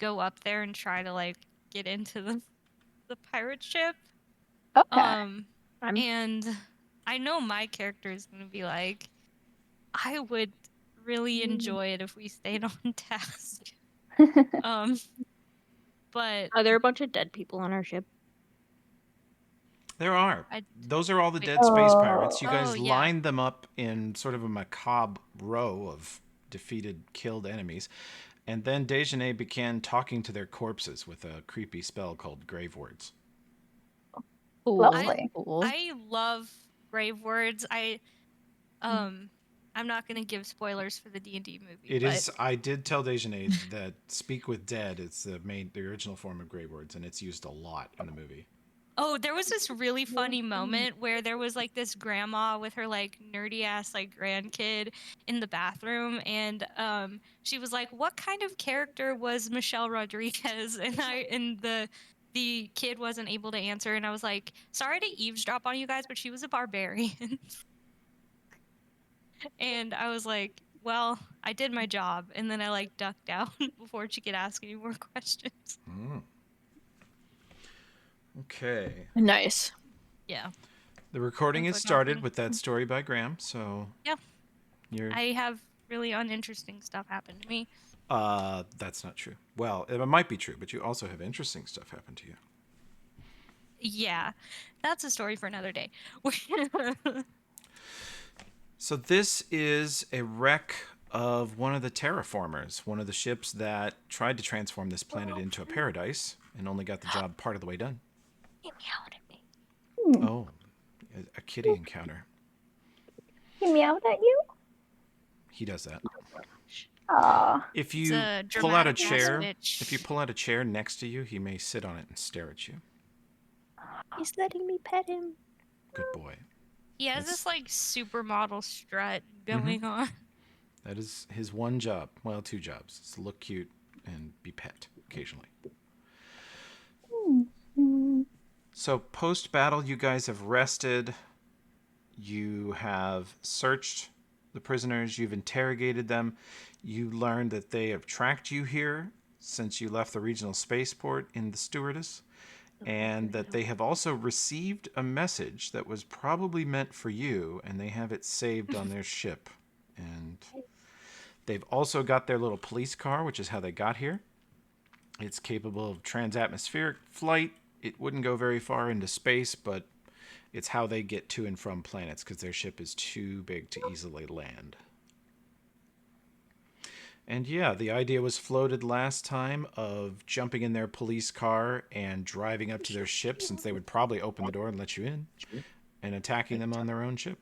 go up there and try to like get into the pirate ship. Okay. And I know my character is gonna be like, I would really enjoy it if we stayed on task. But Are there a bunch of dead people on our ship? There are. I Those are all the wait. dead space pirates. You Oh, guys yeah. lined them up in sort of a macabre row of defeated, killed enemies. And then Dejeuner began talking to their corpses with a creepy spell called Grave Words. Cool. Lovely. Cool. I love grave words. I'm not gonna give spoilers for the D&D movie. It but... is. I did tell Dejeuner that Speak with Dead is the original form of Grave Words, and it's used a lot in the movie. Oh, there was this really funny moment where there was like this grandma with her like nerdy ass like grandkid in the bathroom, and she was like, "What kind of character was Michelle Rodriguez?" And the kid wasn't able to answer, and I was like, "Sorry to eavesdrop on you guys, but she was a barbarian." And I was like, "Well, I did my job," and then I like ducked out before she could ask any more questions. Okay. Nice. Yeah. The recording Info is started dump. with that story by Graham, so Yeah. you're. I have really uninteresting stuff happen to me. That's not true. Well, it might be true, but you also have interesting stuff happen to you. Yeah, that's a story for another day. So this is a wreck of one of the terraformers, one of the ships that tried to transform this planet into a paradise and only got the job part of the way done. He meowed at me. Oh, a kitty encounter. He meowed at you? He does that. Aw. If It's you a pull out a dramatic ass chair, bitch. if you pull out a chair next to you, he may sit on it and stare at you. He's letting me pet him. Good boy. He has That's- this like supermodel strut going on. That is his one job. Well, two jobs. It's to look cute and be pet occasionally. So post-battle, you guys have rested. You have searched the prisoners. You've interrogated them. You learned that they have tracked you here since you left the regional spaceport in the Stewardess, and that they have also received a message that was probably meant for you, and they have it saved on their ship. And they've also got their little police car, which is how they got here. It's capable of transatmospheric flight. It wouldn't go very far into space, but it's how they get to and from planets because their ship is too big to easily land. And yeah, the idea was floated last time of jumping in their police car and driving up to their ship, since they would probably open the door and let you in, and attacking them on their own ship.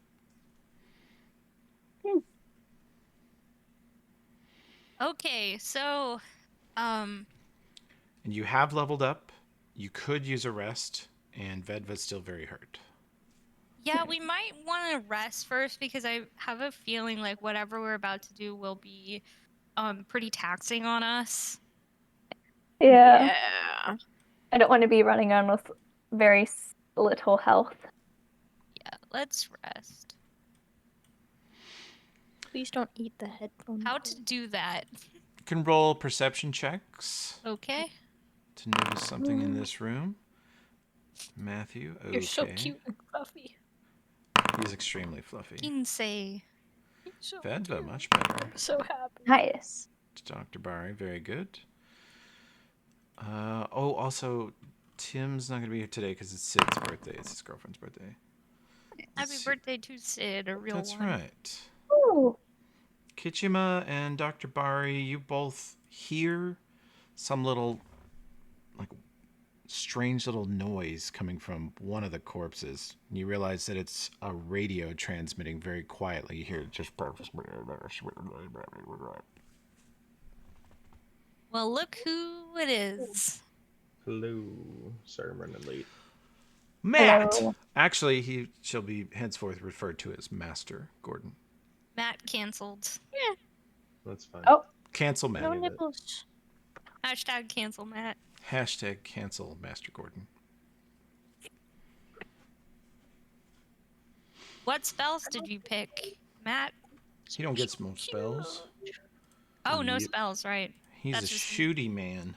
Okay, so, And you have leveled up. You could use a rest, and Vedva's still very hurt. yeah, we might want to rest first because I have a feeling like whatever we're about to do will be pretty taxing on us. Yeah. Yeah. I don't want to be running on with very little health. Yeah, let's rest. Please don't eat the headphone. How to do that? You can roll perception checks Okay. to notice something in this room. Matthew, okay. You're so cute and fluffy. He's extremely fluffy. Kinsey. So Vedva, much better. I'm so happy. Nice. Dr. Barry, very good. Also, Tim's not going to be here today because it's Sid's birthday. It's his girlfriend's birthday. Happy birthday to Sid, a real That's one. right. Ooh. Kichima and Dr. Barry, you both hear some little, like, strange little noise coming from one of the corpses. You realize that it's a radio transmitting very quietly. You hear it just... Well, look who it is. Hello. Sorry, I'm running late. Matt! Hello. Actually, she'll be henceforth referred to as Master Gordon. Matt canceled. That's fine. Oh. Cancel Matt. No nipples. Hashtag cancel Matt. Hashtag cancel Master Gordon. What spells did you pick, Matt? You don't get some spells. Oh, no Yep. spells, right. He's That's a just- shooty man.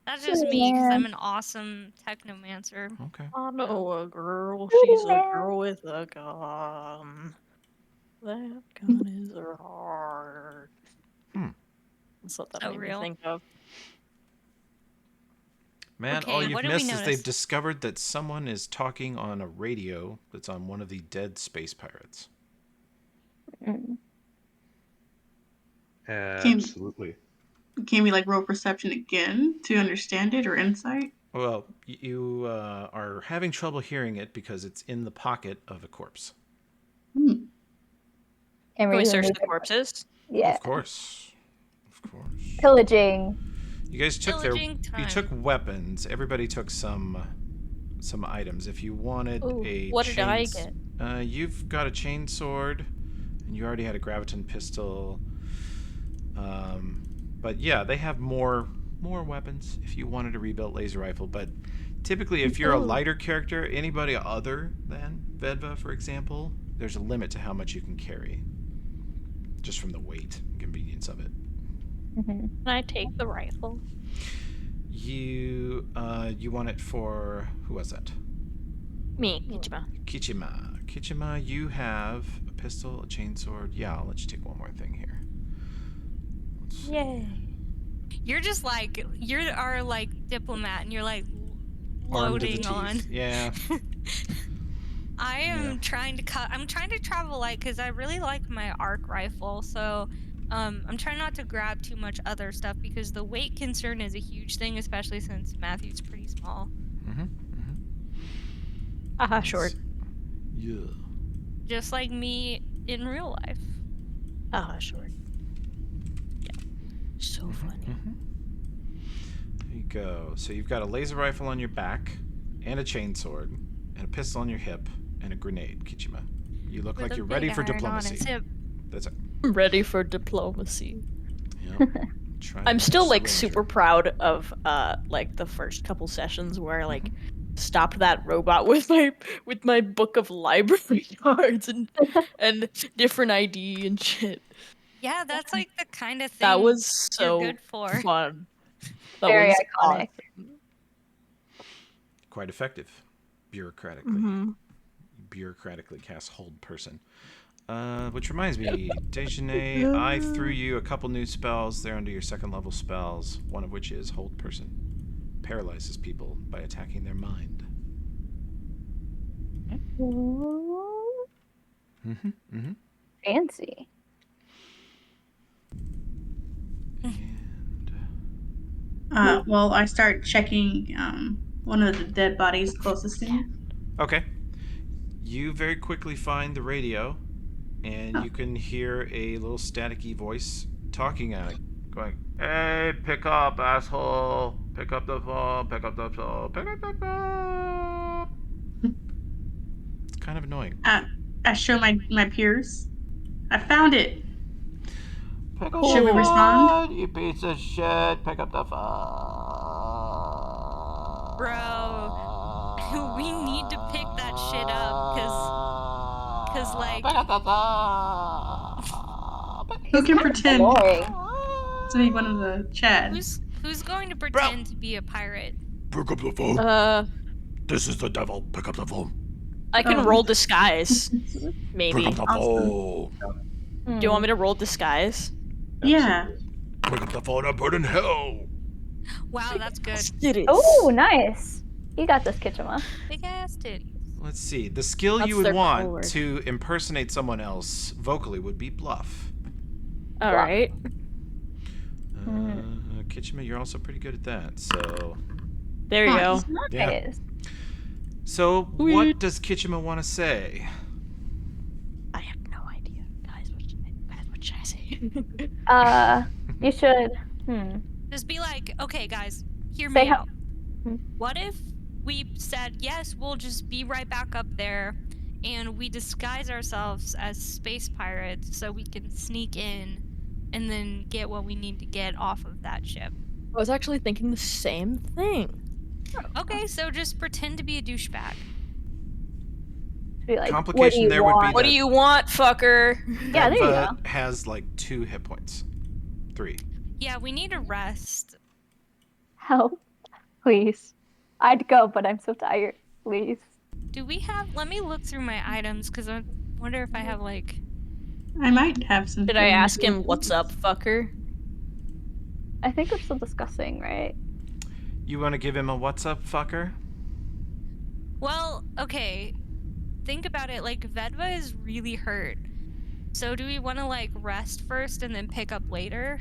That's just me because I'm Man. an awesome technomancer. Okay. I know a girl. Ooh, She's a man. girl with a gun. That gun is her heart. Hmm. That's what that So made real. me think of. Man, all Okay, you've what did we missed is they've notice? discovered that someone is talking on a radio that's on one of the dead space pirates. Mm. Absolutely. Can we like roll perception again to understand it or insight? Well, you are having trouble hearing it because it's in the pocket of a corpse. Hmm. Can Can we even search move the it? corpses? Yeah. Of course. Of course. Pillaging. You guys took Pillaging you took time. weapons. Everybody took some items. If you wanted Ooh, a what did I chains- get? You've got a chain sword, and you already had a graviton pistol. But yeah, they have more weapons if you wanted a rebuilt laser rifle. But typically, if you're a Ooh. lighter character, anybody other than Vedva, for example, there's a limit to how much you can carry, just from the weight and convenience of it. Mhm. Can I take the rifle? You want it for who was that? Me, Kichima. Kichima. Kichima, you have a pistol, a chainsword. Yeah, I'll let you take one more thing here. Let's see. Yay. You're just like you're our like diplomat, and you're like Armed to the loading on. teeth. Yeah. I am trying to cut. I'm trying to travel light because I really like my arc rifle. So, I'm trying not to grab too much other stuff because the weight concern is a huge thing, especially since Matthew's pretty small. Aha, short. Yeah. Just like me in real life. Aha, short. Yeah. So funny. There you go. So you've got a laser rifle on your back, and a chainsword, and a pistol on your hip, and a grenade, Kichima. You look With like a you're big ready for iron on diplomacy. its hip. That's it. I'm ready for diplomacy. Yep. Trying to I'm still catch the like super Ranger. proud of like the first couple sessions where I like stopped that robot with my book of library cards and different ID and shit. Yeah, that's like the kind of thing That was you're so good for. fun. That Very was iconic. awesome. Quite effective. Bureaucratically. Mhm. Bureaucratically cast hold person. Which reminds me, Dejeuner, I threw you a couple new spells. They're under your second level spells, one of which is hold person. Paralyzes people by attacking their mind. Ooh, fancy. And Well, I start checking one of the dead bodies closest to me. okay. You very quickly find the radio, and you can hear a little staticky voice talking at it, going, "Hey, pick up, asshole! Pick up the phone! Pick up the phone! Pick up the phone!" It's kind of annoying. I show my peers. I found it. Pick up Should we respond? You piece of shit! Pick up the phone! Bro, we need to pick that shit up cause like Pick up the phone! Who can pretend Boring. to be one of the Chad? who's going to pretend to be a pirate? Pick up the phone! This is the devil. Pick up the phone. I can Oh. roll disguise. Maybe. Pick up the phone. Do you want me to roll disguise? Yeah. Pick up the phone and burn in hell. Wow, that's good. Oh, nice. You got this, Kichima. Big ass titties. Let's see. The skill That's you would their want code. to impersonate someone else vocally would be bluff. All right. Kitchima, you're also pretty good at that. So, There you go. yeah. Nice. So, what Sweet. does Kitchima want to say? I have no idea, guys. What should I say? You should. Just be like, okay, guys, hear Say me how- out. What if we said, yes, we'll just be right back up there, and we disguise ourselves as space pirates so we can sneak in and then get what we need to get off of that ship? I was actually thinking the same thing. Okay, so just pretend to be a douchebag. Be like, Complication what do you there would be want? What do you want, fucker? Yeah, there you Vedva go. has like 2 hit points. 3. Yeah, we need a rest. Help. Please. I'd go, but I'm so tired. Please. Do we have? Let me look through my items because I wonder if I have like. I might have some. Did I healing ask him, potions. what's up, fucker? I think we're still discussing, right? You want to give him a what's up, fucker? Well, okay. Think about it. Like Vedva is really hurt. So do we want to like rest first and then pick up later?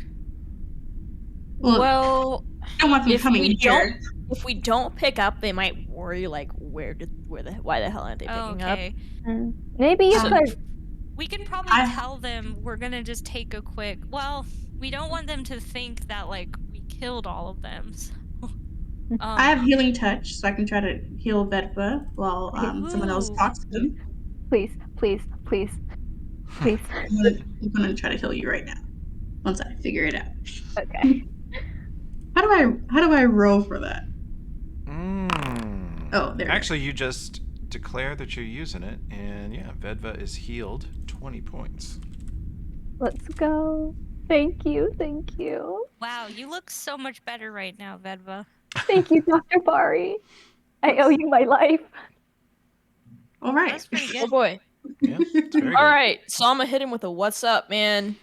Well, I don't want them if coming we here. if we don't pick up, they might worry like why the hell aren't they picking up? Okay. Maybe you So- could. We can probably I- tell them we're gonna just take a quick. Well, we don't want them to think that like we killed all of them. So, I have healing touch, so I can try to heal Vedva while someone else Ooh. talks to them. Please, please, please, please. I'm gonna try to heal you right now. Once I figure it out. Okay. How do I roll for that? Mm. Oh, there. Actually, you just declare that you're using it, and yeah, Vedva is healed 20 points. Let's go. Thank you, thank you. wow, you look so much better right now, Vedva. Thank you, Dr. Bari. I owe you my life. All right. That's pretty Oh good. boy. Yeah, it's very All good. right, so I'm gonna hit him with a what's up, man.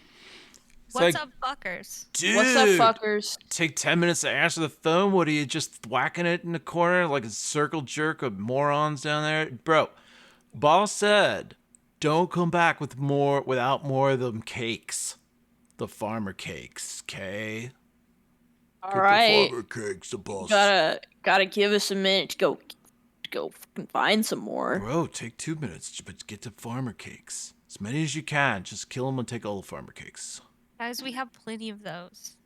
It's What's like, up, fuckers? dude, What's up, fuckers? take 10 minutes to answer the phone. What are you just whacking it in the corner like a circle jerk of morons down there? Bro, boss said, don't come back without more of them cakes. The farmer cakes, okay? All right, The farmer cakes, the boss. gotta give us a minute to go fucking find some more. Bro, take 2 minutes, but get the farmer cakes. As many as you can. Just kill them and take all the farmer cakes. Guys, we have plenty of those.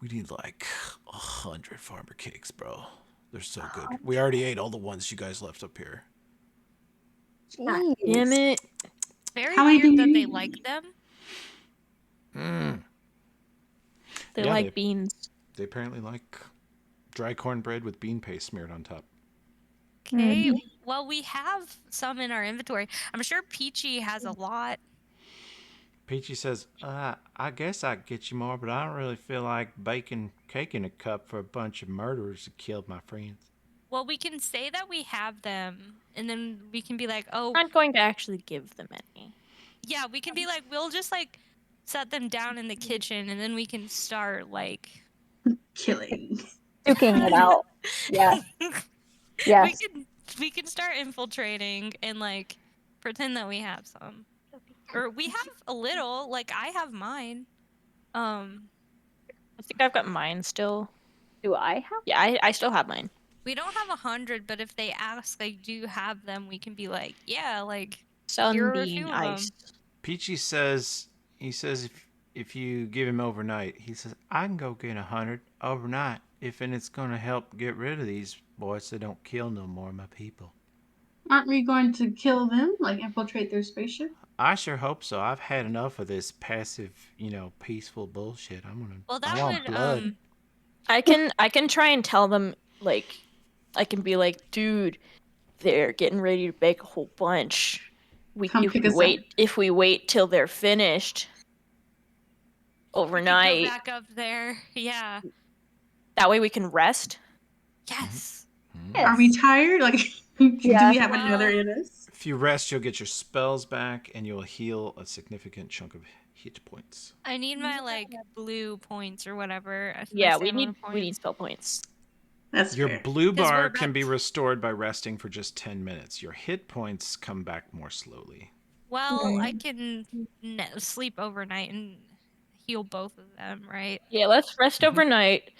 We need like 100 farmer cakes, bro. They're so good. We already ate all the ones you guys left up here. Damn it! Very How many weird do that you they need? like them. They Yeah, like beans. They apparently like dry cornbread with bean paste smeared on top. Okay. Well, we have some in our inventory. I'm sure Peachy has a lot. Peachy says, I guess I could get you more, but I don't really feel like baking cake in a cup for a bunch of murderers who killed my friends. Well, we can say that we have them, and then we can be like, oh, I'm not going to actually give them any. yeah, we can be like, we'll just like set them down in the kitchen, and then we can start like. Killing. Duking it out. Yes. Yes. We can start infiltrating and like pretend that we have some, or we have a little. Like I have mine. I think I've got mine still. Do I have? Yeah, I still have mine. We don't have 100, but if they ask, like, do you have them? We can be like, yeah, like. Here are a few Sunbeam of 'em. ice. Peachy says, if you give him overnight, he says, I can go get 100 overnight and it's going to help get rid of these boys so they don't kill no more of my people. Aren't we going to kill them? Like infiltrate their spaceship? I sure hope so. I've had enough of this passive, peaceful bullshit. Well, I that want would blood. I can try and tell them, like, I can be like, dude, they're getting ready to bake a whole bunch. Come pick us up. If we wait till they're finished we overnight, could go back up there. Yeah. that way we can rest. Yes. Yes. Are we tired? Like, do Yeah. we have another in us? If you rest, you'll get your spells back and you'll heal a significant chunk of hit points. I need my like blue points or whatever. my Yeah, we stamina need points. spell points. That's Your fair. blue 'Cause we're bar about can be to- restored by resting for just 10 minutes. Your hit points come back more slowly. Well, I can sleep overnight and heal both of them, right? Yeah, let's rest overnight.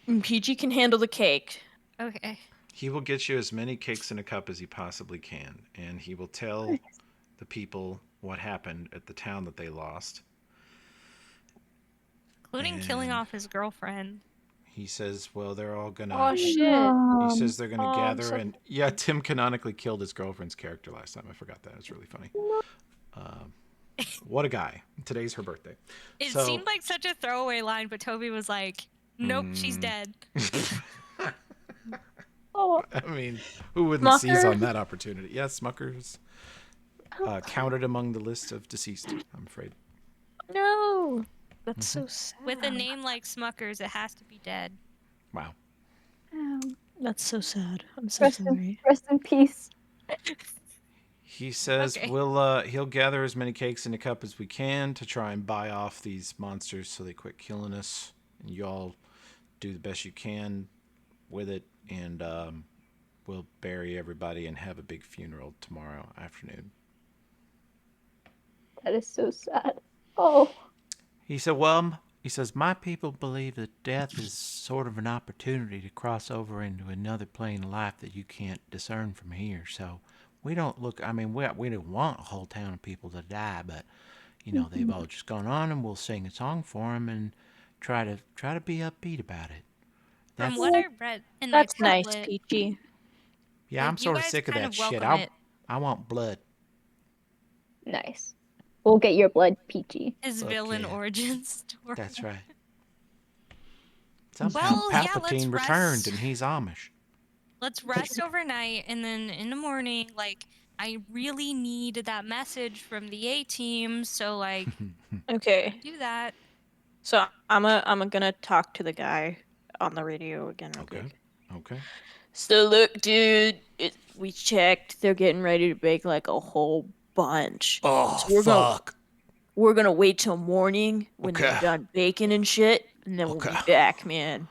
And PG can handle the cake. Okay. He will get you as many cakes in a cup as he possibly can, and he will tell the people what happened at the town that they lost. Including killing And- off his girlfriend. He says, well, they're all gonna... Oh shit! He says they're gonna I'm gather so- and... Yeah, Tim canonically killed his girlfriend's character last time. I forgot that. It's really funny. What a guy. Today's her birthday. It So- seemed like such a throwaway line, but Toby was like, nope, she's dead. Oh, I mean, who wouldn't seize Smucker? on that opportunity? Yeah, Smucker's counted among the list of deceased, I'm afraid. No, that's so sad. With a name like Smuckers, it has to be dead. Wow. That's so sad. I'm so Rest sorry. in peace. He says Okay. he'll gather as many cakes in a cup as we can to try and buy off these monsters so they quit killing us. And you all do the best you can with it, and we'll bury everybody and have a big funeral tomorrow afternoon. That is so sad. Oh. He said, he says, my people believe that death is sort of an opportunity to cross over into another plane of life that you can't discern from here. So we don't look, I mean, we don't want a whole town of people to die, but, you know, they've all just gone on, and we'll sing a song for them and try to be upbeat about it. From what I read in That's my nice, tablet, Peachy. Yeah, I'm you sort of guys sick of kind that of shit. welcome it. I want blood. Nice. We'll get your blood, Peachy. His Fuck villain yeah. origin story. That's right. Somehow Well, yeah, let's Palpatine returned, rest. and he's Amish. Let's rest overnight, and then in the morning, like, I really need that message from the A team, so like, Okay. do that. So I'm gonna talk to the guy on the radio again real Okay. quick. Okay. So look, dude, we checked. They're getting ready to bake like a whole bunch. Oh, So we're gonna wait till morning when Okay. they're done baking and shit, and then we'll be Okay. back, man.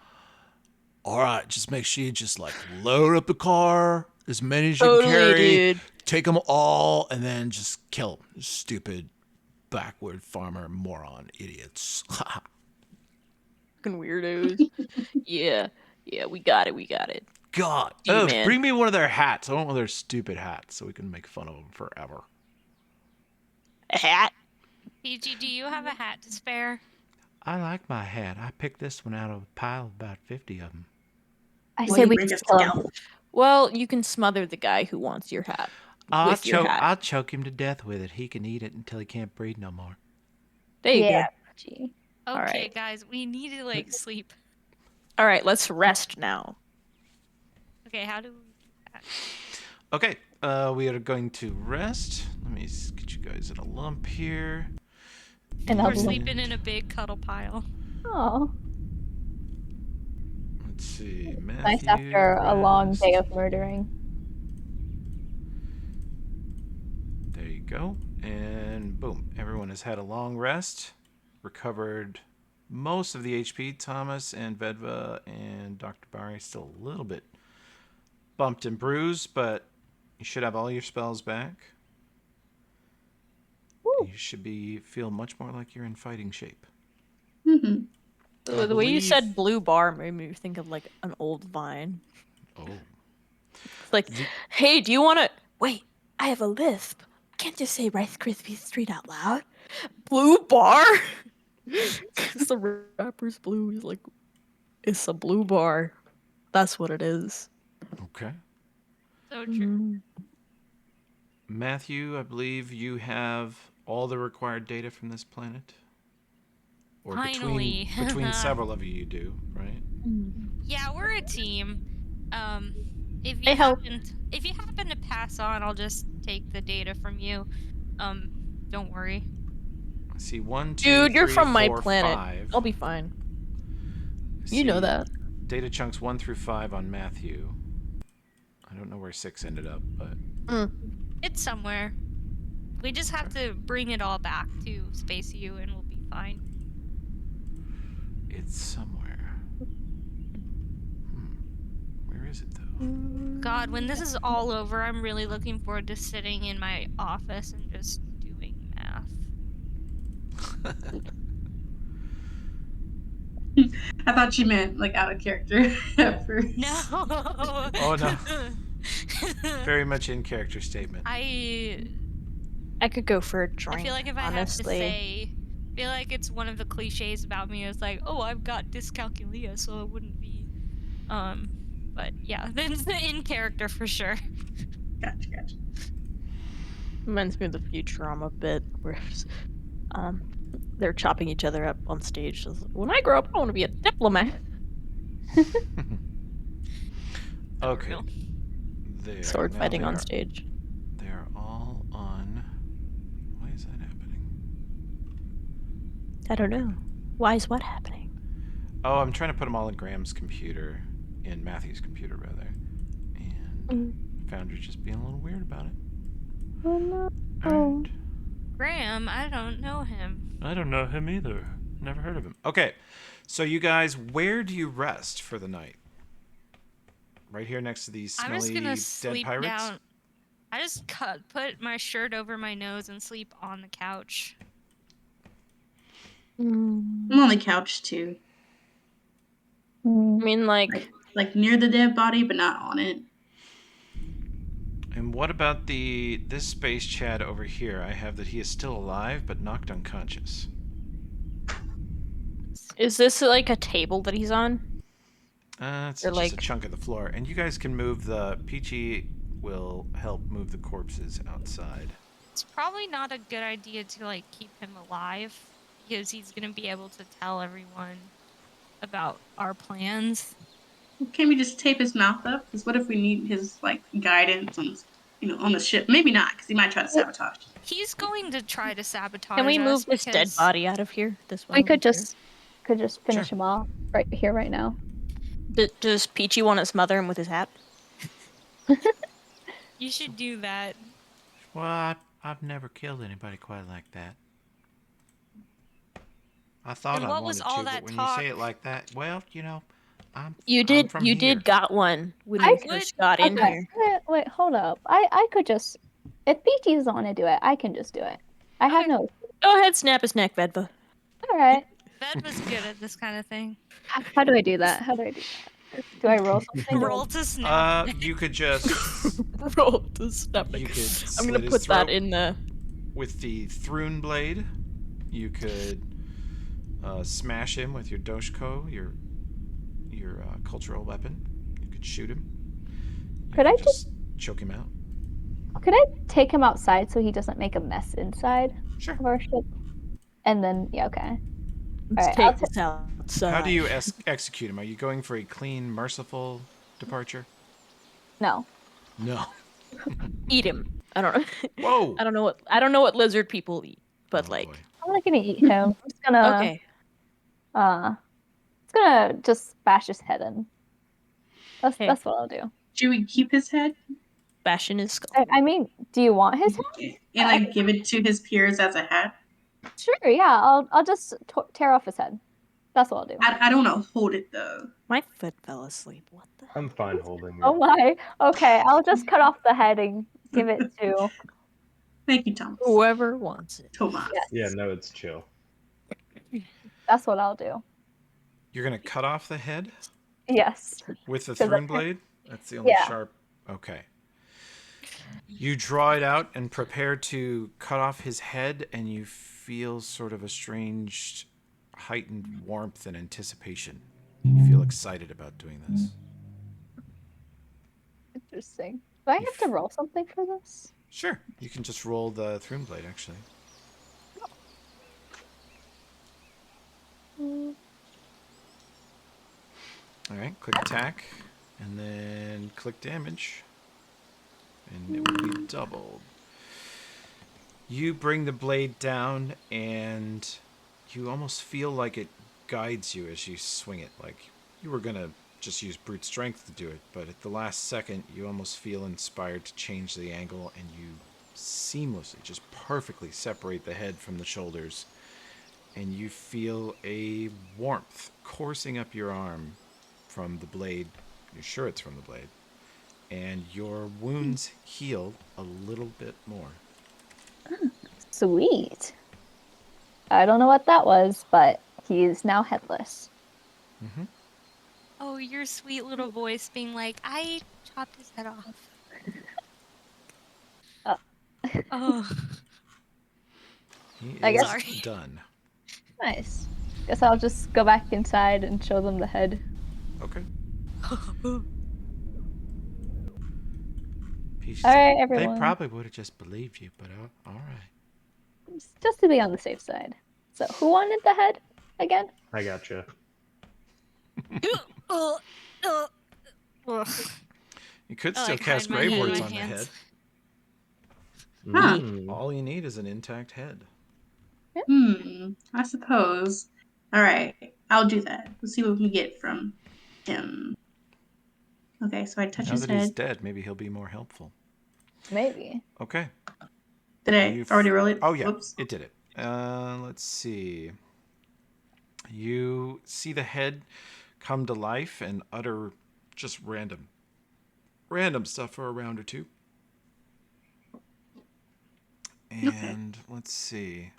All right, just make sure you just like load up the car as many as you Totally, can carry. dude. Take them all, and then just kill them. Stupid, backward farmer, moron, idiots. Fucking weirdos. yeah, we got it. God. See you, Oh, man. bring me one of their hats. I want one of their stupid hats so we can make fun of them forever. A hat? PG, do you have a hat to spare? I like my hat. I picked this one out of a pile of about 50 of them. I Will say you we bring just a kill him. scalpel? Well, you can smother the guy who wants your hat. I'll With your hat. I'll choke him to death with it. He can eat it until he can't breathe no more. There you Yeah, go. Peachy. Okay, Alright. guys, we need to like sleep. All right, let's rest now. Okay, how do Okay, we are going to rest. Let me get you guys in a lump here. And I'll we're be sleeping in a big cuddle pile. Oh, Let's see. Matthew, nice after a long rest. day of murdering. There you go. And boom, everyone has had a long rest, recovered most of the HP. Thomas and Vedva and Dr. Barry still a little bit bumped and bruised, but you should have all your spells back. Woo. You should feel much more like you're in fighting shape. Mm-hmm. The way you said blue bar made me think of like an old Vine. Oh. It's like, hey, do you want to... Wait, I have a lisp. I can't just say Rice Krispies Treat out loud. Blue bar? Because the rapper's blue. He's like, it's a blue bar. That's what it is. Okay. So true. Mm. Matthew, I believe you have all the required data from this planet. Or Finally. between several of you, you do, right? Yeah, we're a team. If I you help. if you happen to pass on, I'll just take the data from you. Don't worry. I see 1, 2, Dude, you're 3, from my 4, planet. 5. I'll be fine. I You know see that. Data chunks 1 through 5 on Matthew. I don't know where 6 ended up, but It's somewhere. We just have to bring it all back to Space U, and we'll be fine. it's somewhere. Where is it though? God, when this is all over, I'm really looking forward to sitting in my office and just doing math. I thought you meant like out of character at first. No. Oh, no. Very much in character statement. I could go for a drink, feel like if I honestly. have to say, I feel like it's one of the cliches about me. It's like, oh, I've got dyscalculia, so it wouldn't be. But yeah, that's in character for sure. Gotcha. Reminds me of the Futurama bit where they're chopping each other up on stage. Like, when I grow up, I want to be a diplomat. Okay. Real. There. Sword now fighting they on are- stage. They're all on. Why is that happening? I don't know. Why is what happening? Oh, I'm trying to put them all in Graham's computer, in Matthew's computer rather, and Founder's just being a little weird about it. Oh no. All right. Graham, I don't know him. I don't know him either. Never heard of him. Okay, so you guys, where do you rest for the night? Right here next to these I'm just smelly gonna dead sleep pirates? down. I just put my shirt over my nose and sleep on the couch. I'm on the couch too. I mean, Like near the dead body, but not on it. And what about this space Chad over here? I have that he is still alive but knocked unconscious. is this like a table that he's on? It's Or just like- a chunk of the floor. And you guys can move the... Peachy will help move the corpses outside. It's probably not a good idea to like keep him alive because he's gonna be able to tell everyone about our plans. Can we just tape his mouth up? Because what if we need his like guidance on, on the ship? Maybe not, because he might try to sabotage. He's going to try to sabotage Can we us move this dead because- body out of here? This one. We over could here? just finish him off right here, right now. Does Peachy want to smother him with his hat? You should do that. Well, I've never killed anybody quite like that. I thought And I what wanted was all to, that but when talk? you say it like that, well, you know, I'm from You here. did got one when I you could- first got in Okay, here. wait, hold up. I could just, if BT doesn't want to do it, I can just do it. I have Okay. no. Go ahead, snap his neck, Vedva. All right. Ved was good at this kind of thing. How do I do that? How do I do that? Do I roll something? Roll to snap. You could just Roll to snap you neck. could I'm gonna slit his put that throat in the. with the Thrune blade. You could smash him with your Doshko, your cultural weapon. You could shoot him. You Could I just choke him out? Could I take him outside so he doesn't make a mess inside Sure. of our ship? And then, yeah, okay. Let's Alright, take this outside. How do you execute him? Are you going for a clean, merciful departure? No. No. eat him? I don't know. Whoa. I don't know what lizard people eat, but Oh, like. boy. I'm not gonna eat him. I'm just gonna. Okay. It's gonna just bash his head in. Okay. That's what I'll do. Should we keep his head Bash in his skull. I mean, do you want his head? and like give it to his peers as a hat? Sure. Yeah. I'll just tear off his head. That's what I'll do. I don't want to hold it though. My foot fell asleep. What the? I'm fine holding it. Oh my. Okay. I'll just cut off the head and give it to. Thank you, Thomas. Whoever wants it. Thomas. Yeah, no, it's chill. That's what I'll do. You're gonna cut off the head Yes. with the 'Cause Thrune I- blade? That's the only Yeah. sharp. Okay. You draw it out and prepare to cut off his head, and you feel sort of a strange, heightened warmth and anticipation. You feel excited about doing this. Interesting. Do I have to roll something for this? Sure. You can just roll the Thrune blade, actually. All right, click attack, and then click damage, and it will be doubled. You bring the blade down, and you almost feel like it guides you as you swing it. Like you were gonna just use brute strength to do it, but at the last second, you almost feel inspired to change the angle, and you seamlessly, just perfectly separate the head from the shoulders, and you feel a warmth coursing up your arm from the blade. You're sure it's from the blade. And your wounds heal a little bit more. Sweet. I don't know what that was, but he's now headless. Mm-hmm. Oh, your sweet little voice being like, I chopped his head off. Oh, He I is guess- Sorry. done. Nice. Guess I'll just go back inside and show them the head. Okay. Peach All right, said, everyone. They probably would have just believed you, but all right. Just to be on the safe side. So, who wanted the head again? I gotcha. Ugh. You could I still like cast hide my Grave head in Words my on the head. hands. Huh. All you need is an intact head. I suppose. All right. I'll do that. Let's see what we can get from him. Okay, so I touch Now his that he's head. dead, maybe he'll be more helpful. Maybe. Okay. Did I You've- already roll it? Oh, yeah. Whoops. It did it. Let's see. You see the head come to life and utter just random stuff for a round or two. And let's see.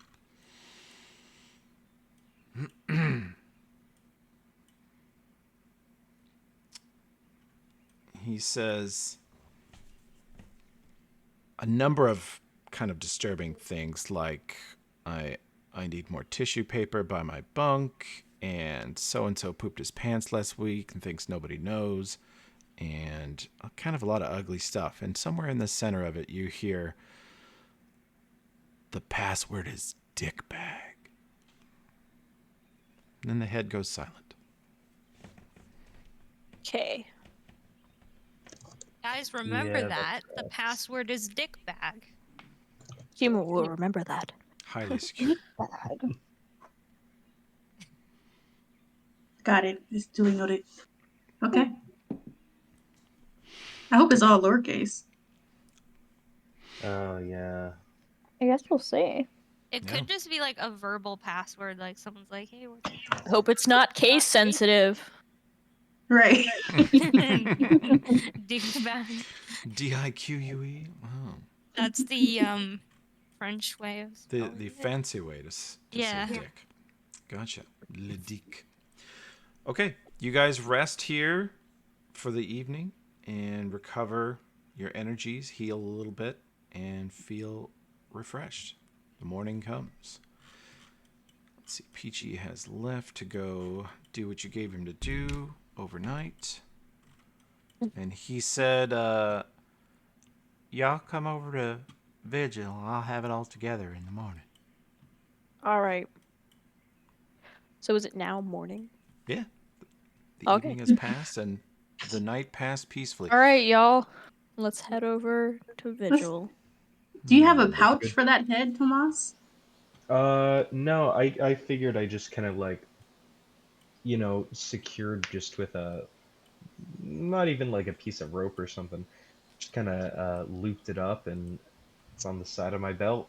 He says a number of kind of disturbing things like I need more tissue paper by my bunk, and so pooped his pants last week and thinks nobody knows, and kind of a lot of ugly stuff. And somewhere in the center of it you hear the password is dick bag. And then the head goes silent. Okay. Guys, remember Yeah, that. that The tracks. password is dick bag. Human will remember that. Highly secure. Bad. Got it. It's duly noted. Okay. I hope it's all lowercase. Oh yeah. I guess we'll see. It Yeah. could just be like a verbal password, like someone's like, "Hey, what's I hope it's not case sensitive. Right. dick bag?" DIQUE? Wow. That's the French way of The spelling it. fancy way to Yeah. say dick. Gotcha. Le dick. Okay, you guys rest here for the evening and recover your energies, heal a little bit, and feel refreshed. The morning comes. Let's see, Peachy has left to go do what you gave him to do overnight. And he said, y'all come over to Vigil. I'll have it all together in the morning. All right. So is it now morning? Yeah. The Okay. evening has passed and the night passed peacefully. All right, y'all. Let's head over to Vigil. Do you have a That's pouch good. for that head, Tomas? No, I figured I just kind of like, secured just with not even like a piece of rope or something. Just kind of looped it up and it's on the side of my belt.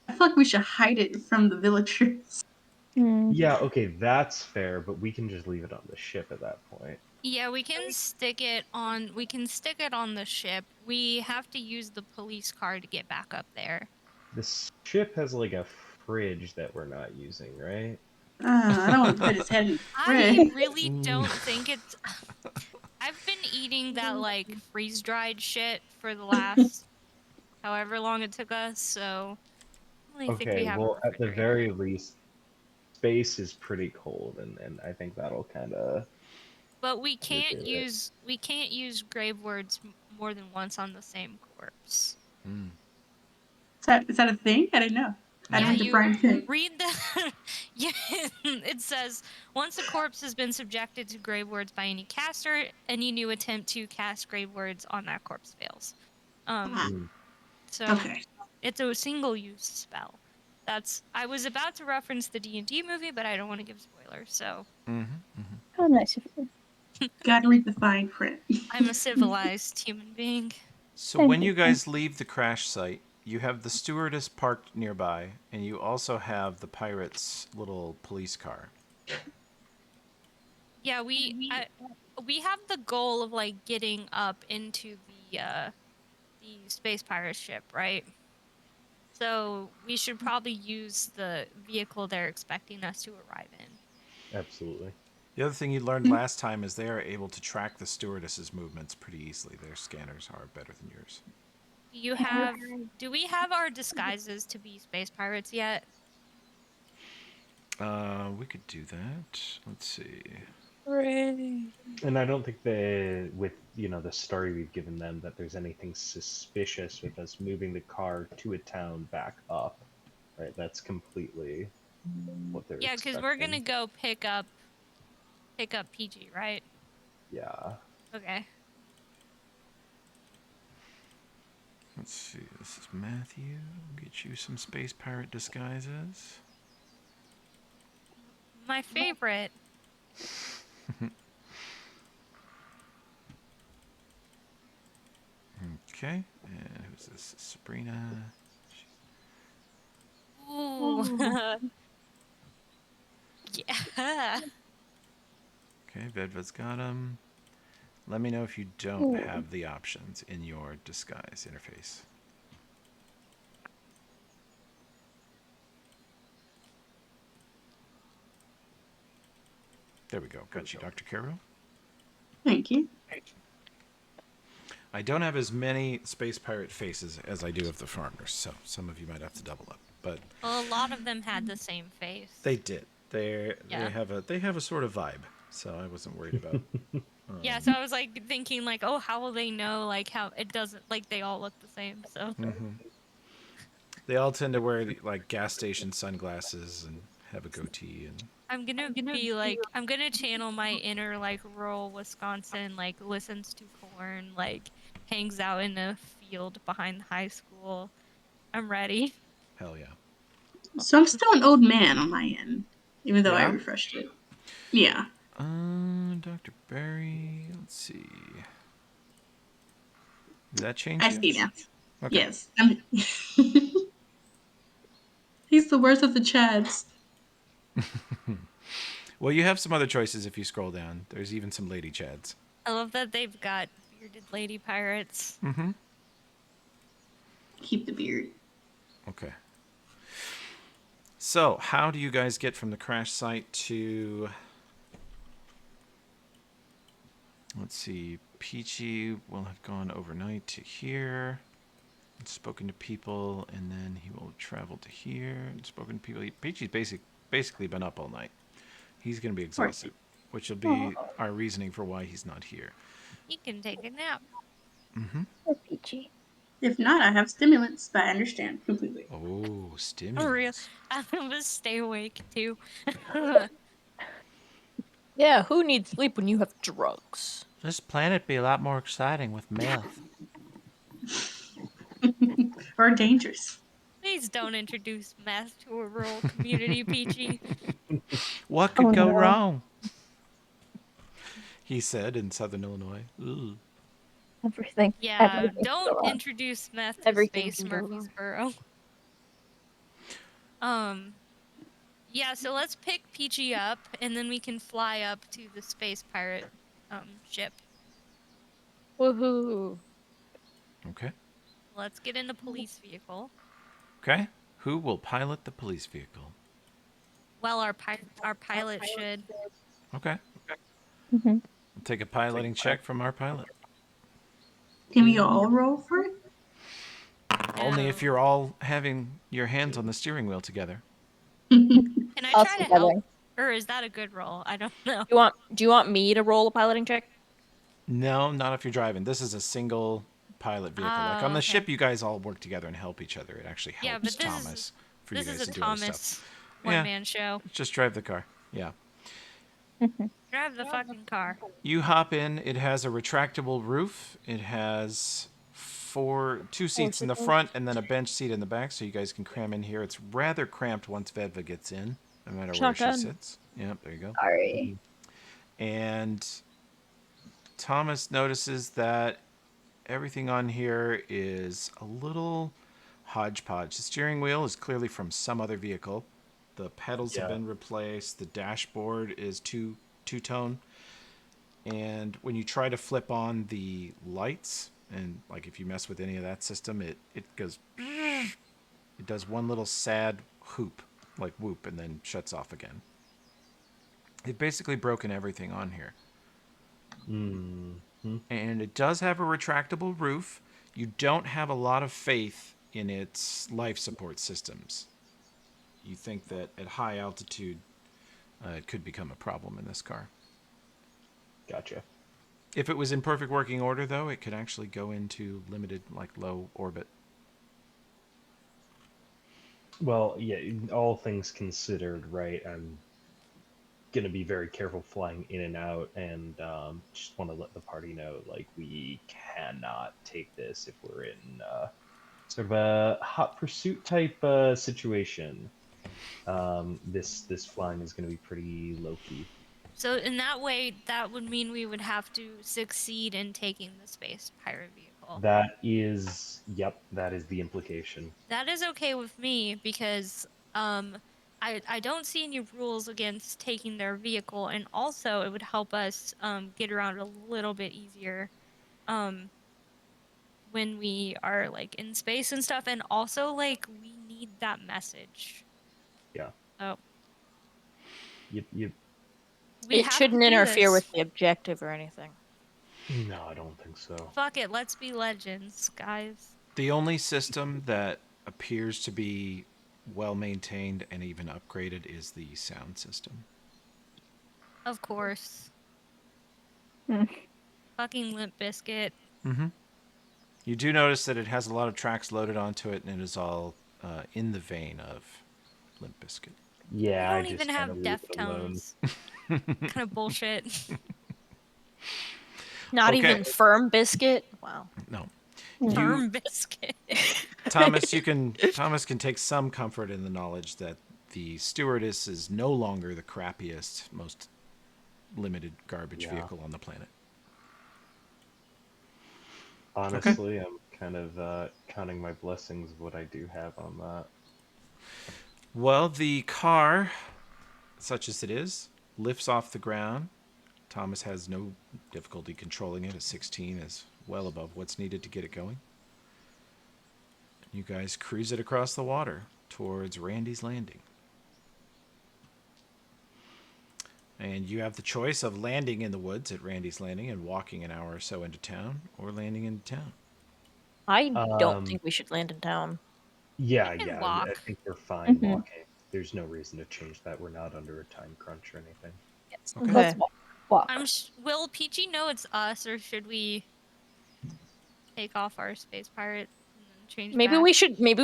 I feel like we should hide it from the villagers. Yeah, okay, that's fair, but we can just leave it on the ship at that point. Yeah, we can stick it on. We can stick it on the ship. We have to use the police car to get back up there. The ship has like a fridge that we're not using, right? I don't want to put his head in the I fridge. really don't think it's. I've been eating that like freeze dried shit for the last however long it took us, so I don't really think we Okay, have well, a at the refrigerator. very least, space is pretty cold, and I think that'll kind of. But we can't it. use grave words more than once on the same corpse. Mm. Is that a thing? I didn't know. I Yeah, don't to you Brian Pitt. read the. Yeah, it says once a corpse has been subjected to grave words by any caster, any new attempt to cast grave words on that corpse fails. Mm. So Okay. it's a single-use spell. I was about to reference the D&D movie, but I don't want to give spoilers, so How nice of you. Gotta read the fine print. I'm a civilized human being. So Thank when you. you guys leave the crash site, you have the stewardess parked nearby, and you also have the pirates' little police car. Yeah, we have the goal of like getting up into the space pirate ship, right? So we should probably use the vehicle they're expecting us to arrive in. Absolutely. The other thing you learned last time is they are able to track the stewardess's movements pretty easily. Their scanners are better than yours. Do we have our disguises to be space pirates yet? We could do that. Let's see. Hooray. And I don't think with the story we've given them, that there's anything suspicious with us moving the car to a town back up. Right? That's completely what they're Yeah, because we're gonna expecting. go pick up PG, right? Yeah. Okay. Let's see. This is Matthew. Get you some space pirate disguises. My favorite Okay, and who's this? Sabrina. Ooh. Yeah. Okay, Vedva's got him. Let me know if you don't Ooh. have the options in your disguise interface. There we go. Got you, Dr. Carroll. Thank you. I don't have as many space pirate faces as I do of the foreigners, so some of you might have to double up. But Well, a lot of them had the same face. they did. They Yeah. have a sort of vibe, so I wasn't worried about. Yeah, so I was like thinking like, oh, how will they know like how it doesn't like they all look the same? So They all tend to wear like gas station sunglasses and have a goatee and. I'm gonna be like I'm gonna channel my inner like rural Wisconsin, like listens to corn, like hangs out in a field behind the high school. I'm ready. Hell yeah. So I'm still an old man on my end, even though I Yeah? refreshed it. Yeah. Dr. Barry. Let's see. Did that change I you? see now. Okay. Yes. He's the worst of the Chads. Well, you have some other choices if you scroll down. There's even some lady chads. I love that they've got bearded lady pirates. Mm-hmm. Keep the beard. Okay. So, how do you guys get from the crash site to... Let's see. Peachy will have gone overnight to here. And spoken to people, and then he will have traveled to here and spoken to people. Peachy's basically been up all night. He's going to be exhausted, which will be our reasoning for why he's not here. He can take a nap. Mm-hmm. Poor Peachy. If not, I have stimulants, but I understand completely. Oh, For stimulus. real. I'm gonna stay awake too. Yeah, who needs sleep when you have drugs? This planet be a lot more exciting with meth. Or dangerous. Please don't introduce meth to a rural community, Peachy. What could Oh, go no. wrong? He said in Southern Illinois. Ooh. Everything. Yeah, everything don't go up. introduce meth to Everything Space can go wrong. Murfreesboro. Yeah, so let's pick Peachy up, and then we can fly up to the space pirate ship. Woohoo! Okay. Let's get in the police vehicle. Okay. Who will pilot the police vehicle? Well, our pilot should. Okay. Mhm. We'll take a piloting check from our pilot. Can we all roll for it? Only if No. you're all having your hands on the steering wheel together. Can I Us try to together. help? Or is that a good roll? I don't know. Do you want me to roll a piloting check? No, not if you're driving. This is a single pilot vehicle. Like on the okay. ship, you guys all work together and help each other. It actually Yeah, helps but this Thomas is for you this guys is a to do other stuff. Thomas one-man show. Just drive the car. Yeah. Drive the fucking car. You hop in. It has a retractable roof. It has two seats in the front and then a bench seat in the back, so you guys can cram in here. It's rather cramped once Vedva gets in, no matter where she Shotgun. sits. Yep, there you go. Sorry. And Thomas notices that everything on here is a little hodgepodge. The steering wheel is clearly from some other vehicle. The pedals have Yeah. been replaced. The dashboard is two-tone. And when you try to flip on the lights, and like if you mess with any of that system, it goes, it does one little sad hoop, like whoop, and then shuts off again. They've basically broken everything on here. Mm-hmm. And it does have a retractable roof. You don't have a lot of faith in its life support systems. You think that at high altitude, it could become a problem in this car. Gotcha. If it was in perfect working order, though, it could actually go into limited, like low orbit. Well, yeah, all things considered, right? I'm gonna be very careful flying in and out, and just want to let the party know, like, we cannot take this if we're in sort of a hot pursuit type situation. This flying is gonna be pretty low key. So in that way, that would mean we would have to succeed in taking the space pirate vehicle. That is, yep, that is the implication. That is okay with me because I don't see any rules against taking their vehicle, and also it would help us get around a little bit easier um when we are like in space and stuff, and also like we need that message. Yeah. So You, we It have to shouldn't do interfere this. with the objective or anything. no, I don't think so. Fuck it, let's be legends, guys. The only system that appears to be well maintained and even upgraded is the sound system. Of course. Hmm. Fucking Limp Bizkit. Mm-hmm. You do notice that it has a lot of tracks loaded onto it, and it is all in the vein of Limp Bizkit. Yeah, We I don't just even have kinda leave it alone. Deftones. Kind of bullshit. Not Okay. even firm biscuit. Wow. No. Hmm. Firm Biscuit. Thomas can take some comfort in the knowledge that the stewardess is no longer the crappiest, most limited garbage Yeah. vehicle on the planet. Honestly, I'm kind of counting my blessings of what I do have on that. Well, the car, such as it is, lifts off the ground. Thomas has no difficulty controlling it. A 16 is well above what's needed to get it going. You guys cruise it across the water towards Randy's Landing. And you have the choice of landing in the woods at Randy's Landing and walking an hour or so into town, or landing into town. I don't Um, think we should land in town. Yeah, We can yeah, I walk. think we're fine Mhm. walking. There's no reason to change that. We're not under a time crunch or anything. Yes. Okay. Let's walk. Will Peachy know it's us, or should we take off our space pirate and then change Maybe back?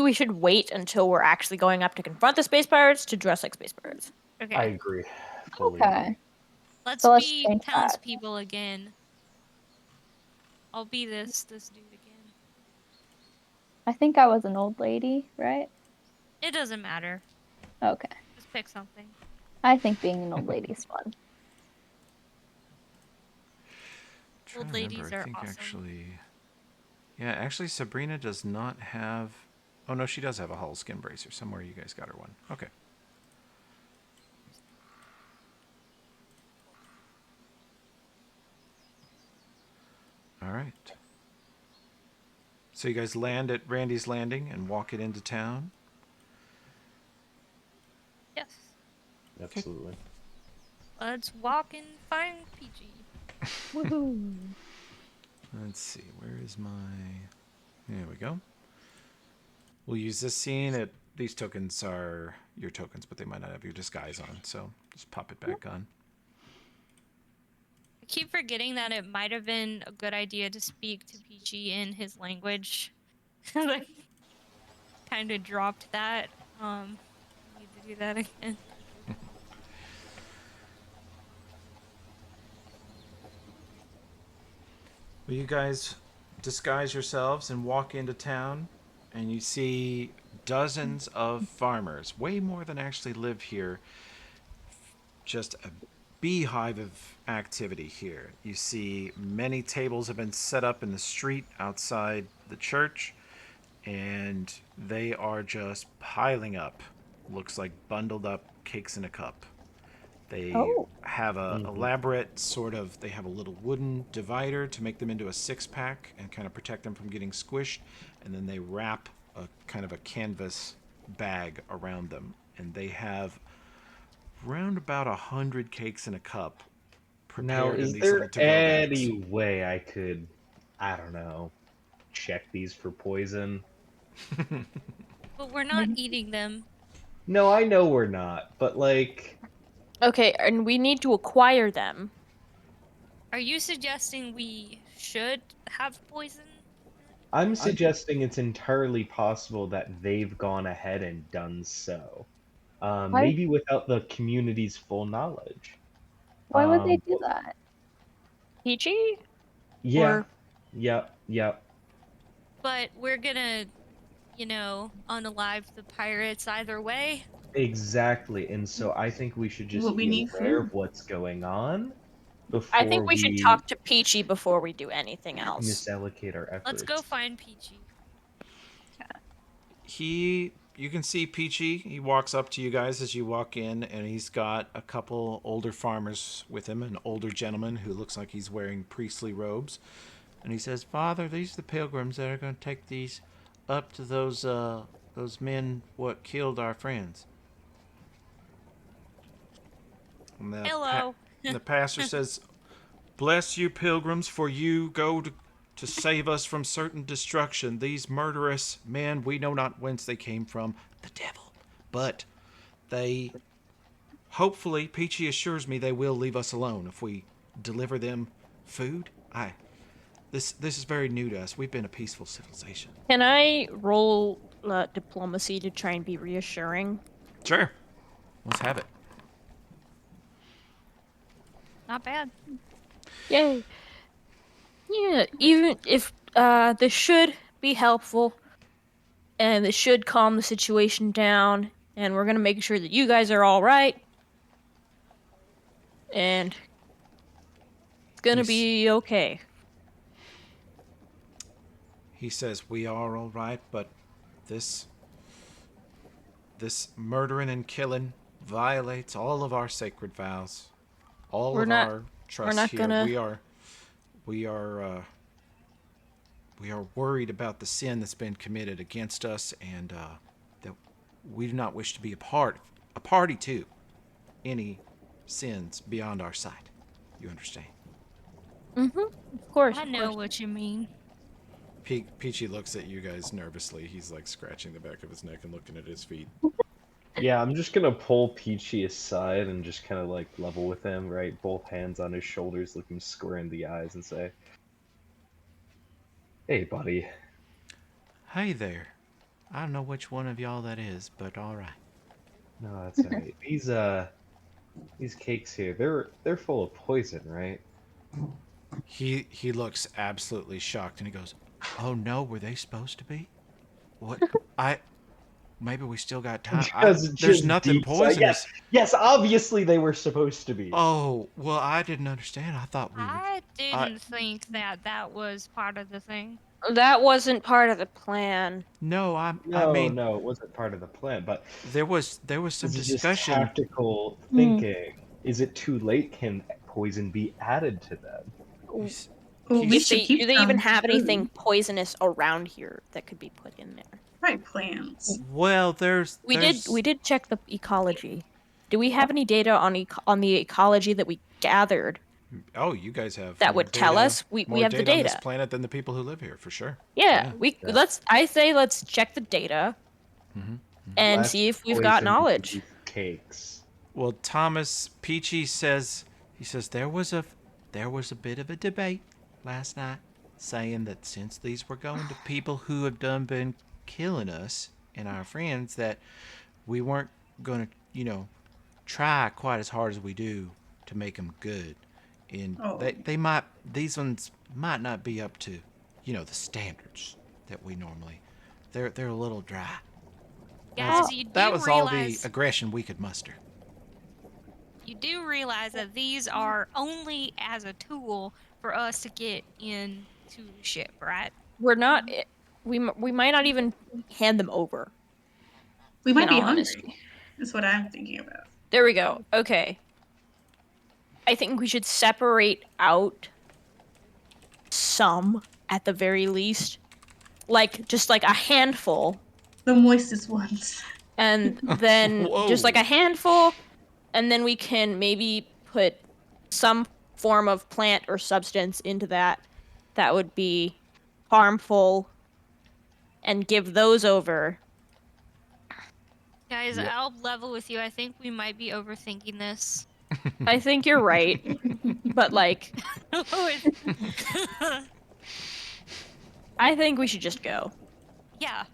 we should wait until we're actually going up to confront the space pirates to dress like space pirates. Okay. I agree. Fully Okay. agree. Let's So let's be change that. townspeople again. I'll be this dude again. I think I was an old lady, right? It doesn't matter. Okay. Just pick something. I think being an old lady is fun. Trying Old to remember, ladies I are think awesome. actually Sabrina does not have. Oh no, she does have a hull skin bracer somewhere. You guys got her one. Okay. All right. So you guys land at Randy's Landing and walk it into town. Yes. Absolutely. Let's walk and find Peachy. Woohoo! Let's see, where is my... There we go. We'll use this scene. These tokens are your tokens, but they might not have your disguise on, so just pop it back on. I keep forgetting that it might have been a good idea to speak to Peachy in his language. Like, kind of dropped that. Need to do that again. Well, you guys disguise yourselves and walk into town, and you see dozens of farmers, way more than actually live here. Just a beehive of activity here. You see many tables have been set up in the street outside the church, and they are just piling up. Looks like bundled up cakes in a cup. They Oh. have a elaborate sort of, they have a little wooden divider to make them into a 6-pack and kind of protect them from getting squished, and then they wrap a kind of a canvas bag around them, and they have round about 100 cakes in a cup Now, prepared in is these there little to-go bags. any way I could, I don't know, check these for poison? But we're not eating them. No, I know we're not, but like, Okay, and we need to acquire them. Are you suggesting we should have poison? I'm suggesting it's entirely possible that they've gone ahead and done so. Maybe without the community's full knowledge. Why would they do that? Peachy? Yeah. Or- Yep. But we're gonna, unalive the pirates either way. Exactly, and so I think we should just Well, we be need aware food. of what's going on I before think we should talk to Peachy before we do anything else. misallocate our efforts. Let's go find Peachy. You can see Peachy. He walks up to you guys as you walk in, and he's got a couple older farmers with him, an older gentleman who looks like he's wearing priestly robes. And he says, "Father, these are the pilgrims that are going to take these up to those men what killed our friends." And Hello. and the pastor says, "Bless you, pilgrims, for you go to save us from certain destruction. These murderous men, we know not whence they came from, the devil. But they, hopefully, Peachy assures me they will leave us alone if we deliver them food. This is very new to us. We've been a peaceful civilization." Can I roll diplomacy to try and be reassuring? Sure. Let's have it. Not bad. Yay. Yeah, even if this should be helpful, and this should calm the situation down, and we're gonna make sure that you guys are all right, and it's gonna Yes. be okay. He says, "We are all right, but this murdering and killing violates all of our sacred vows, all We're of not- our trust not here. gonna- We are worried about the sin that's been committed against us, and that we do not wish to be a party to any sins beyond our sight. You understand?" Of course. I of know course. what you mean. Peachy looks at you guys nervously. He's like scratching the back of his neck and looking at his feet. Yeah, I'm just gonna pull Peachy aside and just kind of like level with him, right? Both hands on his shoulders, look him square in the eyes, and say, "Hey, buddy." "Hey there. I don't know which one of y'all that is, but all right." No, that's alright. These cakes here, they're full of poison, right? He looks absolutely shocked and he goes, "Oh no, were they supposed to be? What? Maybe we still got time. There's Just nothing deep sigh. poisonous." Yes, obviously they were supposed to be. Oh, well, I didn't understand. I thought we were. I didn't think that was part of the thing. That wasn't part of the plan. No, I No, mean, no, it wasn't part of the plan, but there was some this is just discussion. tactical thinking. Is it too late? Can poison be added to them? He's- Well, we he's- should keep Do they some even have food. anything poisonous around here that could be put in there? Right, plants. Well, We did check the ecology. Do we have any data on the ecology that we gathered? Oh, you guys have That more would tell data- us we more have the on this data. planet than the people who live here, for sure. Yeah, Yeah. I say let's check the data and Less see if we've got poison knowledge. to these cakes. Well, Thomas Peachy says there was a bit of a debate last night, saying that since these were going to people who have been killing us and our friends, that we weren't going to, try quite as hard as we do to make them good, and Oh. these ones might not be up to, the standards that we normally. They're a little dry. Guys, you do That was all the realize aggression we could muster. you do realize that these are only as a tool for us to get into the ship, right? We're not. We might not even hand them over. We might in be all hungry. honesty. That's what I'm thinking about. There we go. Okay. I think we should separate out some at the very least, just like a handful, The moistest ones. and then just like Whoa. a handful, and then we can maybe put some form of plant or substance into that would be harmful, and give those over. Guys, Yeah. I'll level with you. I think we might be overthinking this. I think you're right, but I think we should just go. Yeah.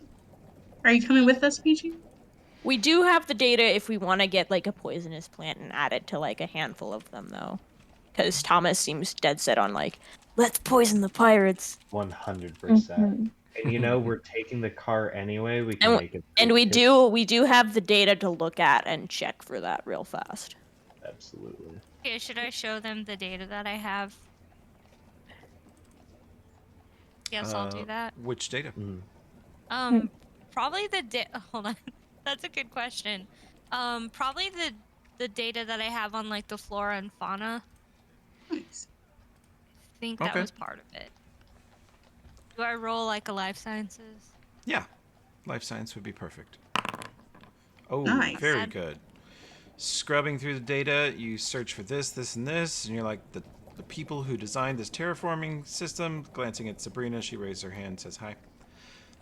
Are you coming with us, Peachy? We do have the data if we want to get a poisonous plant and add it to a handful of them, though, because Thomas seems dead set on let's poison the pirates. 100%. And you know, we're taking the car anyway. We can And make it. And through we do have the data to look at and check for that real fast. Absolutely. Okay, should I show them the data that I have? Yes, I'll do that. Which data? Probably the hold on. That's a good question. Probably the data that I have on like the flora and fauna. Nice. I think that Okay. was part of it. Do I roll like a life sciences? Yeah. Life science would be perfect. Oh, Nice. very good. Scrubbing through the data, you search for this, and this, and you're like, the people who designed this terraforming system. Glancing at Sabrina, she raised her hand and says hi.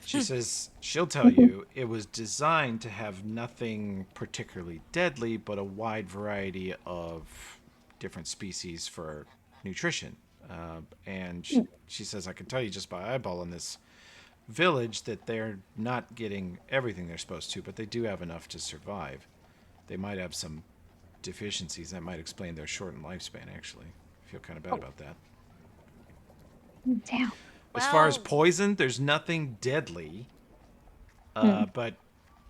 She says she'll tell you it was designed to have nothing particularly deadly, but a wide variety of different species for nutrition. And she says, I can tell you just by eyeballing this village that they're not getting everything they're supposed to, but they do have enough to survive. They might have some deficiencies that might explain their shortened lifespan, actually. I feel kind of bad about that. Damn. As far as Well- poison, there's nothing deadly. But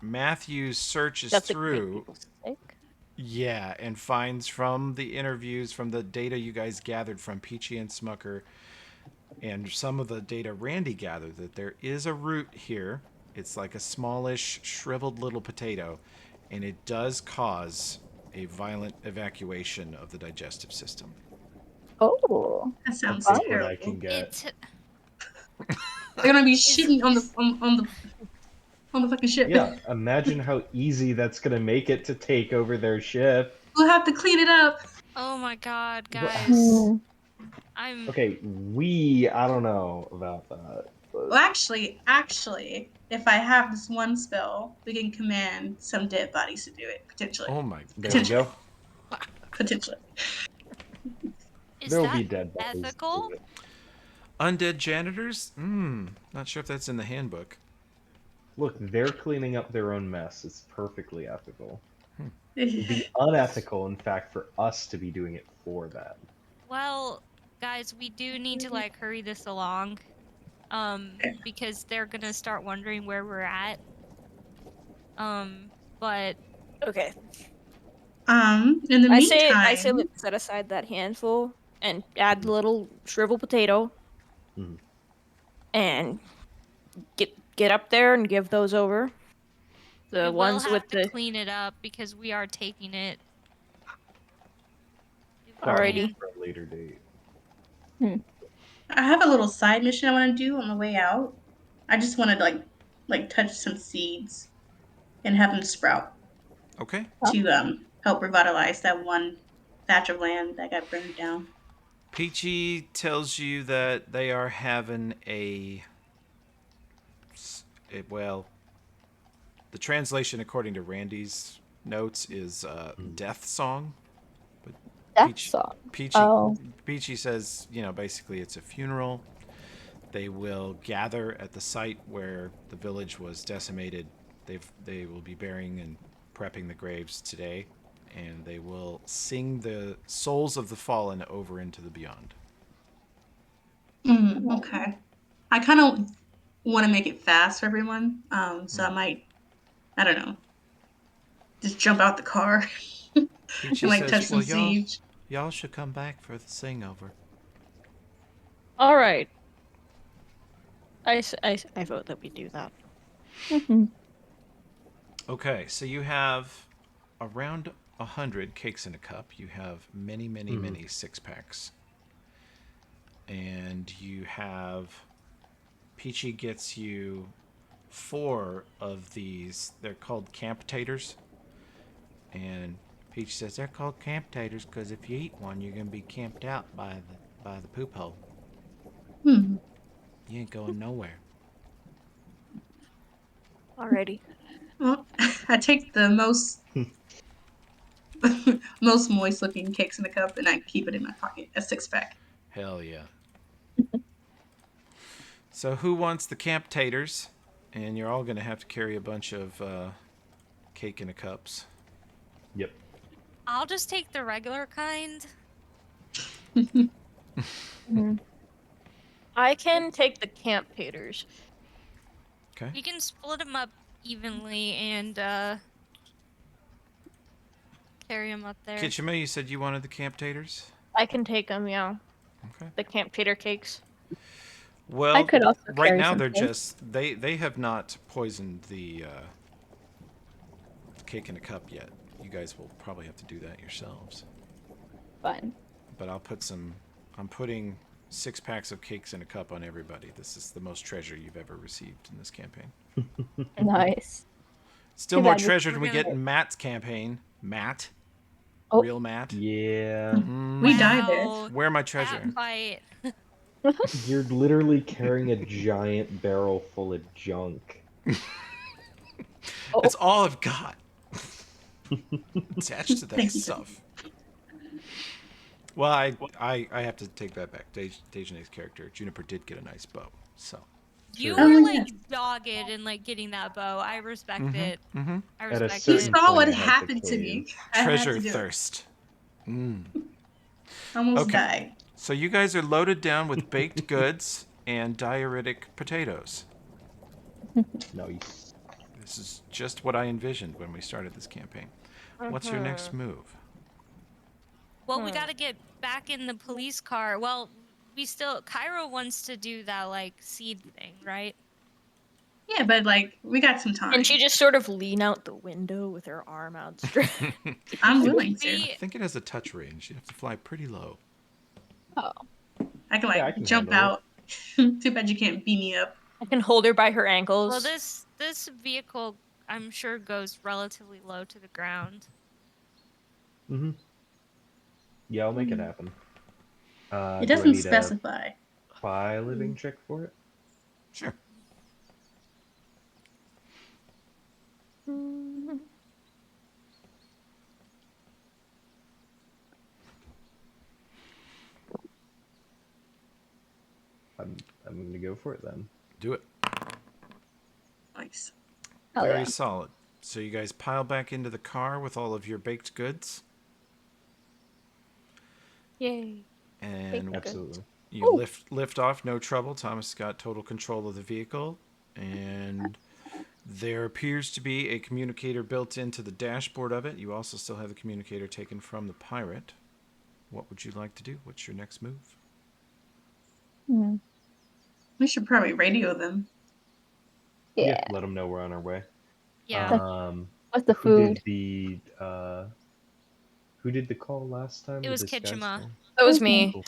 Matthew searches That's to make through, people sick. yeah, and finds from the interviews, from the data you guys gathered from Peachy and Smucker, and some of the data Randy gathered, that there is a root here. It's like a smallish, shriveled little potato, and it does cause a violent evacuation of the digestive system. Oh. That sounds That's what terrible. I can get. They're gonna be shitting on the fucking ship. Yeah, imagine how easy that's gonna make it to take over their ship. We'll have to clean it up. Oh my god, Wha- guys. Hmm. I'm Okay, I don't know about that. But Well, actually, if I have this one spell, we can command some dead bodies to do it potentially. Oh my there we go. Potentially. is There will that be dead bodies. to do ethical? it. Undead janitors? Not sure if that's in the handbook. Look, they're cleaning up their own mess. It's perfectly ethical. It'd be unethical, in fact, for us to be doing it for them. Well, guys, we do need to like hurry this along. Because they're gonna start wondering where we're at. But Okay. In the I meantime, say let's set aside that handful and add the little shriveled potato. Mhm. And get up there and give those over. The we ones will have with to the clean it up because we are taking it. Alrighty. For a later date. I have a little side mission I want to do on the way out. I just want to like touch some seeds and have them sprout Okay. to help revitalize that one patch of land that got burned down. Peachy tells you that they are having well, the translation according to Randy's notes is death song. Death Peach- song. Peachy, Oh. Peachy says, basically it's a funeral. They will gather at the site where the village was decimated. They will be burying and prepping the graves today, and they will sing the souls of the fallen over into the beyond. Okay. I kind of want to make it fast for everyone. So I might, I don't know, just jump out the car Peachy and like says, touch some well, seeds. y'all should come back for the sing over. All right. I vote that we do that. Mhm. Okay, so you have around 100 cakes in a cup. You have many, many, many 6-packs. And you have... Peachy gets you 4 of these. They're called camp taters. And Peachy says they're called camp taters because if you eat one, you're going to be camped out by the poop hole. Hmm. You ain't going nowhere. Alrighty. Well, I take the most most moist looking cakes in the cup and I keep it in my pocket. A 6-pack. Hell yeah. So who wants the camp taters? And you're all going to have to carry a bunch of cake in a cups. Yep. I'll just take the regular kind. Mhm. I can take the camp taters. Okay. You can split them up evenly and carry them up there. Kitchima, you said you wanted the camp taters? I can take them, yeah. Okay. The camp tater cakes. Well, I could also right carry now some they're cake. just they have not poisoned the cake in a cup yet. You guys will probably have to do that yourselves. Fun. But I'm putting 6 packs of cakes in a cup on everybody. This is the most treasure you've ever received in this campaign. Nice. Still Too more bad we- treasure than we We're get gonna- in Matt's campaign. Matt? Oh. Real Matt? Yeah. We died there. Wow, Where my that treasure? fight. You're literally carrying a giant barrel full of junk. Oh, That's all I've got. Attached to that Thank you. stuff. Well, I have to take that back. Dejane's character, Juniper, did get a nice bow. So. You Sure. were Oh, like yeah. dogged and like getting that bow. I respect Mhm, it. mhm. I At a respect You certain it. saw point, what I had to happened to me. cave. I had Treasure to do it. thirst. Mm. Almost Okay. died. So you guys are loaded down with baked goods and diuretic potatoes. Nice. This is just what I envisioned when we started this campaign. What's your next move? Well, we got to get back in the police car. Well, Cairo wants to do that like seed thing, right? Yeah, but like we got some time. And she just sort of lean out the window with her arm outstretched. I'm willing to. I think it has a touch range. You have to fly pretty low. oh. I can like Yeah, I can jump handle out. Too bad you can't beat me up. I can hold her by her ankles. Well, this vehicle, I'm sure, goes relatively low to the ground. Mm-hmm. Yeah, I'll make it happen. It do I doesn't need specify. a piloting check for it? Sure. I'm gonna go for it then. Do it. Nice. Oh, Very yeah. solid. So you guys pile back into the car with all of your baked goods, Yay. and Good. Absolutely. you Ooh. lift off, no trouble. Thomas got total control of the vehicle, and there appears to be a communicator built into the dashboard of it. You also still have the communicator taken from the pirate. What would you like to do? What's your next move? Hmm. We should probably radio them. Yeah. Let them know we're on our way. Yeah. What's the Who food? did the call last time? It The was disguise Kitchima. call? That was me. Cool.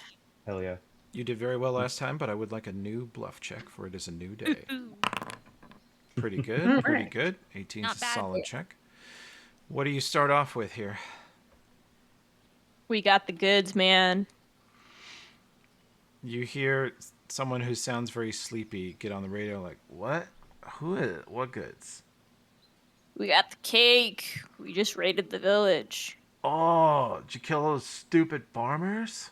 Hell yeah. You did very well last time, but I would like a new bluff check, for it is a new day. Ooh. Pretty good, All pretty right. good. 18's Not a bad. solid check. What do you start off with here? We got the goods, man. You hear someone who sounds very sleepy get on the radio like, what? Who is it? What goods? We got the cake. We just raided the village. Oh, did you kill those stupid farmers?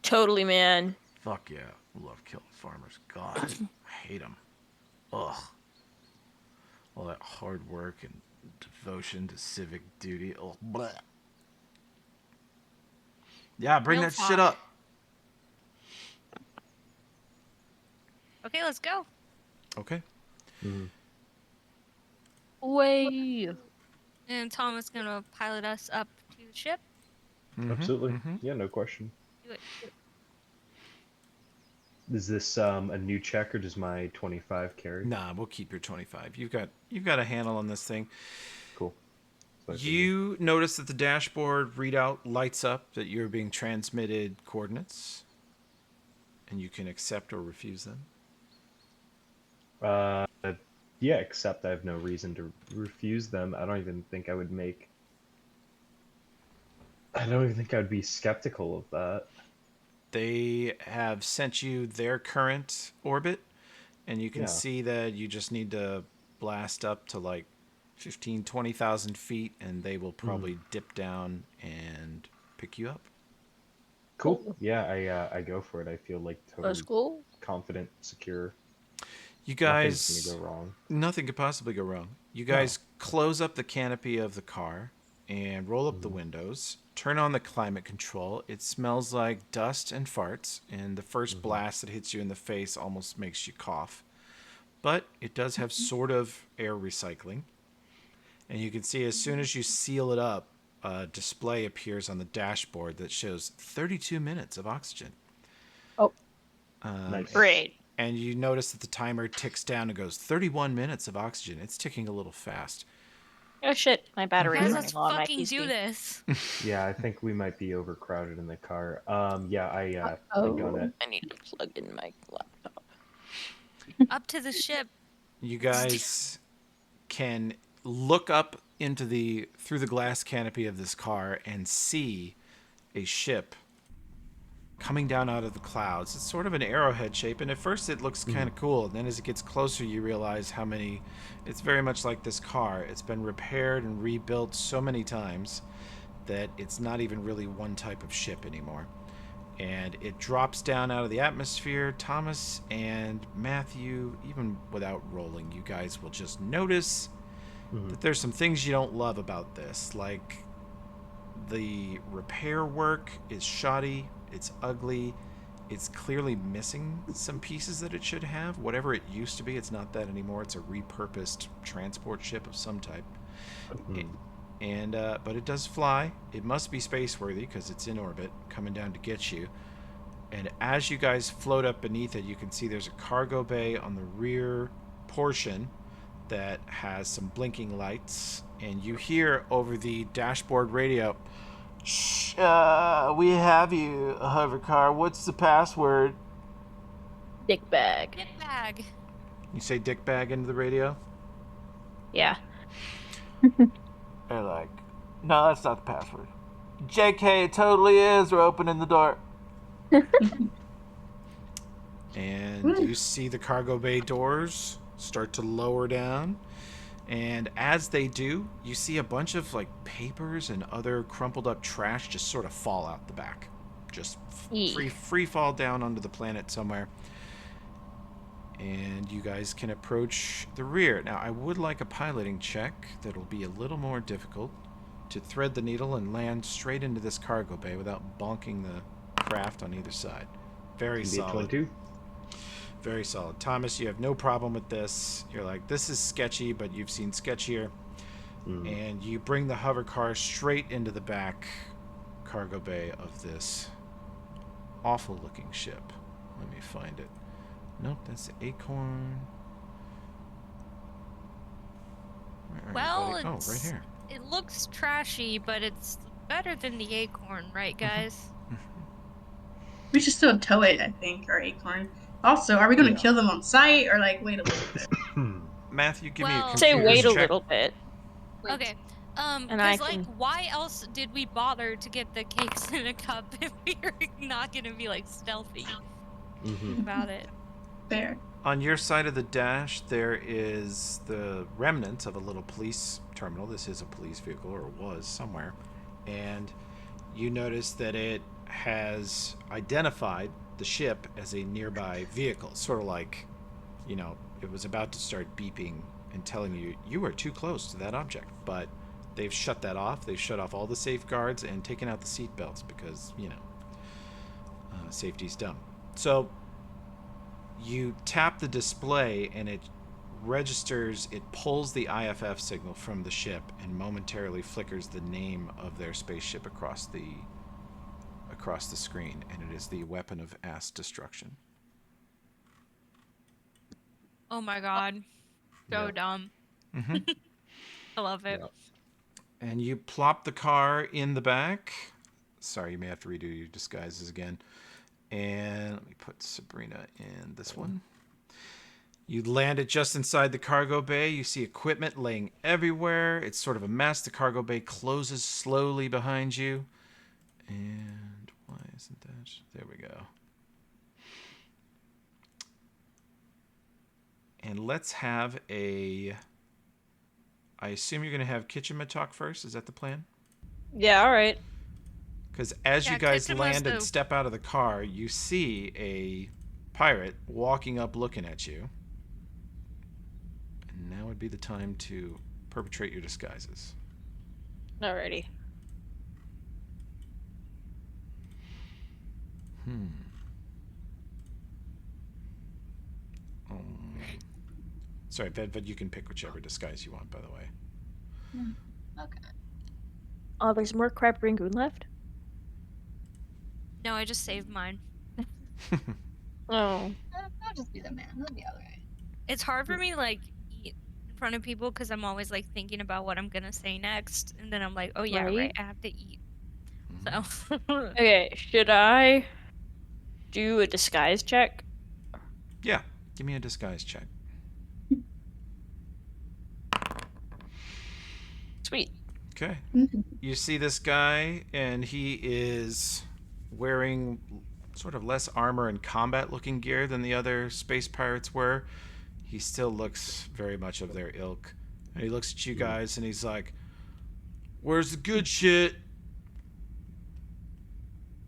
Totally, man. Fuck yeah. I love killing farmers. God, I hate them. Ugh. All that hard work and devotion to civic duty. Ugh. Bleh. Yeah, bring Real that shit talk. up. Okay, let's go. Okay. Mhm. Way. And Tom is gonna pilot us up to the ship. Absolutely. mhm. Yeah, no question. Do it. Is this a new check or does my 25 carry? Nah, we'll keep your 25. You've got a handle on this thing. Cool. So I figured. You notice that the dashboard readout lights up that you're being transmitted coordinates, and you can accept or refuse them. Yeah, except I have no reason to refuse them. I don't even think I would be skeptical of that. They have sent you their current orbit, and you can Yeah. see that you just need to blast up to like 15, 20,000 feet, and they will probably dip down and pick you up. Cool. Yeah, I go for it. I feel like Let's totally go. confident, secure. You Nothing's guys, gonna go wrong. nothing could possibly go wrong. You guys close up the canopy of the car and roll up the windows. Turn on the climate control. It smells like dust and farts, and the first blast that hits you in the face almost makes you cough. but it does have sort of air recycling. And you can see as soon as you seal it up, a display appears on the dashboard that shows 32 minutes of oxygen. Oh. Nice. Great. And you notice that the timer ticks down and goes 31 minutes of oxygen. It's ticking a little fast. Oh shit, my battery Guys, is let's running low on my fucking do PC. this. Yeah, I think we might be overcrowded in the car. Yeah, I got Uh-oh. it. I need to plug in my laptop. Up to the ship. You guys can look up through the glass canopy of this car and see a ship coming down out of the clouds. It's sort of an arrowhead shape, and at first it looks kind of cool. And then as it gets closer, you realize it's very much like this car. It's been repaired and rebuilt so many times that it's not even really one type of ship anymore. And it drops down out of the atmosphere. Thomas and Matthew, even without rolling, you guys will just notice that there's some things you don't love about this. Like, the repair work is shoddy, it's ugly, it's clearly missing some pieces that it should have. Whatever it used to be, it's not that anymore. It's a repurposed transport ship of some type. But it does fly. It must be space-worthy because it's in orbit, coming down to get you. And as you guys float up beneath it, you can see there's a cargo bay on the rear portion that has some blinking lights. And you hear over the dashboard radio, we have you, Hovercar. What's the password? Dick bag. Get bag. You say dick bag into the radio? Yeah. They're like, no, that's not the password. JK, it totally is. We're opening the door. And you see the cargo bay doors start to lower down. And as they do, you see a bunch of like papers and other crumpled up trash just sort of fall out the back. Just free fall down onto the planet somewhere. And you guys can approach the rear. Now, I would like a piloting check that'll be a little more difficult to thread the needle and land straight into this cargo bay without bonking the craft on either side. Very solid. 22. Very solid. Thomas, you have no problem with this. You're like, this is sketchy, but you've seen sketchier. And you bring the hover car straight into the back cargo bay of this awful looking ship. Let me find it. Nope, that's the Acorn. Where are you, Well, buddy? Oh, right here. It looks trashy, but it's better than the Acorn, right, guys? We should still tow it, I think, or Acorn. Also, are we going to kill them on sight or like wait a little bit? Matthew, give me a Well- computer Say wait a check. little bit. Okay. And I Because, like, can- why else did we bother to get the cakes in a cup if we were not going to be, like, stealthy about it? Fair. On your side of the dash, there is the remnants of a little police terminal. This is a police vehicle, or was somewhere. And you notice that it has identified the ship as a nearby vehicle. Sort of like, you know, it was about to start beeping and telling you, you are too close to that object. But they've shut that off. They've shut off all the safeguards and taken out the seat belts because, you know, safety's dumb. So you tap the display and it registers, it pulls the IFF signal from the ship and momentarily flickers the name of their spaceship across the screen, and it is the weapon of ass destruction. Oh my god. So dumb. I love it. And you plop the car in the back. Sorry, you may have to redo your disguises again. And let me put Sabrina in this one. You land it just inside the cargo bay. You see equipment laying everywhere. It's sort of a mess. The cargo bay closes slowly behind you. And why isn't that? There we go. And let's have a... I assume you're going to have Kitchema talk first. Is that the plan? Yeah, all right. Because as Yeah, you guys Kitchema's land and the- step out of the car, you see a pirate walking up looking at you. And now would be the time to perpetrate your disguises. Alrighty. Sorry, but you can pick whichever disguise you want, by the way. Okay. Oh, there's more crab rangoon left? No, I just saved mine. Oh. I'll just be the man. He'll be alright. It's hard for me to, like, eat in front of people because I'm always, like, thinking about what I'm gonna say next. And then I'm like, oh, yeah, right, Right. I have to eat. Mhm. So. Okay, should I do a disguise check? Yeah, give me a disguise check. Sweet. Okay. Mhm. You see this guy, and he is wearing sort of less armor and combat-looking gear than the other space pirates were. He still looks very much of their ilk. And he looks at you guys, and he's like, "Where's the good shit?"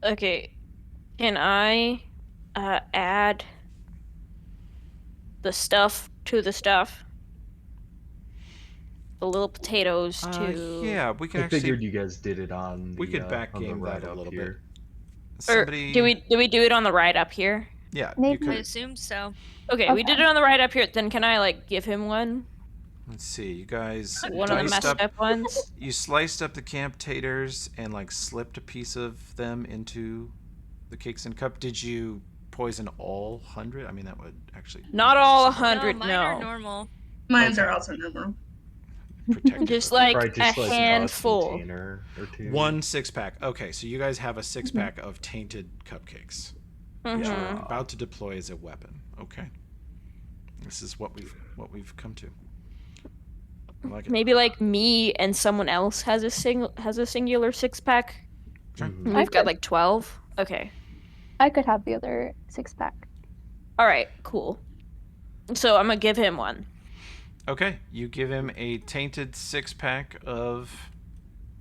Okay, can I add the stuff to the stuff? The little potatoes to... Yeah, we can I actually. figured you guys did it on the we could back on the game ride that a up little here. bit. Or Somebody. do we do it on the ride up here? Yeah, you Maybe. I could. assumed so. Okay, we Okay. did it on the ride up here. Then can I like give him one? Let's see. You guys One of the diced messed up. up ones? You sliced up the camp taters and like slipped a piece of them into the cakes and cup. Did you poison all 100? I mean, that would actually Not all somewhat 100, no, mine are no. normal. Mines are Okay. also normal. protective Just of- like Probably just a like handful. a container or two. one 6-pack. Okay, so you guys have a 6-pack of tainted cupcakes, which Mhm. you're about to deploy as a weapon. Okay, this is what we've come to. I like it. Maybe like me and someone else has a singular 6-pack. Sure. Mhm. And I we've got could- like 12. Okay. I could have the other 6-pack. All right. Cool. So I'm gonna give him one. Okay, you give him a tainted 6-pack of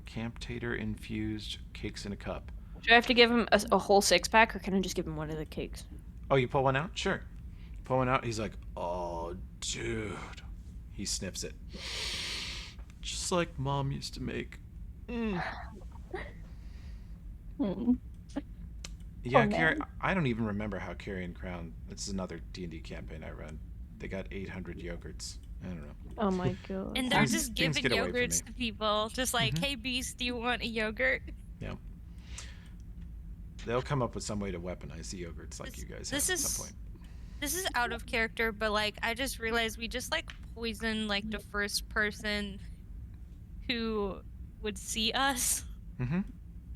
camp tater infused cakes in a cup. Do I have to give him a whole 6-pack, or can I just give him one of the cakes? Oh, you pull one out? Sure. Pull one out. He's like, "Oh, dude." He sniffs it. Just like Mom used to make. Mm. Hmm. Yeah, Oh, man. I don't even remember how Carrion Crown. This is another D&D campaign I run. They got 800 yogurts. I don't know. Oh my god. And they're Things- just things giving get away from yogurts me. to people. Just like, Mhm. hey, Beast, do you want a yogurt? They'll come up with some way to weaponize the yogurts like This- you guys this have at some is- point. This is out of character, but like, I just realized we just like poisoned like the first person who would see us Mm-hmm.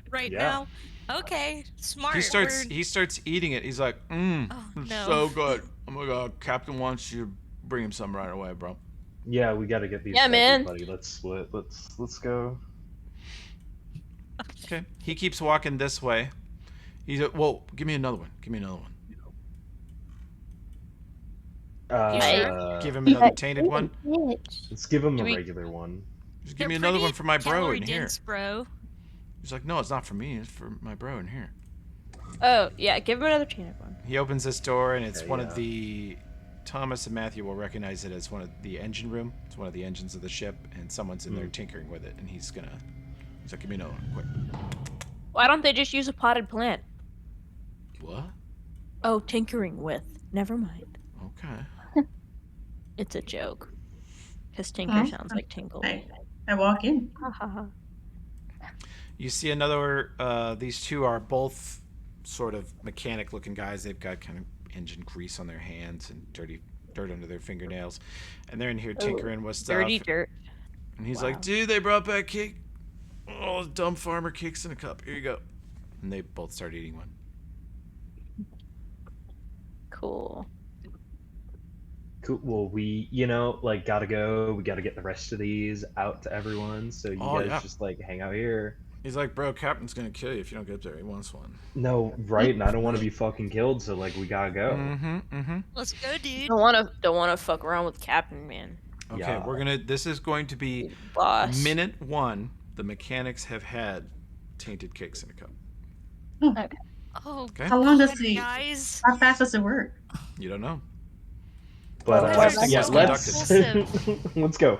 right Yeah. now. Okay, smart. He starts We're- eating it. He's like, Oh, it's no. so good. Oh my god, Captain wants you to bring him some right away, bro. Yeah, we gotta get these. Yeah, back, man. Buddy. Let's split. Let's go. Okay. He keeps walking this way. He's like, well, give me another one. Give me another one. Give Give him another tainted one. Bitch. Let's give him Do a we- regular one. Just They're give me another one pretty for my bro calorie in here. dense, bro. He's like, no, it's not for me. It's for my bro in here. Oh yeah, give him another peanut one. He opens this door, and it's Okay, one yeah. of the. Thomas and Matthew will recognize it as one of the engine room. It's one of the engines of the ship, and someone's in there tinkering with it. And he's like, give me another one, quick. Why don't they just use a potted plant? What? Oh, tinkering with. Never mind. Okay. It's a joke. Because tinker Huh? sounds like tinkle. I walk in. Ha ha ha. You see another. These two are both sort of mechanic-looking guys. They've got kind of engine grease on their hands and dirt under their fingernails, and they're in here tinkering with stuff. Dirty dirt. And he's Wow. like, "Dude, they brought back cake. Oh, dumb farmer cakes in a cup. Here you go." And they both start eating one. Cool. Cool. Well, we, like, gotta go. We gotta get the rest of these out to everyone. So you Oh, guys yeah. just like hang out here. He's like, "Bro, Captain's gonna kill you if you don't get up there. He wants one." No, right? And I don't want to be fucking killed. So like, we gotta go. Mm-hmm. Mm-hmm. Let's go, dude. Don't wanna fuck around with Captain, man. Okay, Yeah. This is going to be Boss. minute 1. The mechanics have had tainted cakes in a cup. Oh, Okay. How long does God, the? guys. How fast does it work? You don't know. But You guys are yeah, so let's let's go.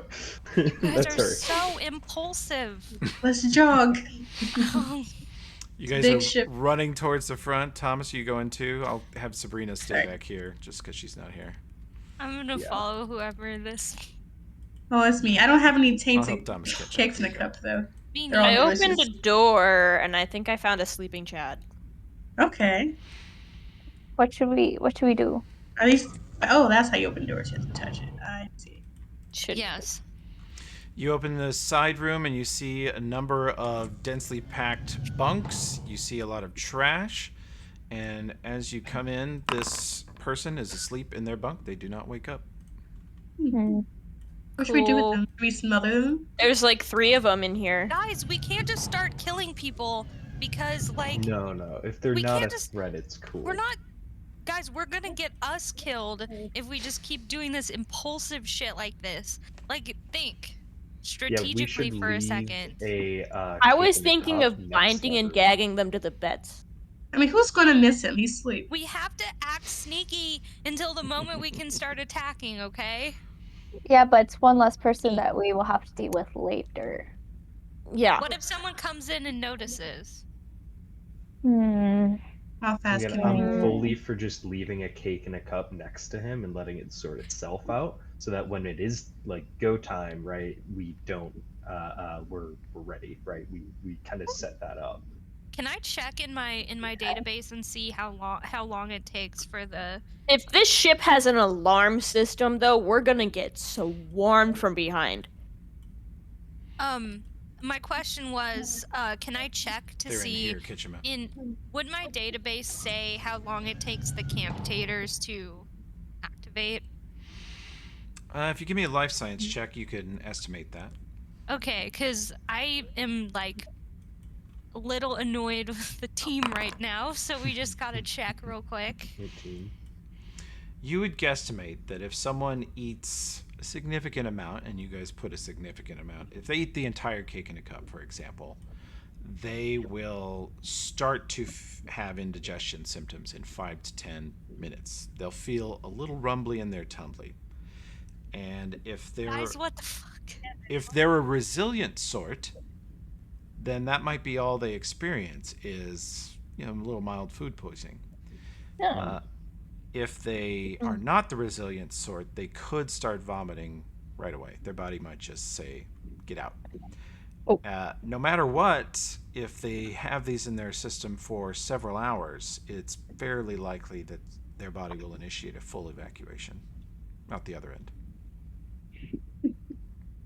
You guys Let's are hurry. so impulsive. Let's jog. You guys Big are ship. running towards the front. Thomas, you go in too. I'll have Sabrina stay Alright. back here just because she's not here. I'm gonna Yeah. follow whoever this. Oh, that's me. I don't have any I'll tainted help Thomas catch up. cakes in Here a you go. cup though. Me They're all I neither. opened delicious. a door and I think I found a sleeping Chad. Okay. What should we do? At least. Oh, that's how you open doors. You have to touch it. I see. Should Yes. You open the side room and you see a number of densely packed bunks. You see a lot of trash. And as you come in, this person is asleep in their bunk. They do not wake up. Hmm. What should we do with Cool. them? Should we smother them? There's like 3 of them in here. Guys, we can't just start killing people because, like, No. If they're we not a can't just- threat, it's cool. we're not. Guys, we're gonna get us killed if we just keep doing this impulsive shit like this. Like, think strategically should for a leave second. I was cake in the thinking cup of next binding to and her. gagging them to the beds. I mean, who's gonna miss him? He's asleep. We have to act sneaky until the moment we can start attacking, okay? Yeah, but it's one less person that we will have to deal with later. Yeah. What if someone comes in and notices? Hmm. How fast Again, can we? I'm fully for just leaving a cake in a cup next to him and letting it sort itself out, so that when it is like go time, right, we don't we're ready, right? We kind of set that up. Can I check in my database and see how long it takes for the? If this ship has an alarm system, though, we're gonna get swarmed from behind. My question was, can I check to They're in see here. Catch them out. would my database say how long it takes the camputators to activate? If you give me a life science check, you can estimate that. Okay, because I am like a little annoyed with the team right now, so we just gotta check real quick. 18. You would guesstimate that if someone eats a significant amount, and you guys put a significant amount, if they eat the entire cake in a cup, for example, they will start to have indigestion symptoms in 5 to 10 minutes. They'll feel a little rumbly in their tummy. And if they're Guys, what the fuck? if they're a resilient sort, then that might be all they experience is, you know, a little mild food poisoning. Yeah. If they are not the resilient sort, they could start vomiting right away. Their body might just say, get out. Oh. No matter what, if they have these in their system for several hours, it's fairly likely that their body will initiate a full evacuation, not the other end.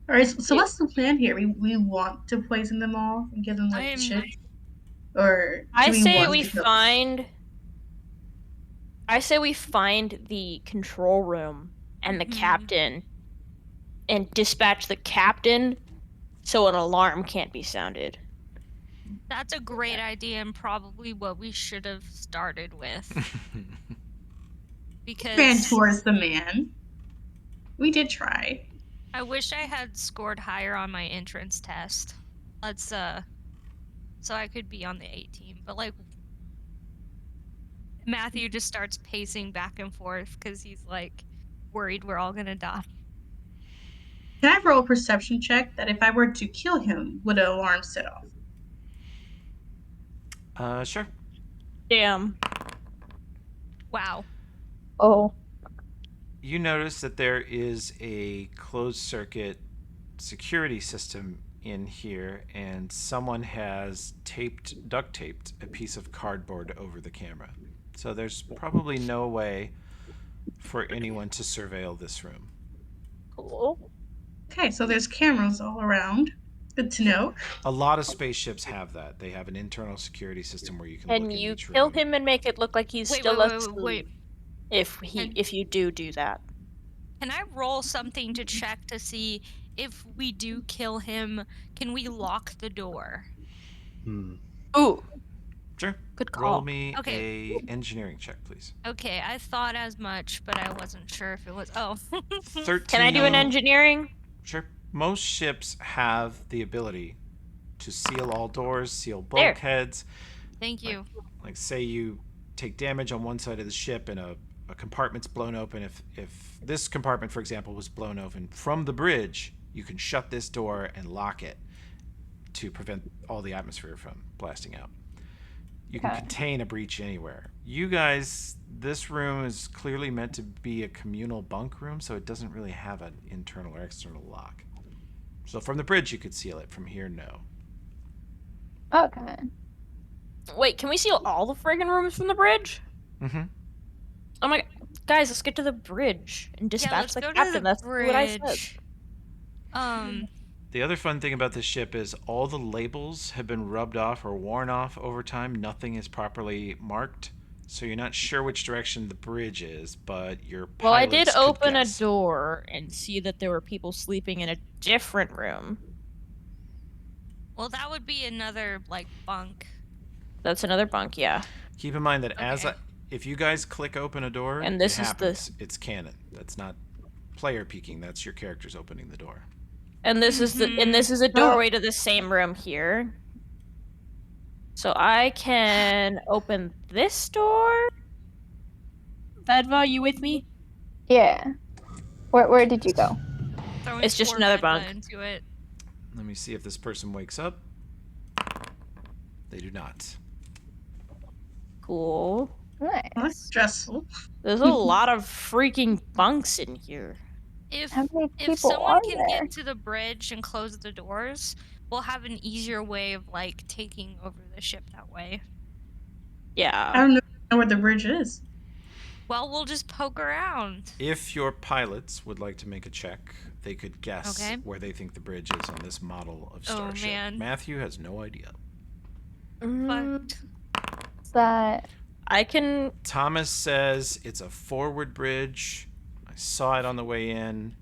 All right. So what's the plan here? We want to poison them all and give them like I'm- shit, or do I we say want we to kill- find the control room and the Mhm. captain and dispatch the captain so an alarm can't be sounded. That's a great idea and probably what we should have started with. ran Because towards the man. We did try. I wish I had scored higher on my entrance test. Let's so I could be on the 8 team. But like Matthew just starts pacing back and forth because he's like worried we're all gonna die. Can I roll a perception check that if I were to kill him, would an alarm set off? Sure. Damn. Wow. Oh. You notice that there is a closed circuit security system in here, and someone has duct taped a piece of cardboard over the camera. So there's probably no way for anyone to surveil this room. Cool. Okay, so there's cameras all around. Good to know. A lot of spaceships have that. They have an internal security system where you can look And in you each kill room. him and make it look like he's Wait, still wait, wait, asleep. wait. If you do that. Can I roll something to check to see if we do kill him, can we lock the door? Ooh, Sure. good call. Roll me Okay. a engineering check, please. Okay, I thought as much, but I wasn't sure if it was. Oh. 13. Can I do an engineering? Sure. Most ships have the ability to seal all doors, seal There. bulkheads. Thank you. Like, say you take damage on one side of the ship and a compartment's blown open. If this compartment, for example, was blown open from the bridge, you can shut this door and lock it to prevent all the atmosphere from blasting out. You can Okay. contain a breach anywhere. You guys, this room is clearly meant to be a communal bunk room, so it doesn't really have an internal or external lock. So from the bridge, you could seal it. From here, no. Okay. Wait, can we seal all the friggin' rooms from the bridge? Mm-hmm. Oh my, guys, let's get to the bridge and Yeah, dispatch let's the go captain. to the That's what I said. bridge. The other fun thing about this ship is all the labels have been rubbed off or worn off over time. Nothing is properly marked, so you're not sure which direction the bridge is, but your Well, I did pilots could open a guess. door and see that there were people sleeping in a different room. Well, that would be another like bunk. That's another bunk, yeah. Keep in mind that Okay. if you guys click open a door, And this it is the- happens. It's canon. That's not player peeking. That's your characters opening the door. And this is a doorway to the same room here. So I can open this door. Vedva, you with me? Yeah. Where did you go? Throwing It's just poor another Vedva bunk. into it. Let me see if this person wakes up. They do not. Cool. Oh, that's Nice. stressful. There's a lot of freaking bunks in here. If How many if people someone are can there? get to the bridge and close the doors, we'll have an easier way of like taking over the ship that way. I Yeah. don't know where the bridge is. Well, we'll just poke around. If your pilots would like to make a check, they could guess Okay. where they think the bridge is on this model of Oh, starship. man. Matthew has no idea. But Is that I can. Thomas says it's a forward bridge. I saw it on the way in.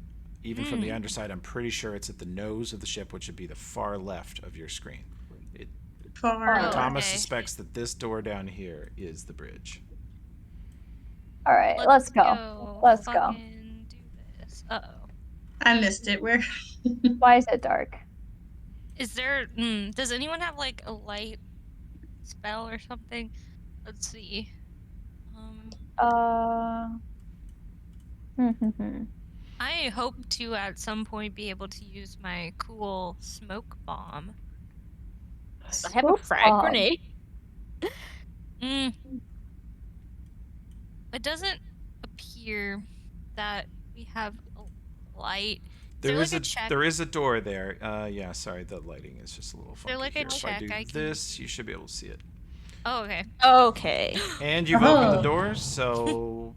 Even from the underside, I'm pretty sure it's at the nose of the ship, which would be the far left of your screen. Far. Oh, Thomas okay. suspects that this door down here is the bridge. all right? Let's go. Let's go. fucking do this. Uh-oh. I missed it. Where? Why is it dark? Is there does anyone have like a light spell or something? Let's see. I hope to at some point be able to use my cool smoke bomb. I have a Smoke frag bomb. grenade. Mm. It doesn't appear that we have a light. There is like a check? there is a door there. Yeah, sorry, the lighting is just a little funky there like a here. If I check do I can- this, you should be able to see it. Oh, okay. Okay. And you've opened the Oh. doors, so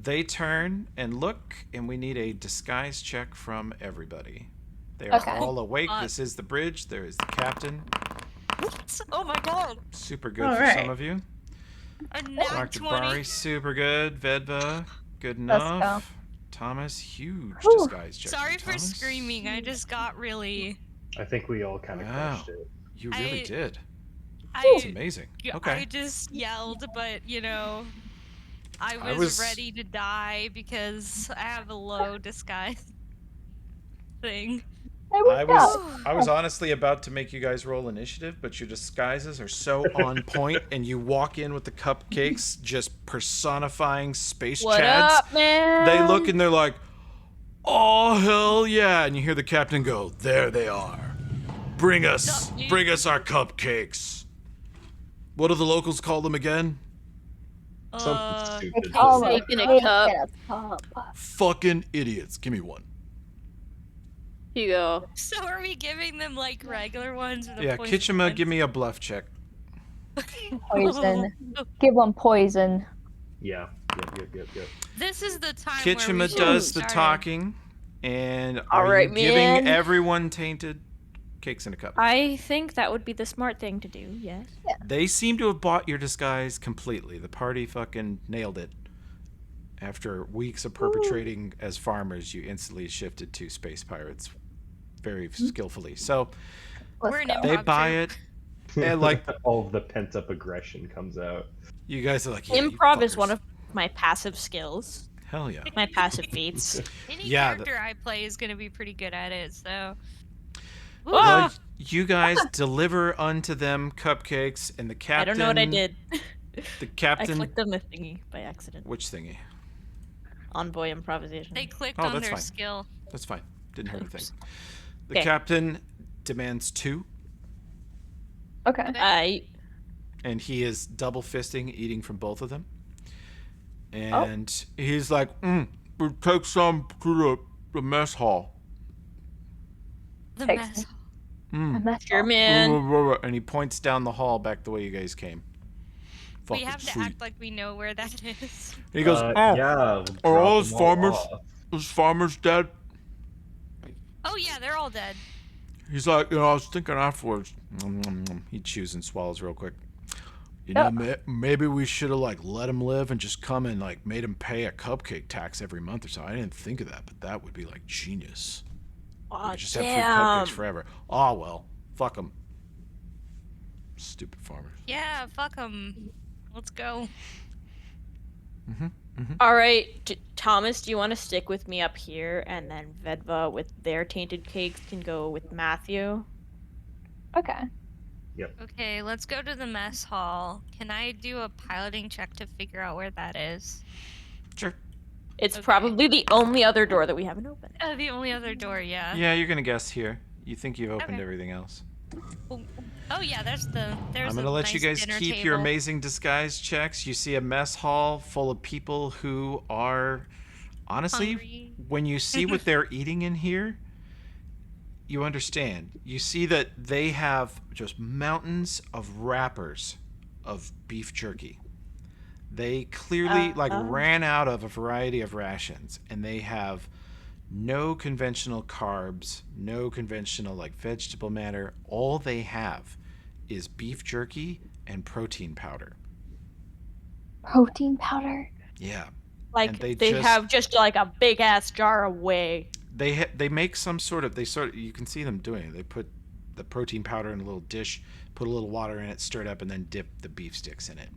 they turn and look, and we need a disguise check from everybody. They are Okay. all awake. Uh, This is the bridge. There is the captain. Oh my god. Super good All for right. some of you. A nat Dr. 20. Bari, super good. Vedva, good Let's go. enough. Thomas, huge Whew. disguise check. Sorry from for Thomas. screaming. I just got really I think we all kind of Wow. crushed it. You really I- did. It's I amazing. I Okay. just yelled, but you know, I I was, was- ready to die because I have a low disguise thing. There we I go. was honestly about to make you guys roll initiative, but your disguises are so on point, and you walk in with the cupcakes, just personifying space What chads. up, man? They look and they're like, "Oh hell yeah!" And you hear the captain go, "There they are. Bring us our cupcakes." What do the locals call them again? Something stupid. They call Cake it in a cake cup. in a cup. Fucking idiots. Give me one. Here you go. So are we giving them like regular ones? Or the Yeah, poison Kitchema, ones? give me a bluff check. Poison. Give one poison. Yeah. Yep. This is the time where we Kitchema should does have the started. talking, and All are right, you giving man. everyone tainted cakes in a cup? I think that would be the smart thing to do, yes. They seem to have bought your disguise completely. The party fucking nailed it. After weeks of perpetrating as farmers, you instantly shifted to space pirates very skillfully. So Let's We're an go. imp- they Improv buy troupe. it, and like all of the pent up aggression comes out. you guys are like, yeah, you Improv is fuckers. one of my passive skills. Hell yeah. My passive feats. Any Yeah, character I play is gonna be pretty good at it. So. Ah! Well, you guys deliver unto them cupcakes, and the I captain. don't know what I did. The I captain. clicked on the thingy by accident. Which thingy? Envoy improvisation. They clicked Oh, on that's their fine. skill. That's fine. Didn't hurt a thing. Oops. The Okay. captain demands 2. Okay. Okay. I and he is double fisting, eating from both of them. And he's like, "We take some to the mess hall." The Takes mess. And that's Sure, all. man. And he points down the hall back the way you guys came. We Fucking have to sweet. act like we know where that is. And he goes, Yeah. are all drop his them farmers, off. his farmers dead? Oh yeah, they're all dead. He's like, I was thinking afterwards. He chews and swallows real quick. You know, maybe we should have like let him live and just come and like made him pay a cupcake tax every month or so. I didn't think of that, but that would be like genius. We Oh, could just have free damn. cupcakes forever. Oh well, fuck them. Stupid farmers. Yeah, fuck them. Let's go. All right, Thomas, do you want to stick with me up here, and then Vedva with their tainted cakes can go with Matthew? Okay. Okay, let's go to the mess hall. Can I do a piloting check to figure out where that is? Sure. It's Okay. probably the only other door that we haven't opened. The only other door, yeah. Yeah, you're gonna guess here. You think you've opened Okay. everything else. Oh yeah, there's the. There's I'm gonna a let you nice guys dinner keep your table. amazing disguise checks. You see a mess hall full of people who are, honestly, Hungry. when you see what they're eating in here, you understand. You see that they have just mountains of wrappers of beef jerky. They clearly ran out of a variety of rations, and they have no conventional carbs, no conventional like vegetable matter. All they have is beef jerky and protein powder. Protein powder. Yeah. Like And they just- have just like a big ass jar of whey. They make some sort of you can see them doing it. They put the protein powder in a little dish, put a little water in it, stir it up, and then dip the beef sticks in it.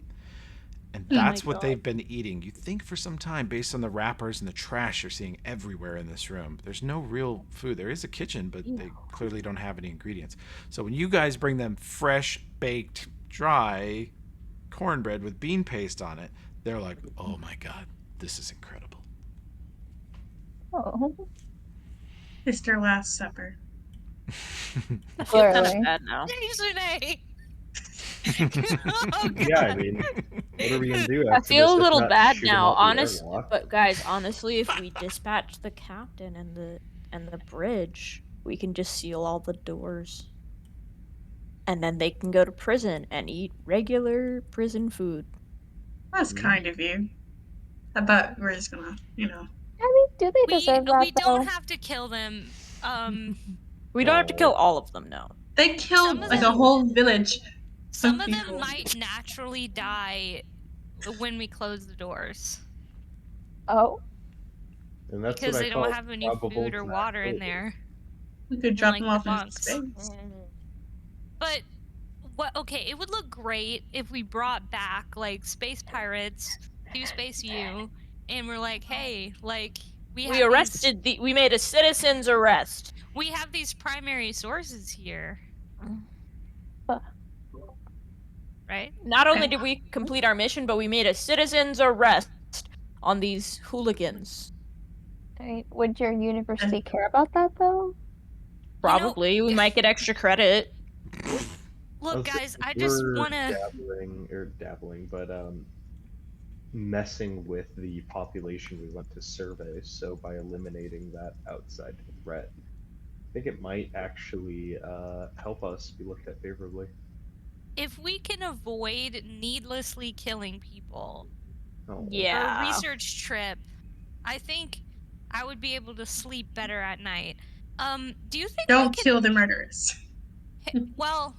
And that's what they've been eating. You think for some time, based on the wrappers and the trash you're seeing everywhere in this room, there's no real food. There is a kitchen, but they clearly don't have any ingredients. So when you guys bring them fresh, baked, dry cornbread with bean paste on it, they're like, "Oh my god, this is incredible." Oh. It's their last supper. I feel kind of Clearly. bad now. Janae! Yeah, I mean, what are we gonna do? I After feel this a if little not bad shoot 'em now, out the honest. airlock? But guys, honestly, if we dispatch the captain and the bridge, we can just seal all the doors, and then they can go to prison and eat regular prison food. That's kind of you. I bet we're just gonna, I mean, do they deserve that we though? don't have to kill them. We don't have to kill all of them, no. They killed Some of like a them- whole village. Some of people. them might naturally die when we close the doors Oh. And that's because what I they don't call have any probable food or water in failure. there. We could drop like them the off into bunks. space. But what? Okay, it would look great if we brought back like space pirates to Space U, and we're like, hey, like we made a citizen's arrest. we have these primary sources here, right? Not only did we complete our mission, but we made a citizen's arrest on these hooligans. I mean, would your university care about that though? Probably. We might get extra credit. Look, Also, guys, I just we're want to. dabbling, but messing with the population we want to survey. So by eliminating that outside threat, I think it might actually help us be looked at favorably. If we can avoid needlessly killing people Oh, for Yeah. a research trip, I think I would be able to sleep better at night. Do you think Don't we can... kill the murderers. Well,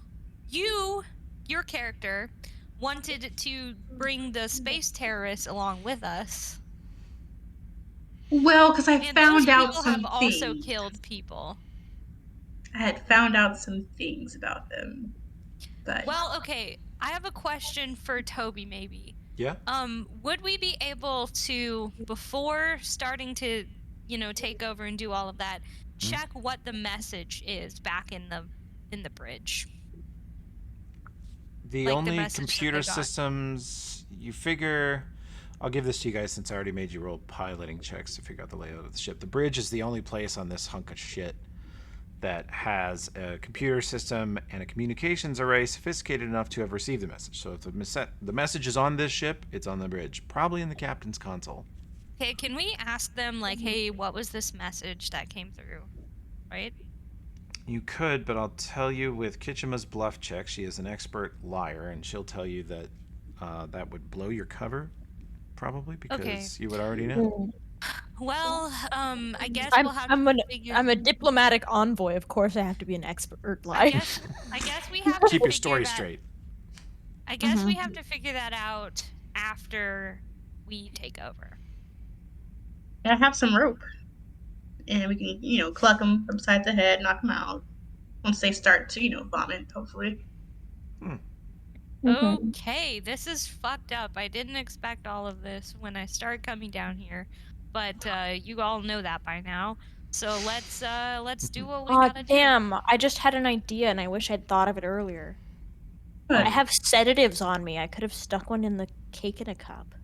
your character wanted to bring the space terrorists along with us, Well, because I and found those out people some have also things. killed people. I had found out some things about them. But Well, okay, I have a question for Toby, maybe. Yeah. Would we be able to, before starting to, take over and do all of that, check what the message is back in the bridge? The Like the only message that computer they got. systems you figure, I'll give this to you guys since I already made you roll piloting checks to figure out the layout of the ship. The bridge is the only place on this hunk of shit that has a computer system and a communications array sophisticated enough to have received the message. So if the message is on this ship, it's on the bridge, probably in the captain's console. Okay, can we ask them, like, hey, what was this message that came through? Right? You could, but I'll tell you with Kitchima's bluff check, she is an expert liar, and she'll tell you that that would blow your cover, probably, because you would already know. Well, I guess I'm we'll have I'm, to an, figure... I'm a diplomatic envoy. Of course, I have to be an expert I liar. guess we have to Keep your figure story that... straight. I guess we have to figure that out after we take over. I have some rope. And we can, cluck them from side to head, knock them out. Once they start to, vomit, hopefully. Okay, this is fucked up. I didn't expect all of this when I started coming down here, but you all know that by now. So let's do what we gotta do. Damn! I just had an idea, and I wish I'd thought of it earlier. What? I have sedatives on me. I could have stuck one in the cake in a cup.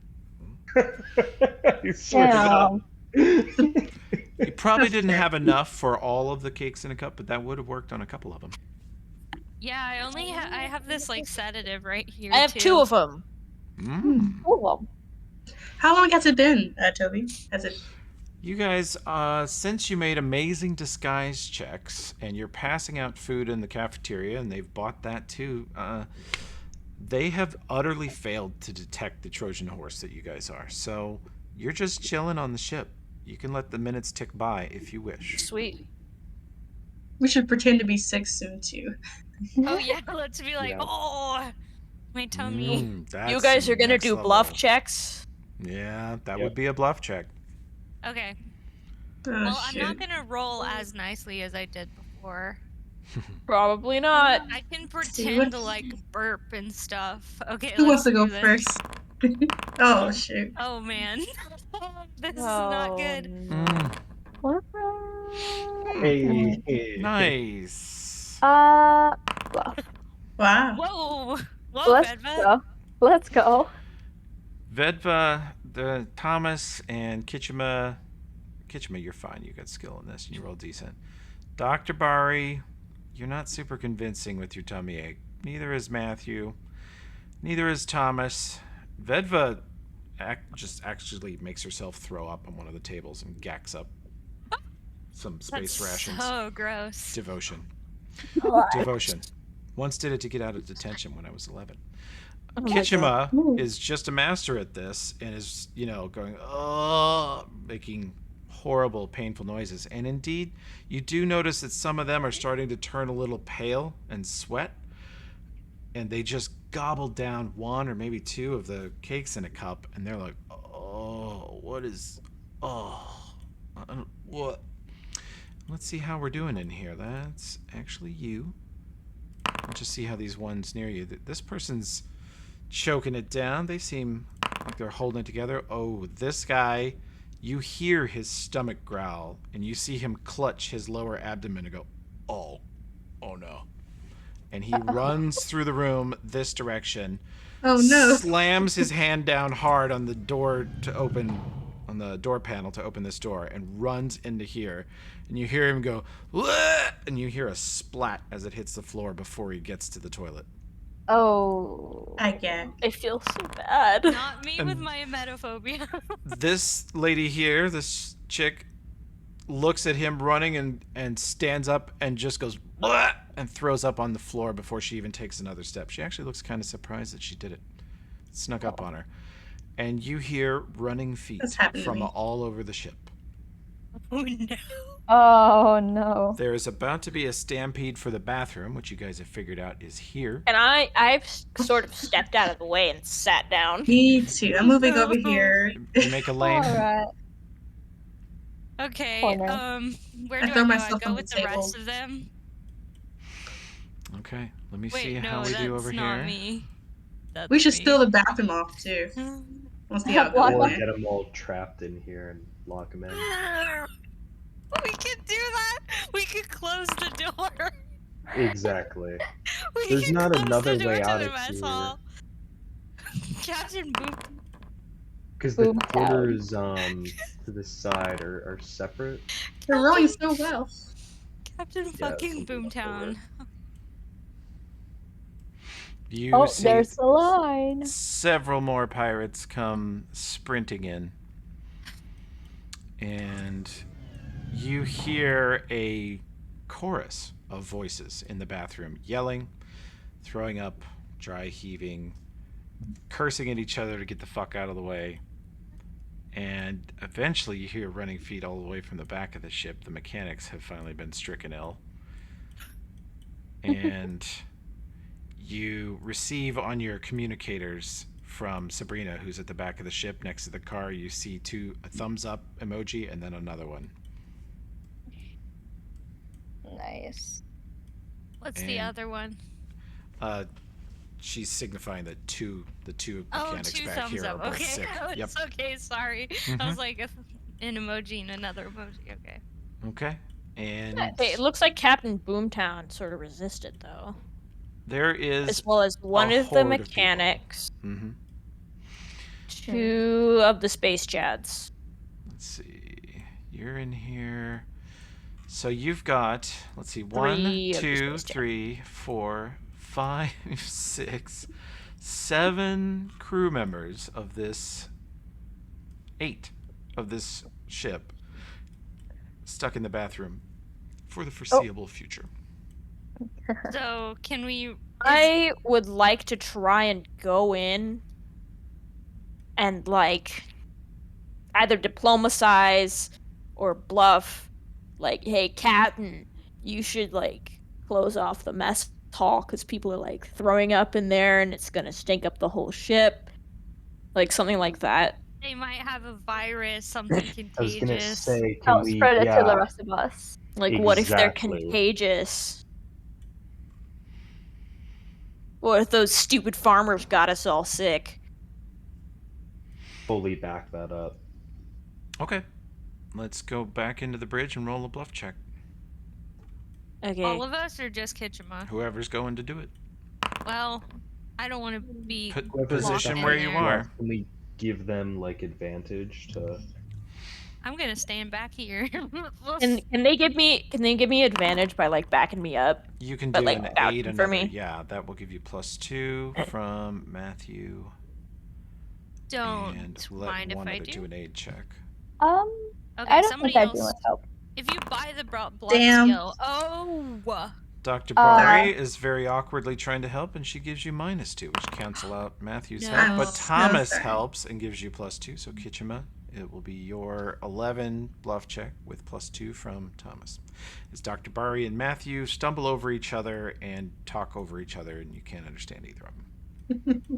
You swear it up. You probably didn't have enough for all of the cakes in a cup, but that would have worked on a couple of them. Yeah, I only I have this like sedative right here. I have too. 2 of them. Cool. How long has it been, Toby? Has it? You guys, since you made amazing disguise checks and you're passing out food in the cafeteria, and they've bought that too, they have utterly failed to detect the Trojan horse that you guys are. So you're just chilling on the ship. You can let the minutes tick by if you wish. Sweet. We should pretend to be sick soon too. Oh yeah, let's be like, Yeah. oh, my tummy. That's You guys are gonna next do level. bluff checks? Yeah, that Yep. would be a bluff check. Okay. Oh, Well, I'm shit. not gonna roll as nicely as I did before. Probably not. I can what- pretend to like burp and stuff. Okay, Who wants let's to go do this. first? Oh shoot. Oh man, this is not good. Hey. Nice. Bluff. Wow. Whoa, whoa, Let's Vedva. go. Let's go. Vedva, the Thomas, and Kitchima, you're fine. You got skill in this, and you roll decent. Dr. Bari, you're not super convincing with your tummy ache. Neither is Matthew. Neither is Thomas. Vedva just actually makes herself throw up on one of the tables and gacks up some space That's rations. so gross. Devotion. Devotion. Once did it to get out of detention when I was 11. Oh my Kitchima is just a master at this and is, going, oh, making horrible, painful noises. And indeed, you do notice that some of them are starting to turn a little pale and sweat. And they just gobbled down 1 or maybe 2 of the cakes in a cup. And they're like, oh, what? What? Let's see how we're doing in here. That's actually you. Let's just see how these ones near you. This person's choking it down. They seem like they're holding it together. Oh, this guy, you hear his stomach growl, and you see him clutch his lower abdomen and go, oh no. And he runs through the room this direction. Oh no. Slams his hand down hard on the door to open, on the door panel to open this door, and runs into here. And you hear him go, "Wah!" And you hear a splat as it hits the floor before he gets to the toilet. Oh. I get. I feel so bad. Not me with And- my emetophobia. This lady here, this chick, looks at him running and stands up and just goes, "Wah!" and throws up on the floor before she even takes another step. She actually looks kind of surprised that she did it. It snuck up on her. And you hear running feet That's happened to from me. all over the ship. Oh no. Oh no. There is about to be a stampede for the bathroom, which you guys have figured out is here. And I've sort of stepped out of the way and sat down. Me too. I'm moving over here. You make a lane. Alright. Okay. Oh, no. Where I do throw I go? myself I go on with the the table. rest of them. Okay, let me Wait, see no, how we that's do over not here. me. That's We should me. steal the bathroom off too. We'll see how it Why- goes. Or why- get them all trapped in here and lock them in. We could do that. We could close the door. Exactly. We There's could not close another the door way to out the of mess here. hall. Captain Boop. Because the Boom town. quarters to the side are separate. They're rolling so well. Captain fucking Boomtown. You Oh, see there's the line. several more pirates come sprinting in. And you hear a chorus of voices in the bathroom, yelling, throwing up, dry heaving, cursing at each other to get the fuck out of the way. And eventually you hear running feet all the way from the back of the ship. The mechanics have finally been stricken ill. And you receive on your communicators from Sabrina, who's at the back of the ship next to the car, you see a thumbs up emoji and then another one. Nice. What's the And- other one? She's signifying that the two Oh, mechanics 2 back thumbs here are up. both Okay. sick. It's Yep. okay, sorry. I was like an emoji and another emoji. Okay. Okay. And Hey, it looks like Captain Boomtown sort of resisted, though. there is As well as one a of the horde of people. mechanics, Mm-hmm. 2 of the space jads. Let's see. You're in here. So you've got, let's see, 1, 3 of the 2, space jets. 3, 4, 5, 6, 7 crew members of this 8 of this ship stuck in the bathroom for the foreseeable future. So can we? I would like to try and go in and, like, either diplomatize or bluff, like, hey, Captain, you should, like, close off the mess hall because people are, like, throwing up in there and it's gonna stink up the whole ship. Like, something like that. They might have a virus, something contagious. I was gonna say, can Don't we? spread it to the Yeah, rest of us. Like, what if they're Exactly. contagious? What if those stupid farmers got us all sick? fully back that up. Okay. Let's go back into the bridge and roll a bluff check. Okay. All of us or just Kitchuma? Whoever's going to do it. Well, I don't want to be. Position in where you there. are. Can we give them like advantage to? I'm gonna stand back here. We'll Can they give me advantage by, like, backing me up? You can But, do like, an vouching 8 for another. me. Yeah, that will give you +2 from Matthew. don't And let mind if one I other do do. an aid check. Okay, I don't somebody think I'd be else. much help. If you buy the bluff Damn. skill, oh, Dr. Uh, Bari is very awkwardly trying to help, and she gives you -2, which cancel out Matthew's No. help. I'm But so Thomas sorry. helps and gives you +2. So Kitchuma, it will be your 11 bluff check with +2 from Thomas. As Dr. Bari and Matthew stumble over each other and talk over each other, and you can't understand either of them.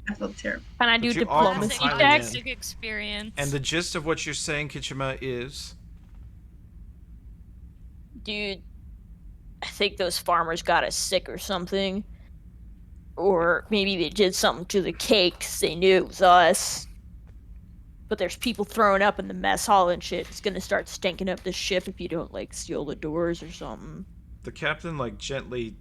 I feel terrible. Can I do But you all come diplomacy piling checks? in. classic experience. And the gist of what you're saying, Kitchuma, is Dude, I think those farmers got us sick or something. Or maybe they did something to the cake 'cause they knew it was us. But there's people throwing up in the mess hall and shit. It's gonna start stinking up the ship if you don't, like, seal the doors or something. the captain, like, gently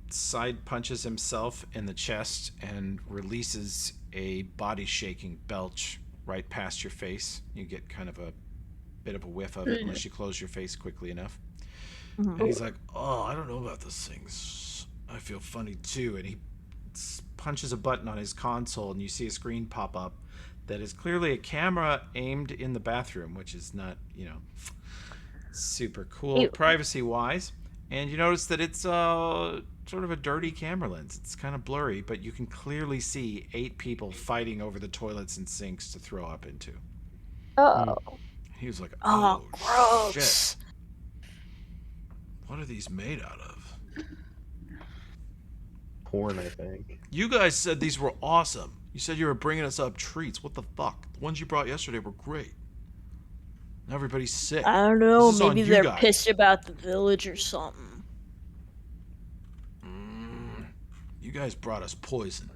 side punches himself in the chest and releases a body shaking belch right past your face. You get kind of a bit of a whiff of it unless you close your face quickly enough. Mhm. And he's like, "Oh, I don't know about this thing. I feel funny too." And he punches a button on his console, and you see a screen pop up that is clearly a camera aimed in the bathroom, which is not, super cool Ew. privacy-wise. And you notice that it's sort of a dirty camera lens. It's kind of blurry, but you can clearly see 8 people fighting over the toilets and sinks to throw up into. Oh, He was like, Oh, "Oh, gross. shit. What are these made out of?" Porn, I think. You guys said these were awesome. You said you were bringing us up treats. What the fuck? The ones you brought yesterday were great. Now everybody's sick. I don't know, This is on maybe you they're guys. pissed about the village or something. You guys brought us poison.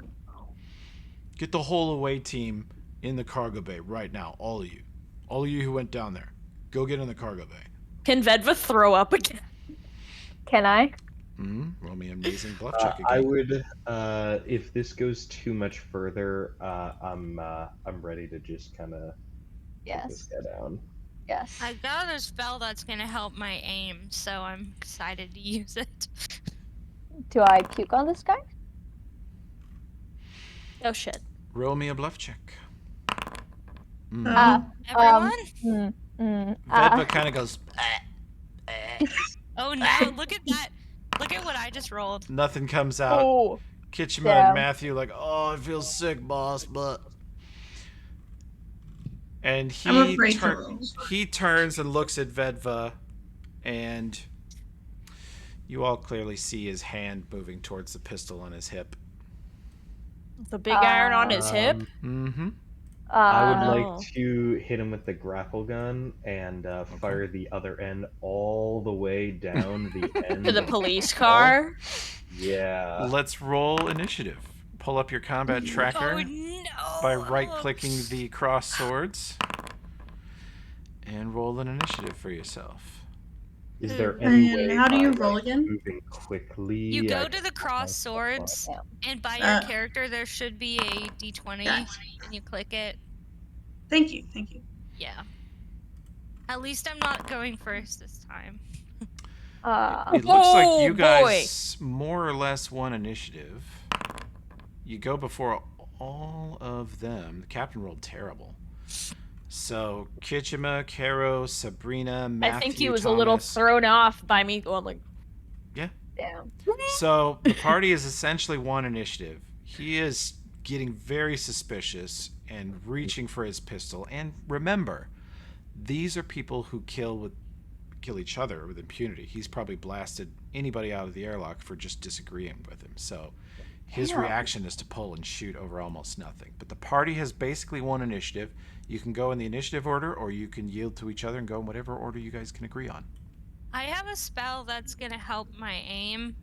Get the whole away team in the cargo bay right now. All of you. All of you who went down there. Go get in the cargo bay. Can Vedva throw up again? can I? Roll me an amazing bluff check again. I would, if this goes too much further, I'm ready to just kind of put this Yes. guy down. Yes. I got a spell that's gonna help my aim, so I'm excited to use it. Do I puke on this guy? Oh shit. Roll me a bluff check. Everyone? Vedva kind of goes. Oh no! Look at that! Look at what I just rolled. Nothing comes out. Oh. Kitchima Yeah. and Matthew like, oh, I feel sick, boss, but. And I'm afraid to roll. he turns and looks at Vedva, and you all clearly see his hand moving towards the pistol on his hip. The big iron on his hip. Mm-hmm. I would no. like to hit him with the grapple gun and fire the other end all the way down the end To the of police hall. car. Yeah. Let's roll initiative. Pull up your combat tracker Oh no! by right-clicking the cross swords, and roll an initiative for yourself. Is there any And way how do you by, roll like, again? moving quickly? You go I to can the cross myself swords, Yeah. and by your character there should be a d20, Gotcha. and you click it. Thank you, thank you. Yeah. At least I'm not going first this time. It looks like you Oh, guys more or less won initiative. You go before all of them. The captain rolled terrible. So, Kitchima, Caro, Sabrina, Matthew, I think he was a little Thomas. thrown off by me going like, Damn. So, the party is essentially one initiative. He is getting very suspicious and reaching for his pistol. And remember, these are people who kill each other with impunity. He's probably blasted anybody out of the airlock for just disagreeing with him. So his Yeah. reaction is to pull and shoot over almost nothing. But the party has basically won initiative. You can go in the initiative order, or you can yield to each other and go in whatever order you guys can agree on. I have a spell that's gonna help my aim.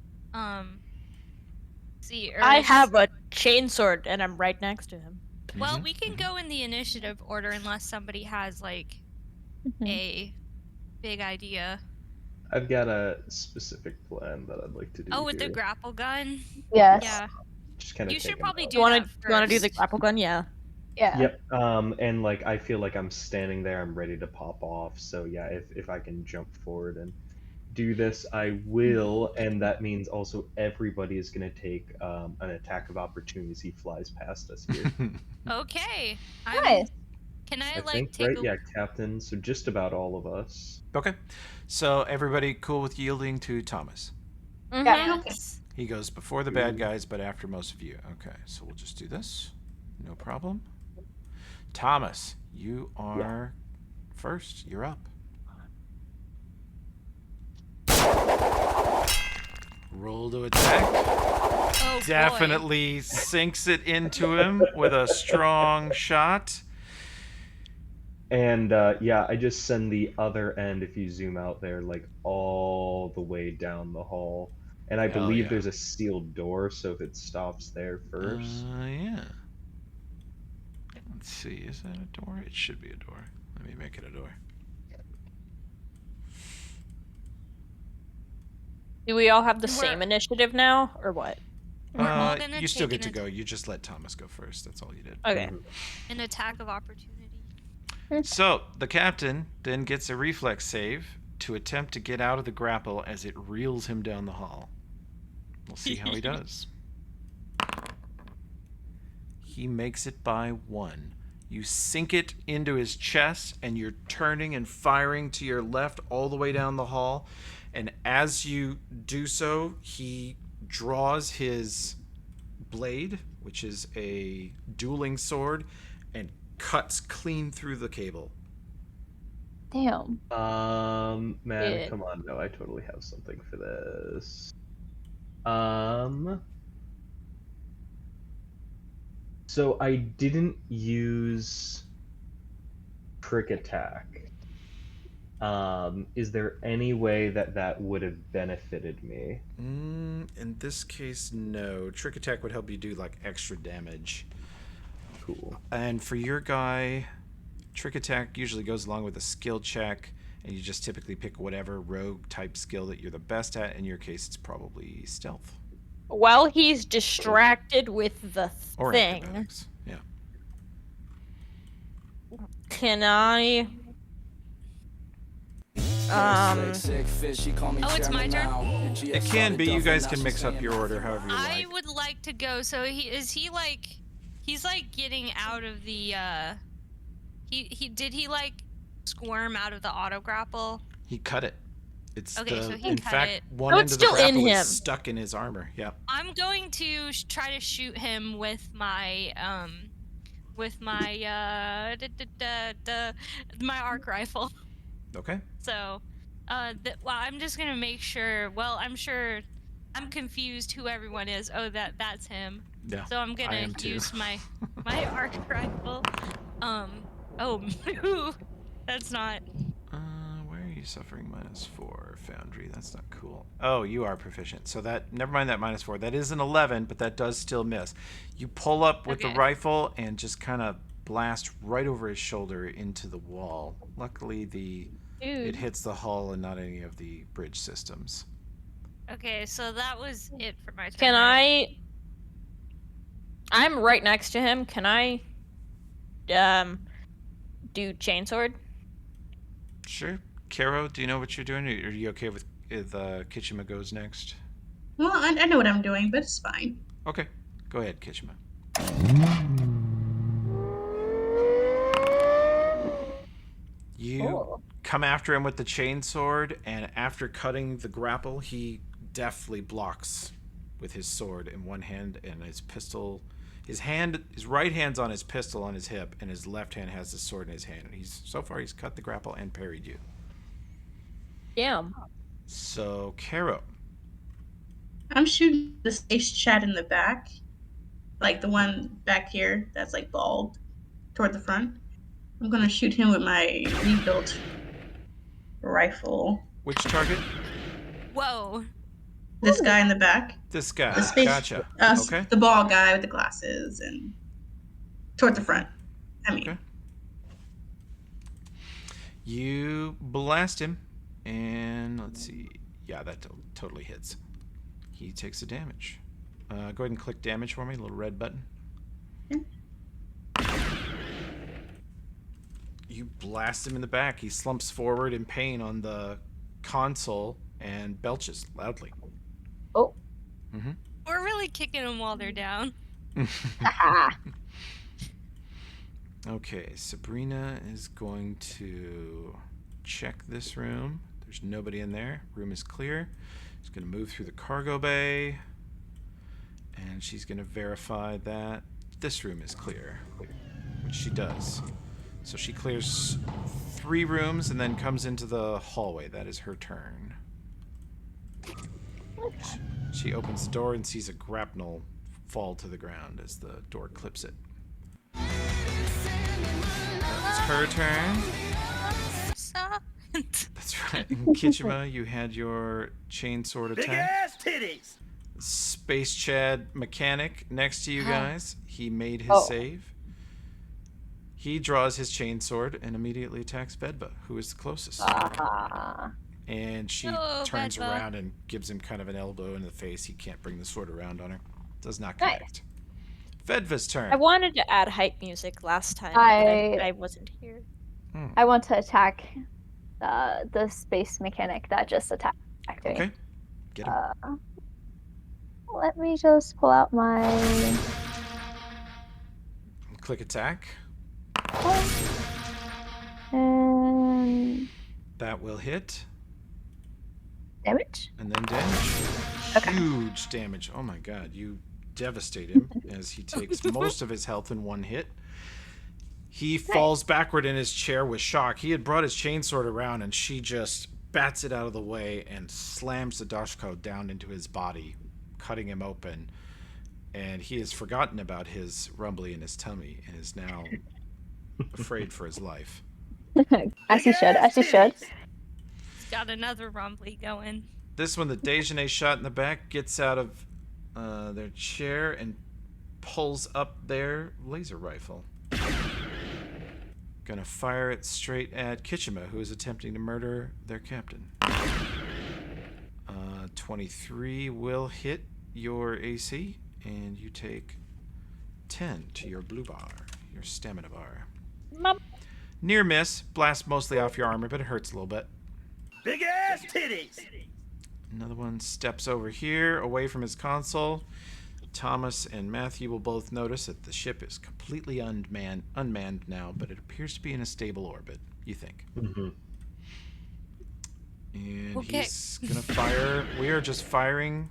See, I have a chainsword and I'm right next to him. Well, Mhm. we can go in the initiative order unless somebody has like Mhm. a big idea. I've got a specific plan that I'd like to do. Oh, with the here. grapple gun. Yes. Yeah, Just kind of you should probably Do do you want that to do the first. grapple gun? Yeah. Yeah. Yep. And like I feel like I'm standing there, I'm ready to pop off. So yeah, if I can jump forward and do this, I will. And that means also everybody is going to take an attack of opportunity as he flies past us here. Okay. Nice. Can I, I like think, take right? a... Yeah, Captain. So just about all of us. Okay. So everybody cool with yielding to Thomas? Yeah. Yes. He goes before the bad guys, but after most of you. Okay, so we'll just do this. No problem. Thomas, you are first. You're up. Roll to attack. Oh, boy. Definitely sinks it into him with a strong shot. And yeah, I just send the other end, if you zoom out there, like all the way down the hall. And I Hell believe yeah. there's a sealed door, so if it stops there first. Yeah. Let's see, is that a door? It should be a door. Let me make it a door. Do we all have the We're- same initiative now, or what? We're all gonna You still take get to an go. You just let Thomas go first. That's all you did. Okay. An attack of opportunity. So the captain then gets a reflex save to attempt to get out of the grapple as it reels him down the hall. We'll see how he does. He makes it by 1. You sink it into his chest, and you're turning and firing to your left all the way down the hall. And as you do so, he draws his blade, which is a dueling sword, and cuts clean through the cable. Damn. Man, Yeah. come on, no, I totally have something for this. So I didn't use prick attack. Is there any way that that would have benefited me? In this case, no. Trick attack would help you do like extra damage. Cool. And for your guy, trick attack usually goes along with a skill check, and you just typically pick whatever rogue type skill that you're the best at. In your case, it's probably stealth While he's distracted with the or thing, acrobatics. Yeah. can I Oh, it's my turn? It can be. You guys can mix up your order however you I like. would like to go. So he's like getting out of the did he like squirm out of the auto grapple? He cut it. It's Okay, so he in cut fact it. one Oh, end it's of the still in grapple him. is stuck in his armor. Yep. I'm going to try to shoot him with my my arc rifle. Okay. So, well, I'm just gonna make sure. Well, I'm sure. I'm confused who everyone is. Oh, that's him. Yeah. So I'm I gonna am too. use my arc rifle. Oh, that's not. Where are you suffering -4? Foundry. That's not cool. Oh, you are proficient. So that, never mind that -4. That is an 11, but that does still miss. You pull up with the Okay. rifle and just kind of blast right over his shoulder into the wall. Luckily, it hits the hull and not any of the bridge systems. Okay, so that was it for my turn. Can right? I'm right next to him. Can I do chainsword? Sure. Karo, do you know what you're doing? Or are you okay with Kichima goes next? Well, I know what I'm doing, but it's fine. Okay. Go ahead, Kichima. You come after him with the chainsword, and after cutting the grapple, he deftly blocks with his sword in one hand and his pistol. His right hand's on his pistol on his hip, and his left hand has the sword in his hand. And so far he's cut the grapple and parried you. Damn. So, Karo. I'm shooting the space chat in the back, like the one back here that's like bald toward the front. I'm gonna shoot him with my rebuilt rifle. Which target? Whoa. This guy in the back. This guy. The space, Gotcha. Okay. The bald guy with the glasses and toward the front. I mean. Okay. You blast him, and let's see. Yeah, that totally hits. He takes the damage. Go ahead and click damage for me, little red button. You blast him in the back. He slumps forward in pain on the console and belches loudly. Oh. Mm-hmm. We're really kicking them while they're down. Okay, Sabrina is going to check this room. There's nobody in there. Room is clear. She's going to move through the cargo bay, and she's going to verify that this room is clear, which she does. So she clears 3 rooms and then comes into the hallway. That is her turn. She opens the door and sees a grapnel fall to the ground as the door clips it. It's her turn. That's right. Kichima, you had your chainsword attack. Big ass titties! Space Chad mechanic next to you guys. He made his save. He draws his chainsword and immediately attacks Vedva, who is the closest. And she turns Vedva. around and gives him kind of an elbow in the face. He can't bring the sword around on her. Does not connect. Vedva's turn. I wanted to add hype music last time, but I wasn't here. I want to attack the space mechanic that just attacked me. Okay. Get him. Let me just pull out my... Click attack. And... That will hit. damage? And then damage. Okay. Huge damage. Oh my god. You devastate him as he takes most of his health in one hit. He falls backward in his chair with shock. He had brought his chainsword around, and she just bats it out of the way and slams the Dashko down into his body, cutting him open. And he has forgotten about his rumbly in his tummy and is now afraid for his life. As he should, as he should. He's got another rumbly going. This one, the Dejanay shot in the back, gets out of their chair and pulls up their laser rifle. Gonna fire it straight at Kichima, who is attempting to murder their captain. 23 will hit your AC, and you take 10 to your blue bar, your stamina bar. Near miss, blast mostly off your armor, but it hurts a little bit. ass titties. Another one steps over here, away from his console. Thomas and Matthew will both notice that the ship is completely unmanned now, but it appears to be in a stable orbit, you think. Mm-hmm. And Okay. he's gonna fire. We are just firing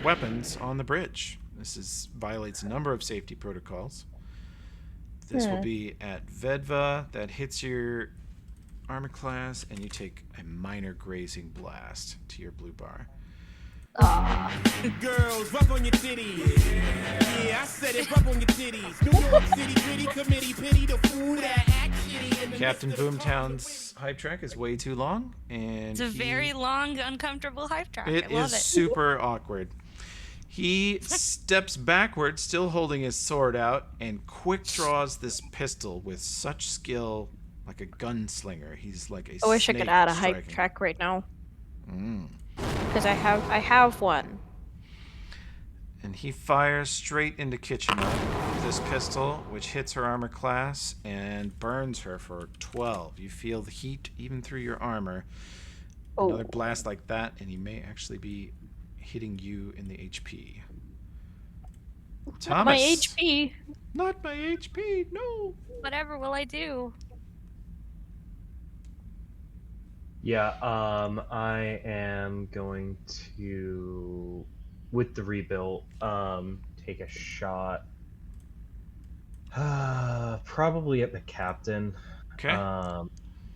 weapons on the bridge. This violates a number of safety protocols. This will be at Vedva. That hits your armor class, and you take a minor grazing blast to your blue bar. Girls, rub on your titties. Yeah, I said it, rub on your titties. New York City gritty committee, pity the fool that act shitty in the Captain midst of the Boomtown's hype track is way too long, and It's a very long, uncomfortable hype track. It I love is it. super awkward. He steps backward, still holding his sword out, and quick draws this pistol with such skill, like a gunslinger. He's like a I wish I could snake add a hype striking. track right now. Mm. Because I have one. And he fires straight into Kitchener with this pistol, which hits her armor class and burns her for 12. You feel the heat even through your armor. Another blast like that, and he may actually be hitting you in the HP. Thomas. My HP. Not my HP, no. Whatever will I do? Yeah, I am going to, with the rebuild, take a shot. Probably at the captain. Okay.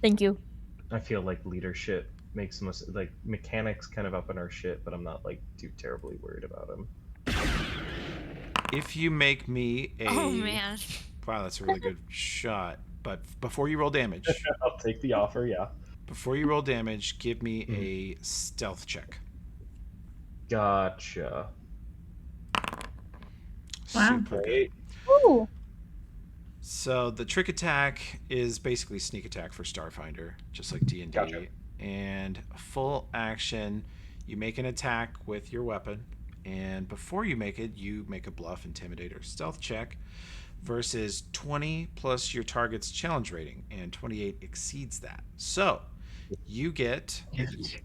Thank you. I feel like leadership makes the most, like, mechanics kind of up in our shit, but I'm not, like, too terribly worried about him. If you make me a... Oh man. Wow, that's a really good shot. But before you roll damage, I'll take the offer, yeah. before you roll damage, give me a stealth check. Gotcha. Wow. Super good. Great. Ooh. So the trick attack is basically sneak attack for Starfinder, just like D&D. Gotcha. And full action, you make an attack with your weapon, and before you make it, you make a bluff, intimidate, or stealth check versus 20 plus your target's challenge rating, and 28 exceeds that. So you get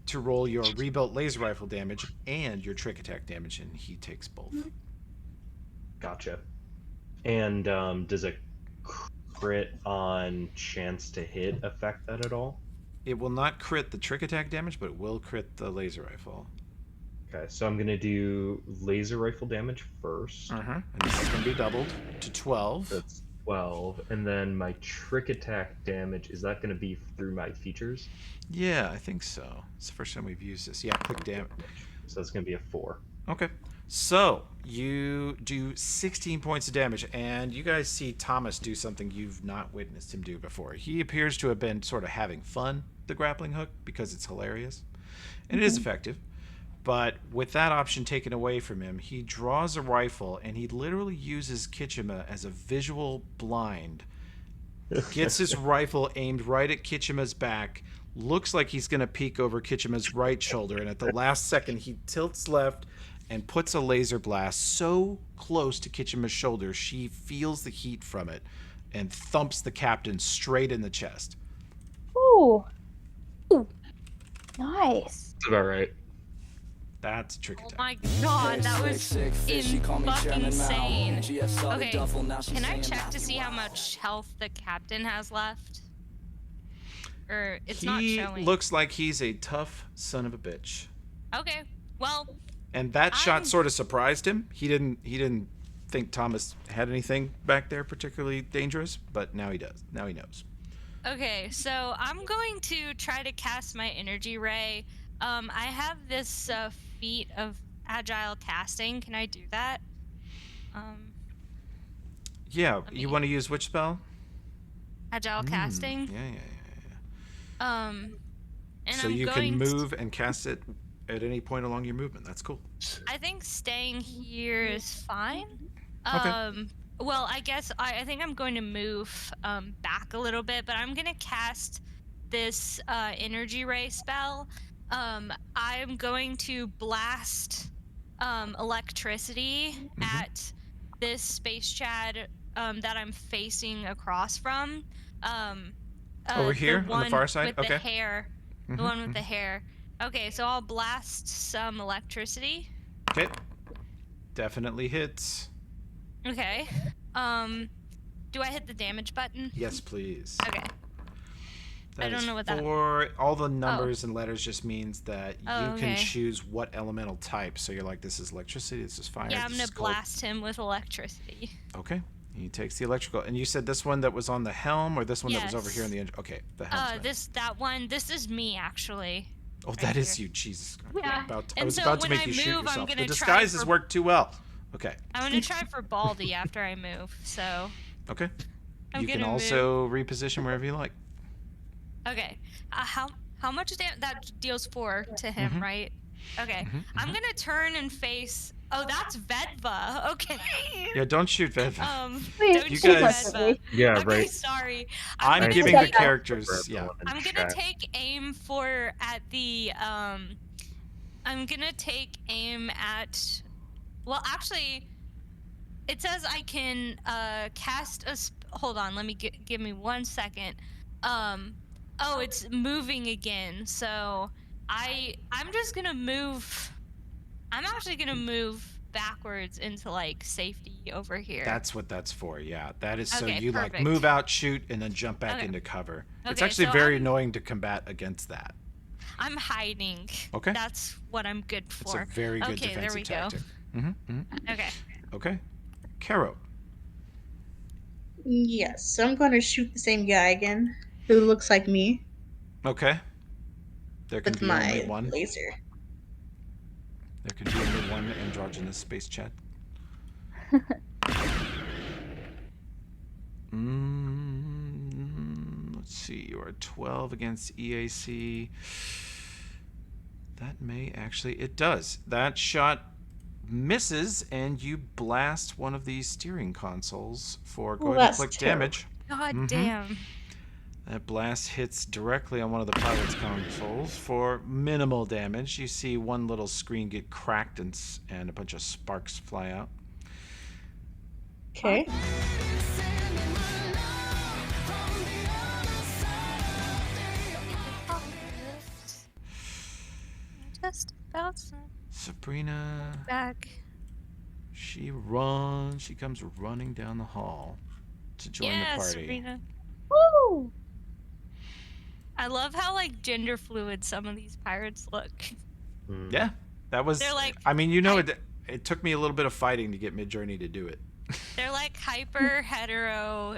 to roll your rebuilt laser rifle damage and your trick attack damage, and he takes both. Gotcha. And does a crit on chance to hit affect that at all? It will not crit the trick attack damage, but it will crit the laser rifle. Okay, so I'm gonna do laser rifle damage first. And this is going to be doubled to 12. That's 12, and then my trick attack damage, is that gonna be through my features? Yeah, I think so. It's the first time we've used this. Yeah, click damage. So that's gonna be a 4. Okay. So you do 16 points of damage, and you guys see Thomas do something you've not witnessed him do before. He appears to have been sort of having fun with the grappling hook because it's hilarious, and it is effective. But with that option taken away from him, he draws a rifle, and he literally uses Kitchima as a visual blind. Gets his rifle aimed right at Kitchima's back, looks like he's going to peek over Kitchima's right shoulder, and at the last second, he tilts left and puts a laser blast so close to Kitchima's shoulder, she feels the heat from it and thumps the captain straight in the chest. Ooh. Ooh. Nice. That's about right. That's a trick Oh attack. my god, that was fucking insane. Okay, can I check to see how much health the captain has left? Or it's not He showing. looks like he's a tough son of a bitch. Okay, well, And that shot I'm- sort of surprised him. He didn't think Thomas had anything back there particularly dangerous, but now he does. Now he knows. okay, so I'm going to try to cast my energy ray. I have this feat of agile casting. Can I do that? Yeah, Let you me- want to use which spell? Agile casting. Yeah. And So I'm you going can move and cast it at any point along your movement. That's cool. I think staying here is fine. Okay. Well, I guess I think I'm going to move back a little bit, but I'm going to cast this energy ray spell. I'm going to blast electricity at this space chad that I'm facing across from. Over here, on the one far side? with Okay. the hair. The one with the hair. Okay, so I'll blast some electricity. Okay. Definitely hits. Okay. Do I hit the damage button? Yes, please. Okay. That don't is know what that- for all the numbers and letters just means that you Oh, can okay. choose what elemental type. So you're like, this is electricity, this is fire. Yeah, I'm this gonna is cold. blast him with electricity. Okay. He takes the electrical. And you said this one that was on the helm or this one that was over Yes. here in the engine? Okay, the helm. This is me actually. Oh, right that is here. you. Jesus. Yeah. I And was so about to when make I you shoot move, I'm yourself. The gonna try disguise has for- worked too well. Okay. I'm gonna try for Baldy after I move. So Okay. I'm You can gonna also reposition wherever you like. okay. How much that deals 4 to him, Mhm. right? Okay. Mhm, I'm gonna turn and face. Oh, that's Vedva. Okay. Yeah, don't shoot Vedva. Please, Don't You shoot guys- Vedva. Yeah, Okay, right. sorry. I'm gonna giving the take- characters. Yeah. I'm gonna take aim at. Well, actually, it says I can cast a. Hold on, let me give me 1 second. Oh, it's moving again. So I'm just gonna move. I'm actually gonna move backwards into like safety over here. That's what that's for. Yeah, that is so Okay, you like perfect. move out, shoot, and then jump back Okay. into cover. It's Okay, actually so very I'm- annoying to combat against that. I'm hiding. Okay. That's what I'm good It's for. a very good Okay, there defensive we go. tactic. Okay. Okay. Caro. Yes, so I'm gonna shoot the same guy again, who looks like me, Okay. There can with be my only one. laser. There can be only one androgynous space chat. Let's see. You are 12 against EAC. That may actually. It does. That shot misses, and you blast one of these steering consoles for go Well, ahead and that's click terrible. damage. God Mhm. damn. That blast hits directly on one of the pilot's consoles for minimal damage. You see one little screen get cracked and a bunch of sparks fly out. Okay. Just about Sabrina, back. she comes running down the hall to join Yeah, the party. Sabrina. Woo! I love how like gender fluid some of these pirates look. Mm. Yeah, that was. They're like I mean, you know, it took me a little bit of fighting to get Midjourney to do it. They're like hyper hetero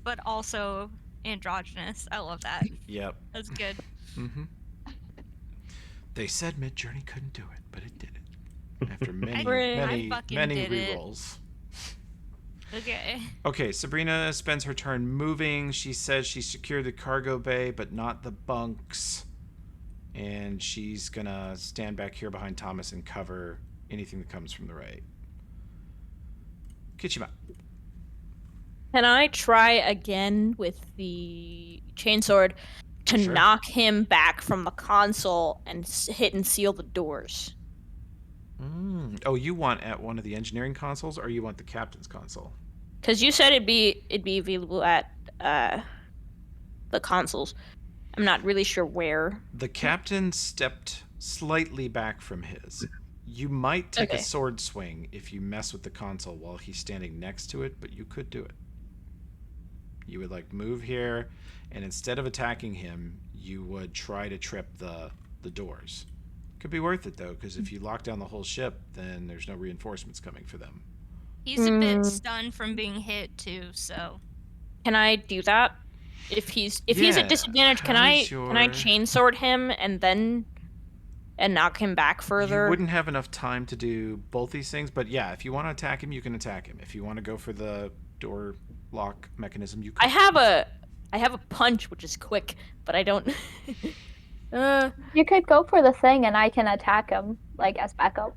but also androgynous. I love that. Yep. That's good. Mm-hmm. They said Midjourney couldn't do it, but it did it after many, I fucking many did it. rerolls. Okay. Okay, Sabrina spends her turn moving. She says she secured the cargo bay, but not the bunks. And she's gonna stand back here behind Thomas and cover anything that comes from the right. Kichima. Can I try again with the chainsword to Sure. knock him back from the console and hit and seal the doors? Oh, you want at one of the engineering consoles, or you want the captain's console? Because you said it'd be available at the consoles. I'm not really sure where. The captain stepped slightly back from his. You might take a Okay. sword swing if you mess with the console while he's standing next to it, but you could do it. You would like move here, and instead of attacking him, you would try to trip the doors. Could be worth it though, because if you lock down the whole ship, then there's no reinforcements coming for them. He's a bit Mm. stunned from being hit too, so Can I do that? If he's at Yeah, disadvantage, can how I is your- chainsword him and knock him back further? You wouldn't have enough time to do both these things, but yeah, if you want to attack him, you can attack him. If you want to go for the door lock mechanism, you could. I have a punch which is quick, but I don't. You could go for the thing and I can attack him, like, as backup.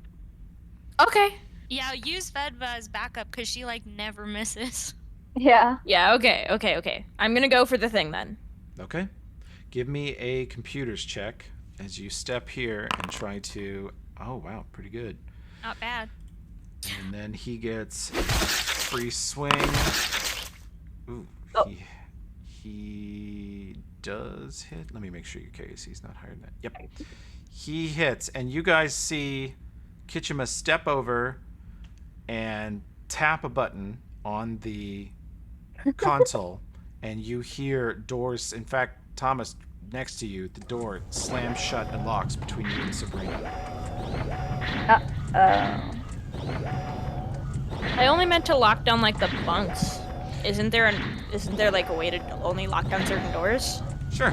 Okay. yeah, use Vedva as backup because she like never misses. Yeah. Yeah. Okay. I'm gonna go for the thing then. Okay. Give me a computers check as you step here and try to. Oh, wow. Pretty good. Not bad. And then he gets a free swing. Ooh. Oh. He does hit. Let me make sure your KAC's not higher than that. Yep. He hits, and you guys see Kitchima step over and tap a button on the console, and you hear doors. In fact, Thomas, next to you, the door slams shut and locks between you and Sabrina. I only meant to lock down like the bunks. Isn't there like a way to only lock down certain doors? Sure.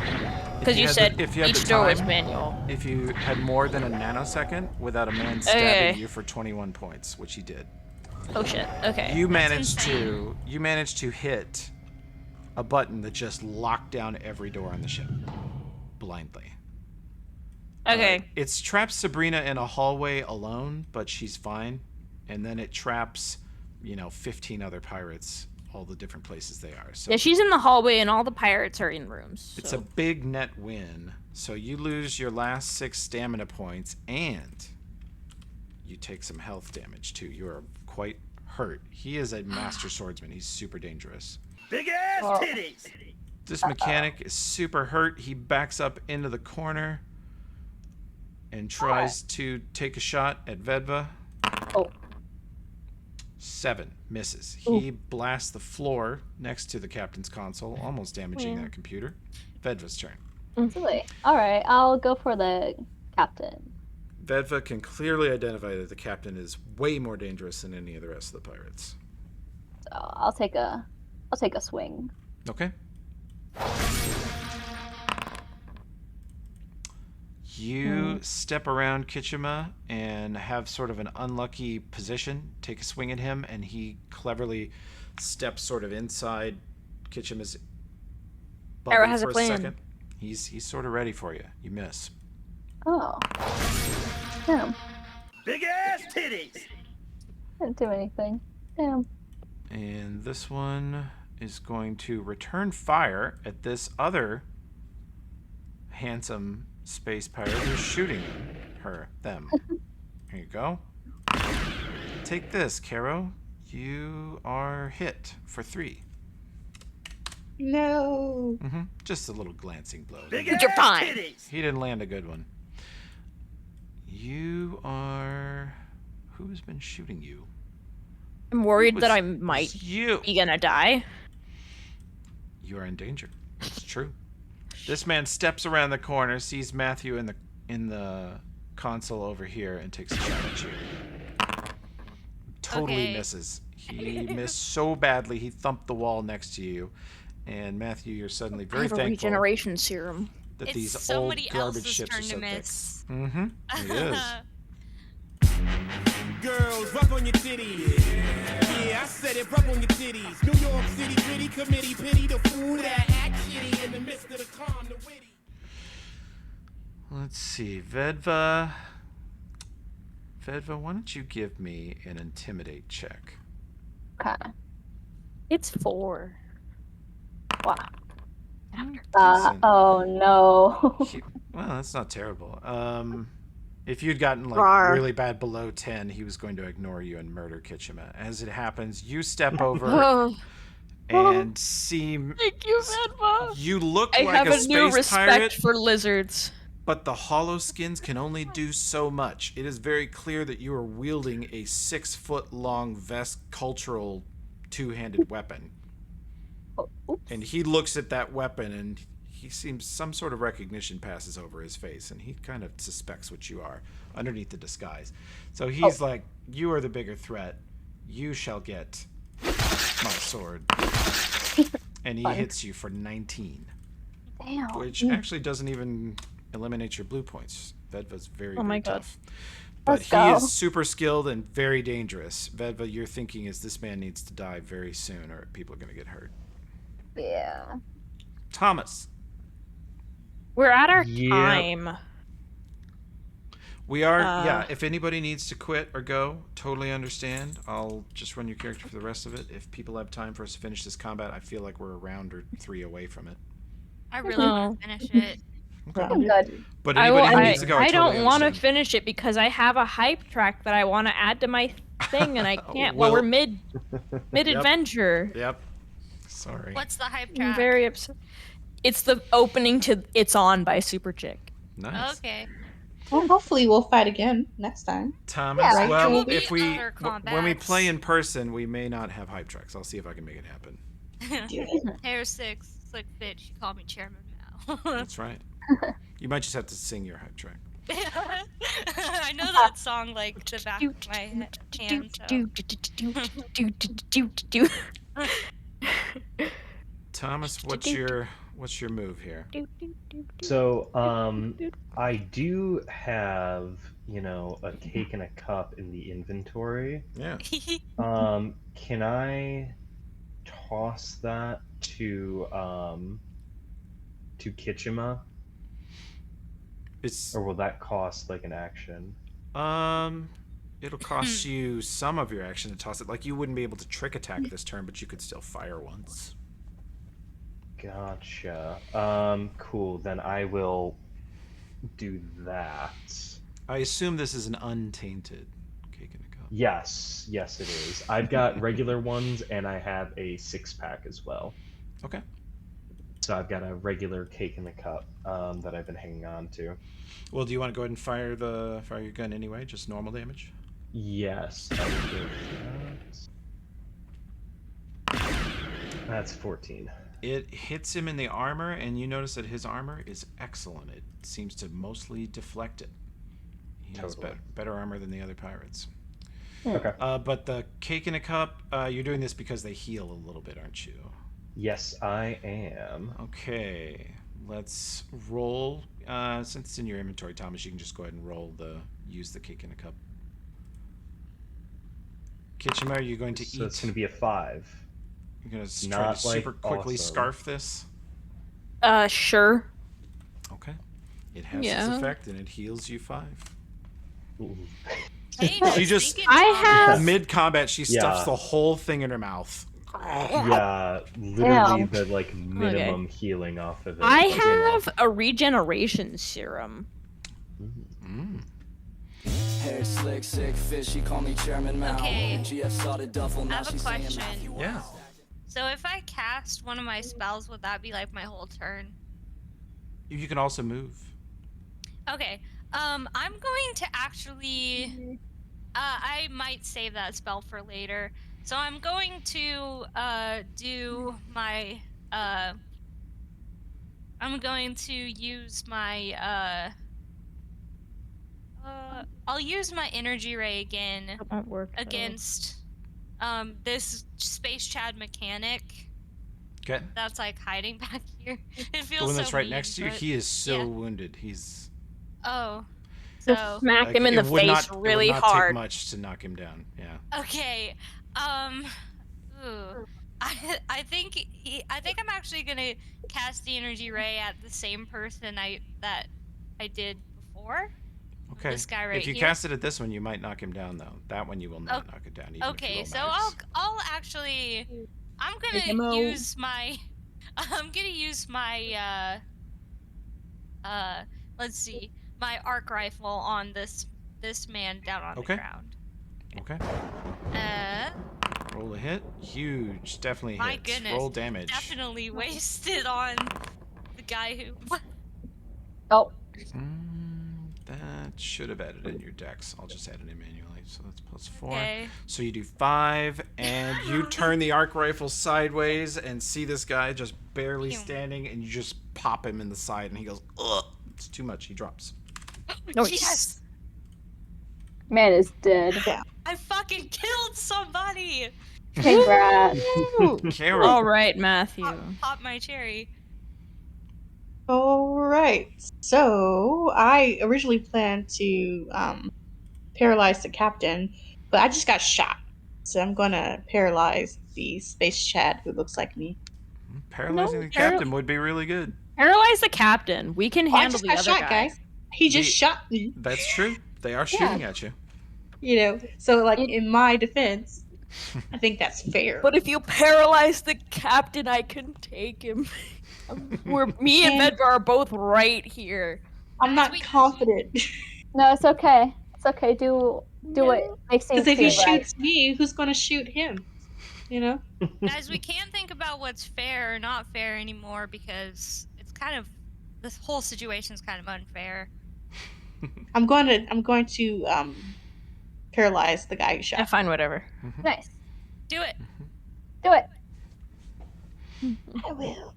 Because you said each door was manual. If you had more than a nanosecond without a man stabbing you for 21 points, which he did. Oh shit. Okay. You managed to hit a button that just locked down every door on the ship blindly. Okay. It's trapped Sabrina in a hallway alone, but she's fine. And then it traps, 15 other pirates, all the different places they are. So yeah, she's in the hallway and all the pirates are in rooms. it's a big net win. So you lose your last 6 stamina points and you take some health damage too. You are quite hurt. He is a master swordsman. He's super dangerous. Big ass titties. This mechanic is super hurt. He backs up into the corner and tries to take a shot at Vedva. Oh. 7 misses. He blasts the floor next to the captain's console, almost damaging that computer. Vedva's turn. Silly. All right, I'll go for the captain. Vedva can clearly identify that the captain is way more dangerous than any of the rest of the pirates. So I'll take a swing. Okay. You step around Kitchima and have sort of an unlucky position. Take a swing at him, and he cleverly steps sort of inside Kitchima's body Arrow has for a a plan. second. He's sort of ready for you. You miss. Oh. Damn. Big ass titties. Didn't do anything. Damn. And this one is going to return fire at this other handsome space pirate who's shooting them. Here you go. Take this, Caro. You are hit for 3. No. Just a little glancing blow. Big But you're ass fine. titties. He didn't land a good one. You are... Who has been shooting you? I'm worried It that I was might You. be gonna die. You are in danger. It's true. This man steps around the corner, sees Matthew in the console over here, and takes a shot at you. Totally Okay. misses. He missed so badly he thumped the wall next to you. And Matthew, you're suddenly I very have a thankful regeneration serum. that It's these old somebody garbage else's ships turn are to so miss. thick. It is. Girls, rub on your titties. Yeah, I said it, rub on your titties. New York City gritty committee, pity the fool that act shitty in the midst of the calm, the witty. Let's see, Vedva, why don't you give me an intimidate check? Okay. It's 4. Wow. Decent. Oh no. Well, that's not terrible. If you'd gotten like Rawr. really bad below 10, he was going to ignore you and murder Kitchima. As it happens, you step over Oh, and see. thank you, Vedva. You look I like have a a new space respect pirate, for lizards. but the hollow skins can only do so much. It is very clear that you are wielding a 6-foot-long vest cultural 2-handed weapon. Oops. And he looks at that weapon and he seems some sort of recognition passes over his face and he kind of suspects what you are underneath the disguise. So he's like, you are the bigger threat. You shall get my sword. And he hits you for 19, Damn. which actually doesn't even eliminate your blue points. Vedva's very, Oh my very God. tough. But Let's he go. is super skilled and very dangerous. Vedva, your thinking is this man needs to die very soon or people are going to get hurt. Yeah. Thomas. We're at our Yeah. time. We are, yeah, if anybody needs to quit or go, totally understand. I'll just run your character for the rest of it. If people have time for us to finish this combat, I feel like we're a round or 3 away from it. I really want to finish it. I'm good. But I, anybody who I, needs to go, I I totally don't want to understand. finish it because I have a hype track that I want to add to my thing and I can't. Well- Well, we're mid adventure. Yep. Sorry. What's the hype I'm track? very upset. It's the opening to "It's On" by Superchick. Nice. Okay. Well, hopefully we'll fight again next time. Thomas, Yeah, right. There will well, be if we other when we play combats. in person, we may not have hype tracks. I'll see if I can make it happen. Hair slick fit. She called me Chairman Mao. That's right. You might just have to sing your hype track. I know that song like the back of my hand. Thomas, what's your move here? So, I do have, a cake and a cup in the inventory. Yeah. Can I toss that to Kichima, It's or will that cost like an action? it'll cost you some of your action to toss it. Like you wouldn't be able to trick attack this turn, but you could still fire once. Gotcha. Cool. Then I will do that. I assume this is an untainted cake in a cup. Yes, it is. I've got regular ones, and I have a 6-pack as well. Okay. So I've got a regular cake in the cup that I've been hanging on to. Well, do you want to go ahead and fire your gun anyway? Just normal damage? Yes, I will do that. That's 14. It hits him in the armor, and you notice that his armor is excellent. It seems to mostly deflect it. He has Totally. better armor than the other pirates. Okay. But the cake in a cup, you're doing this because they heal a little bit, aren't you? Yes, I am. Okay, let's roll. Since it's in your inventory, Thomas, you can just go ahead and use the cake in a cup. Kitchen, are you going to So eat? it's going to be a 5. You're going to try not, to super like, quickly awesome. scarf this? Sure. Okay. It has its Yeah. effect, and it heals you 5. Ooh. Hey, She just- thinking, I Thomas. have- Mid-combat, she stuffs Yeah. the whole thing in her mouth. Yeah, literally Damn. the minimum healing off of it. I you know. have a regeneration serum. Mm. Hair slick, sick fish, she call me Chairman Mao. Okay. GF started duffel, I now have a she's saying question. Matthew Yeah. Wise. So if I cast one of my spells, would that be like my whole turn? You can also move. Okay. I'm going to actually. I might save that spell for later. So I'm going to do my. I'm going to use my. I'll use my energy ray again That won't work. though. against this Space Chad mechanic Okay. that's like hiding back here. It feels The one so that's right mean, next to you, but- he is so yeah. wounded. He's Oh. Just So smack like, him in it the would face not, really it would not hard. take much to knock him down. Yeah. okay. Ooh. I think I'm actually gonna cast the energy ray at the same person that I did before. Okay. This guy right if you here. cast it at this one, you might knock him down, though. That one you will not knock it down. Even if you Okay, roll so max. I'll actually I'm Take him gonna out. use my let's see, my arc rifle on this man down on Okay. the ground. Okay. Uh, Roll a hit. Huge. Definitely My hits. goodness, Roll damage. definitely wasted on the guy who. Oh, That should have added in your dex. I'll just add it in manually. So that's +4. Okay. So you do 5, and you turn the arc rifle sideways and see this guy just barely Pew. standing, and you just pop him in the side, and he goes, ugh. It's too much. He drops. Nice. Yes, man is dead. I fucking killed somebody. Congrats. Carol. All right, Matthew. Pop my cherry. All right. So I originally planned to paralyze the captain, but I just got shot. So I'm gonna paralyze the space Chad who looks like me. Paralyzing No, the captain would be really good. Paralyze the captain. We can Oh, I handle just the got other shot, guy. guys. He just The- shot me. That's true. They are shooting at you. So like in my defense, I think that's fair. But if you paralyze the captain, I can take him. Me and Medvar are both right here. I'm not Sweet. confident. No, it's okay. It's okay. Do what makes you Because if he feel right. shoots me, who's gonna shoot him? You know? Guys, we can't think about what's fair or not fair anymore because it's kind of this whole situation is kind of unfair. I'm going to paralyze the guy who shot. Yeah, fine, whatever. Nice. Do it. Do it. I will.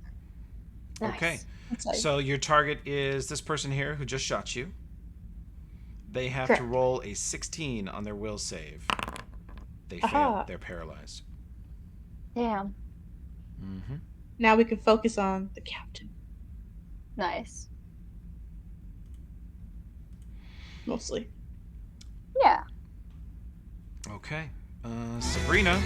Okay. Nice. Sorry. So your target is this person here who just shot you. They have to Correct. roll a 16 on their will save. They fail. Aha. They're paralyzed. Damn. Mm-hmm. Now we can focus on the captain Nice. mostly. Yeah. Okay. Sabrina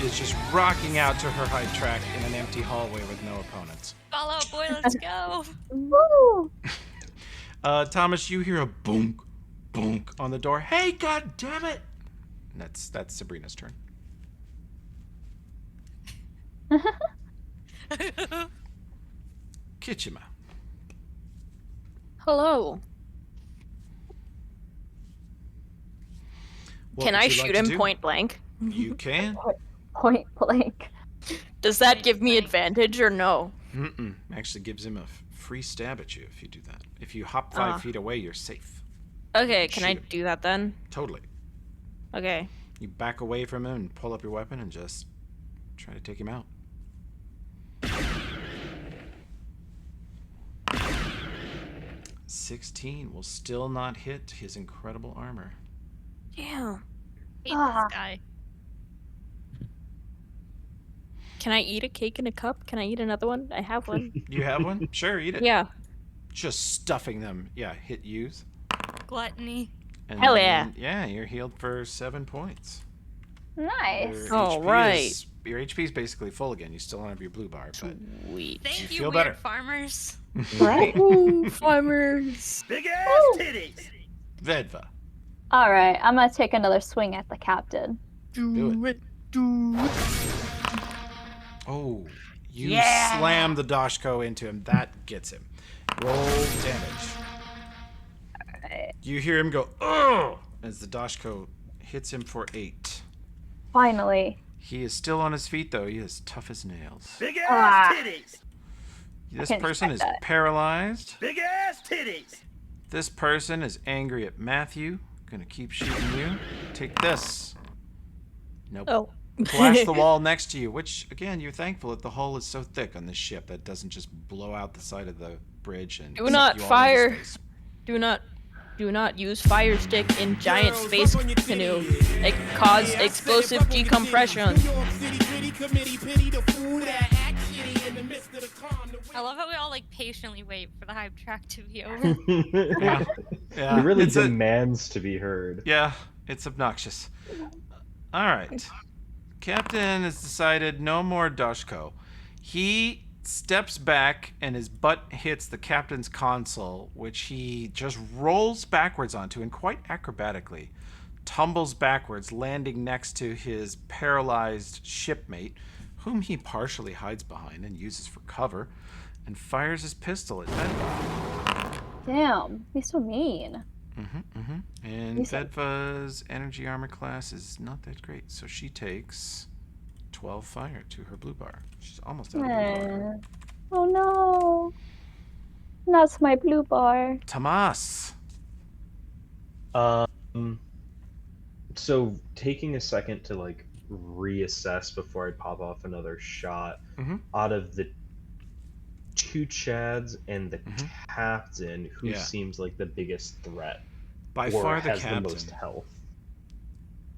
is just rocking out to her hype track in an empty hallway with no opponents. Fall Out Boy, let's go. Woo! Thomas, you hear a boonk, boonk on the door. Hey, god damn it! And that's Sabrina's turn. Kichima. Hello. What Can would I you like shoot to him do? point blank? You can. Point blank. Does that give me Blank. advantage or no? Mm-mm. Actually gives him a free stab at you if you do that. If you hop 5 feet away, you're safe. Okay, can I Shoot him. do that then? Totally. Okay. You back away from him and pull up your weapon and just try to take him out. $16 will still not hit his incredible armor. Yeah. Hate Ah. this guy. Can I eat a cake in a cup? Can I eat another one? I have one. You have one? Sure, eat it. Yeah. Just stuffing them. Yeah, hit youth. Gluttony. And Hell yeah. then, yeah, you're healed for 7 points. Nice. All right. Your HP is basically full again. You still don't have your blue bar, but Sweet. Thank You you, feel weird better. farmers. Right. Ooh, farmers. Big ass titties. Vedva. All right, I'm gonna take another swing at the captain. Do it. Do it. Oh, you Yeah. slam the Dashko into him. That gets him. Roll damage. Alright. You hear him go, "Ugh!" as the Dashko hits him for 8. Finally. He is still on his feet, though. He is tough as nails. Big ass Ah. titties. This can't person is expect that. paralyzed. Big ass titties. This person is angry at Matthew. Gonna keep shooting you. Take this. Nope. Oh. Flash the wall next to you, which, again, you're thankful that the hull is so thick on this ship that doesn't just blow out the side of the bridge and Do suck not you all into fire. space. Do not use fire stick in giant Girls, space up on your canoe. titties. It cause Yeah, I said it, explosive up on your decompression. titties. New York City gritty committee pity the fool that act shitty in the midst of the calm. I love how we all like patiently wait for the hype track to be over. Yeah. Yeah. He really it's a- demands to be heard. Yeah, it's obnoxious. All right. Captain has decided no more Dashko. He steps back and his butt hits the captain's console, which he just rolls backwards onto and quite acrobatically tumbles backwards, landing next to his paralyzed shipmate, whom he partially hides behind and uses for cover, and fires his pistol at Vedva. Damn, he's so mean. And He's a- Vedva's energy armor class is not that great, so she takes 12 fire to her blue bar. She's almost out of blue bar. Eh. Oh no. That's my blue bar. Tomas. So taking a second to like reassess before I pop off another shot, Mhm. out of the 2 Chads and the captain, who Yeah. seems like the biggest threat By or far the has captain. the most health?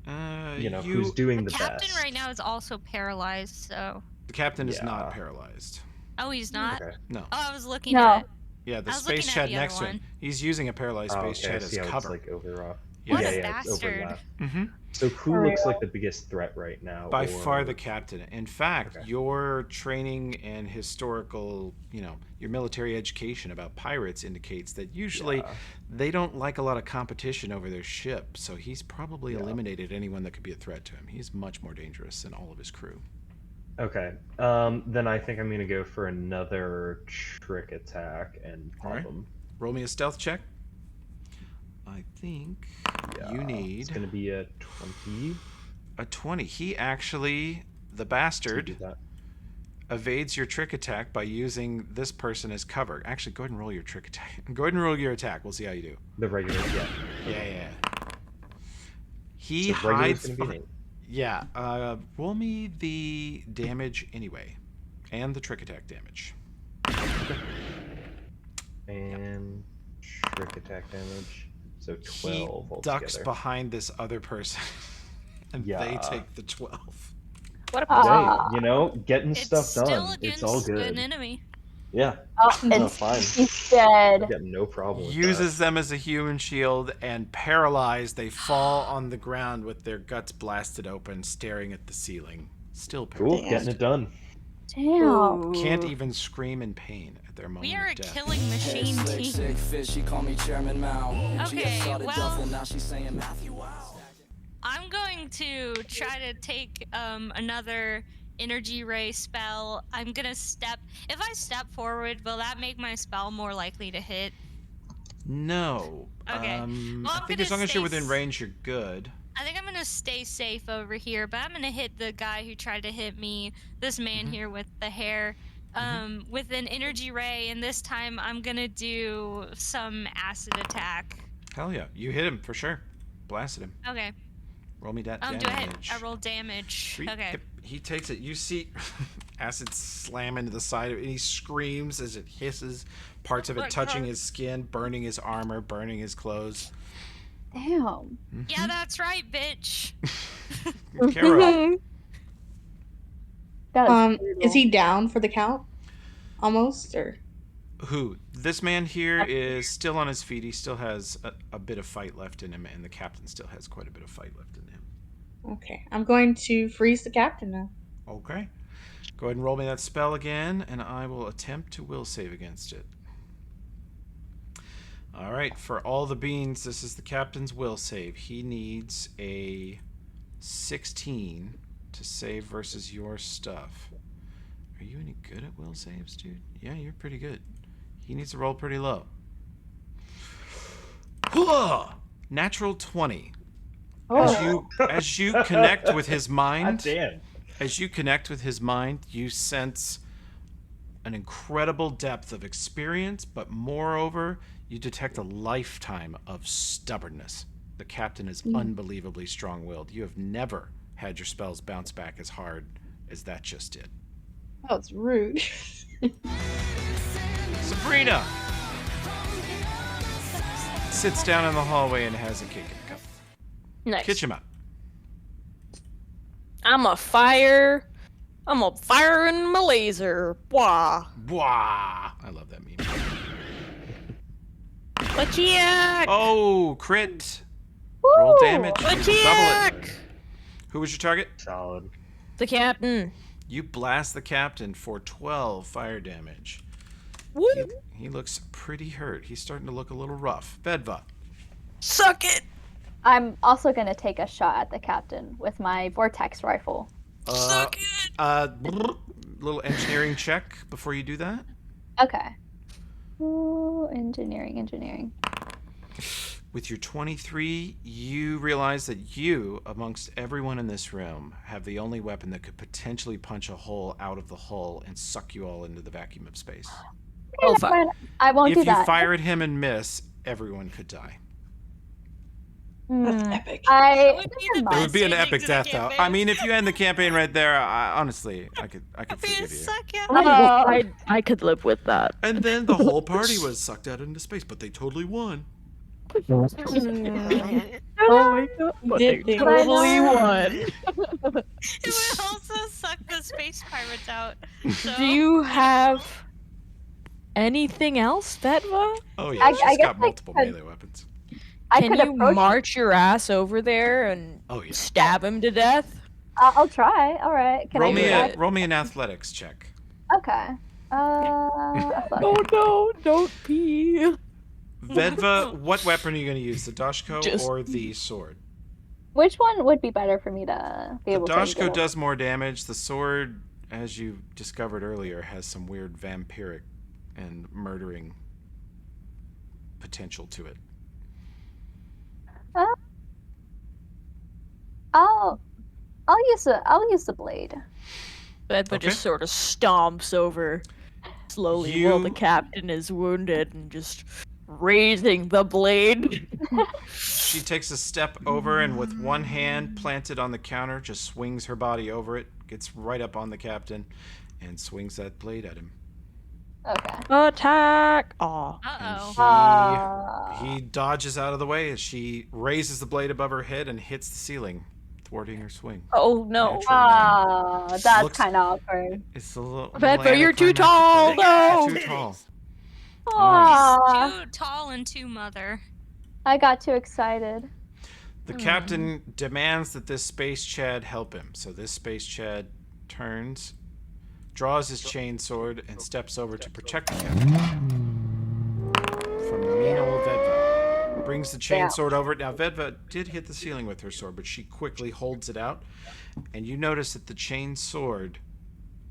You, Who's doing The the captain best? right now is also paralyzed, so. The captain is Yeah. not paralyzed. Oh, he's not? Okay. No. Oh, I was looking No. at. Yeah, the I was space looking at Chad the other next to him. one. He's using a paralyzed Oh, space okay, I Chad see as how cover. it's like over. What yeah, a yeah, it's bastard. overlap. Mm-hmm. So who For looks real. like the biggest threat right now? By or- far the captain. In fact, Okay. your training and historical, your military education about pirates indicates that usually Yeah. they don't like a lot of competition over their ship. So he's probably Yeah. eliminated anyone that could be a threat to him. He's much more dangerous than all of his crew. Okay. Then I think I'm gonna go for another trick attack and pop Alright. him. Roll me a stealth check. I think you It's need. gonna be a 20. A 20. He actually, the to do bastard, that. evades your trick attack by using this person as cover. Actually, go ahead and roll your trick attack. Go ahead and roll your attack. We'll see how you do. The regular, yeah. Yeah. He So regular's hides. gonna be an 8. Yeah. Roll me the damage anyway, and the trick attack damage. And trick attack damage. So 12 He altogether. ducks behind this other person, and they Yeah. take the 12. What a Ah. Hey, you know, getting It's stuff still done. against It's all good. an enemy. Yeah, Oh, no, and fine. he's dead. I've got no problem with Uses them as a human shield, and paralyzed, they fall on the ground with their guts blasted open, staring at the ceiling. Still that. Cool, paralyzed. getting it done. Damn. Can't even scream in pain at their moment We are a of death. killing machine Slick, team. sick fish, she call me Chairman Mao. She Okay, had started well- duffel, now she's saying Matthew Wow. I'm going to try to take another energy ray spell. I'm gonna step. If I step forward, will that make my spell more likely to hit? No. Okay. Well, I I'm think gonna as long as you're stay within range, you're good. I think I'm gonna stay safe over here, but I'm gonna hit the guy who tried to hit me. This man here with the hair. With an energy ray, and this time I'm gonna do some acid attack. Hell yeah. You hit him for sure. Blasted him. Okay. Roll me that Do I damage. hit? I roll damage. Sweet. Okay. Yep, he takes it. You see acid slam into the side of it, and he screams as it hisses, parts of it What touching color? his skin, burning his armor, burning his clothes. Damn. Yeah, that's right, bitch. Carol, That is brutal. Is he down for the count? Almost, or who? This man here is still on his feet. He still has a bit of fight left in him, and the captain still has quite a bit of fight left in him. okay? I'm going to freeze the captain now. Okay. Go ahead and roll me that spell again, and I will attempt to will save against it. All right, for all the beans, this is the captain's will save. He needs a 16 to save versus your stuff. Are you any good at will saves, dude? Yeah, you're pretty good. He needs to roll pretty low. Natural 20. As you connect with his mind, Damn. as you connect with his mind, you sense an incredible depth of experience, but moreover, you detect a lifetime of stubbornness. The captain is unbelievably strong-willed. You have never had your spells bounce back as hard as that just did. That was rude. Sabrina sits down in the hallway and has a kick in the cup. Nice. Kitch him up. I'm a firing my laser. Wah. Wah! I love that meme. Lachiak! Oh, crit. Roll damage. Double it. Lachiak! Who was your target? Solid. The captain. You blast the captain for 12 fire damage. Woo! He looks pretty hurt. He's starting to look a little rough. Vedva. Suck it! I'm also gonna take a shot at the captain with my vortex rifle. Suck it! Little engineering check before you do that. Okay. Ooh, engineering. With your 23, you realize that you, amongst everyone in this room, have the only weapon that could potentially punch a hole out of the hull and suck you all into the vacuum of space. Oh, That's fuck. fine. I won't If do you that. fire at him and miss, everyone could die. That's Hmm. epic. That would be the It best would be an ending epic to the death, though. campaign. I mean, if you end the campaign right there, honestly, I could Be a forgive you. suck yeah. I could live with that. And then the whole party was sucked out into space, but they totally won. Oh my god. But they Did they? totally won. It would also suck the space pirates out. So. Do you have anything else, Vedva? Oh yeah, I she's guess got I multiple could- melee weapons. I Can could you approach. march your ass over there and Oh yeah. stab him to death? I'll try. All right. Can Roll I me do that? roll me an athletics check. Okay. Oh no, don't pee. Vedva, what weapon are you going to use? The Dashko Just- or the sword? Which one would be better for me to be The able to? Dashko get does more damage. The sword, as you discovered earlier, has some weird vampiric and murdering potential to it. Oh. I'll use the blade. Bedva Okay. just sort of stomps over slowly while the You- captain is wounded and just raising the blade. She takes a step over and with one hand planted on the counter, just swings her body over it, gets right up on the captain, and swings that blade at him. Okay. Attack! Aw. Uh-oh. And he dodges out of the way as she raises the blade above her head and hits the ceiling, thwarting her swing. Oh no. Natural one. That's Looks- kind of awkward. It's a little. Bedva, you're too tall! anticlimactic. No! You're too tall. Aw, Too tall and too mother. I got too excited. The captain demands that this space Chad help him. So this space Chad turns, draws his chain sword, and steps over to protect the captain from mean old Vedva. Brings the chain Yeah. sword over. Now Vedva did hit the ceiling with her sword, but she quickly holds it out. And you notice that the chain sword,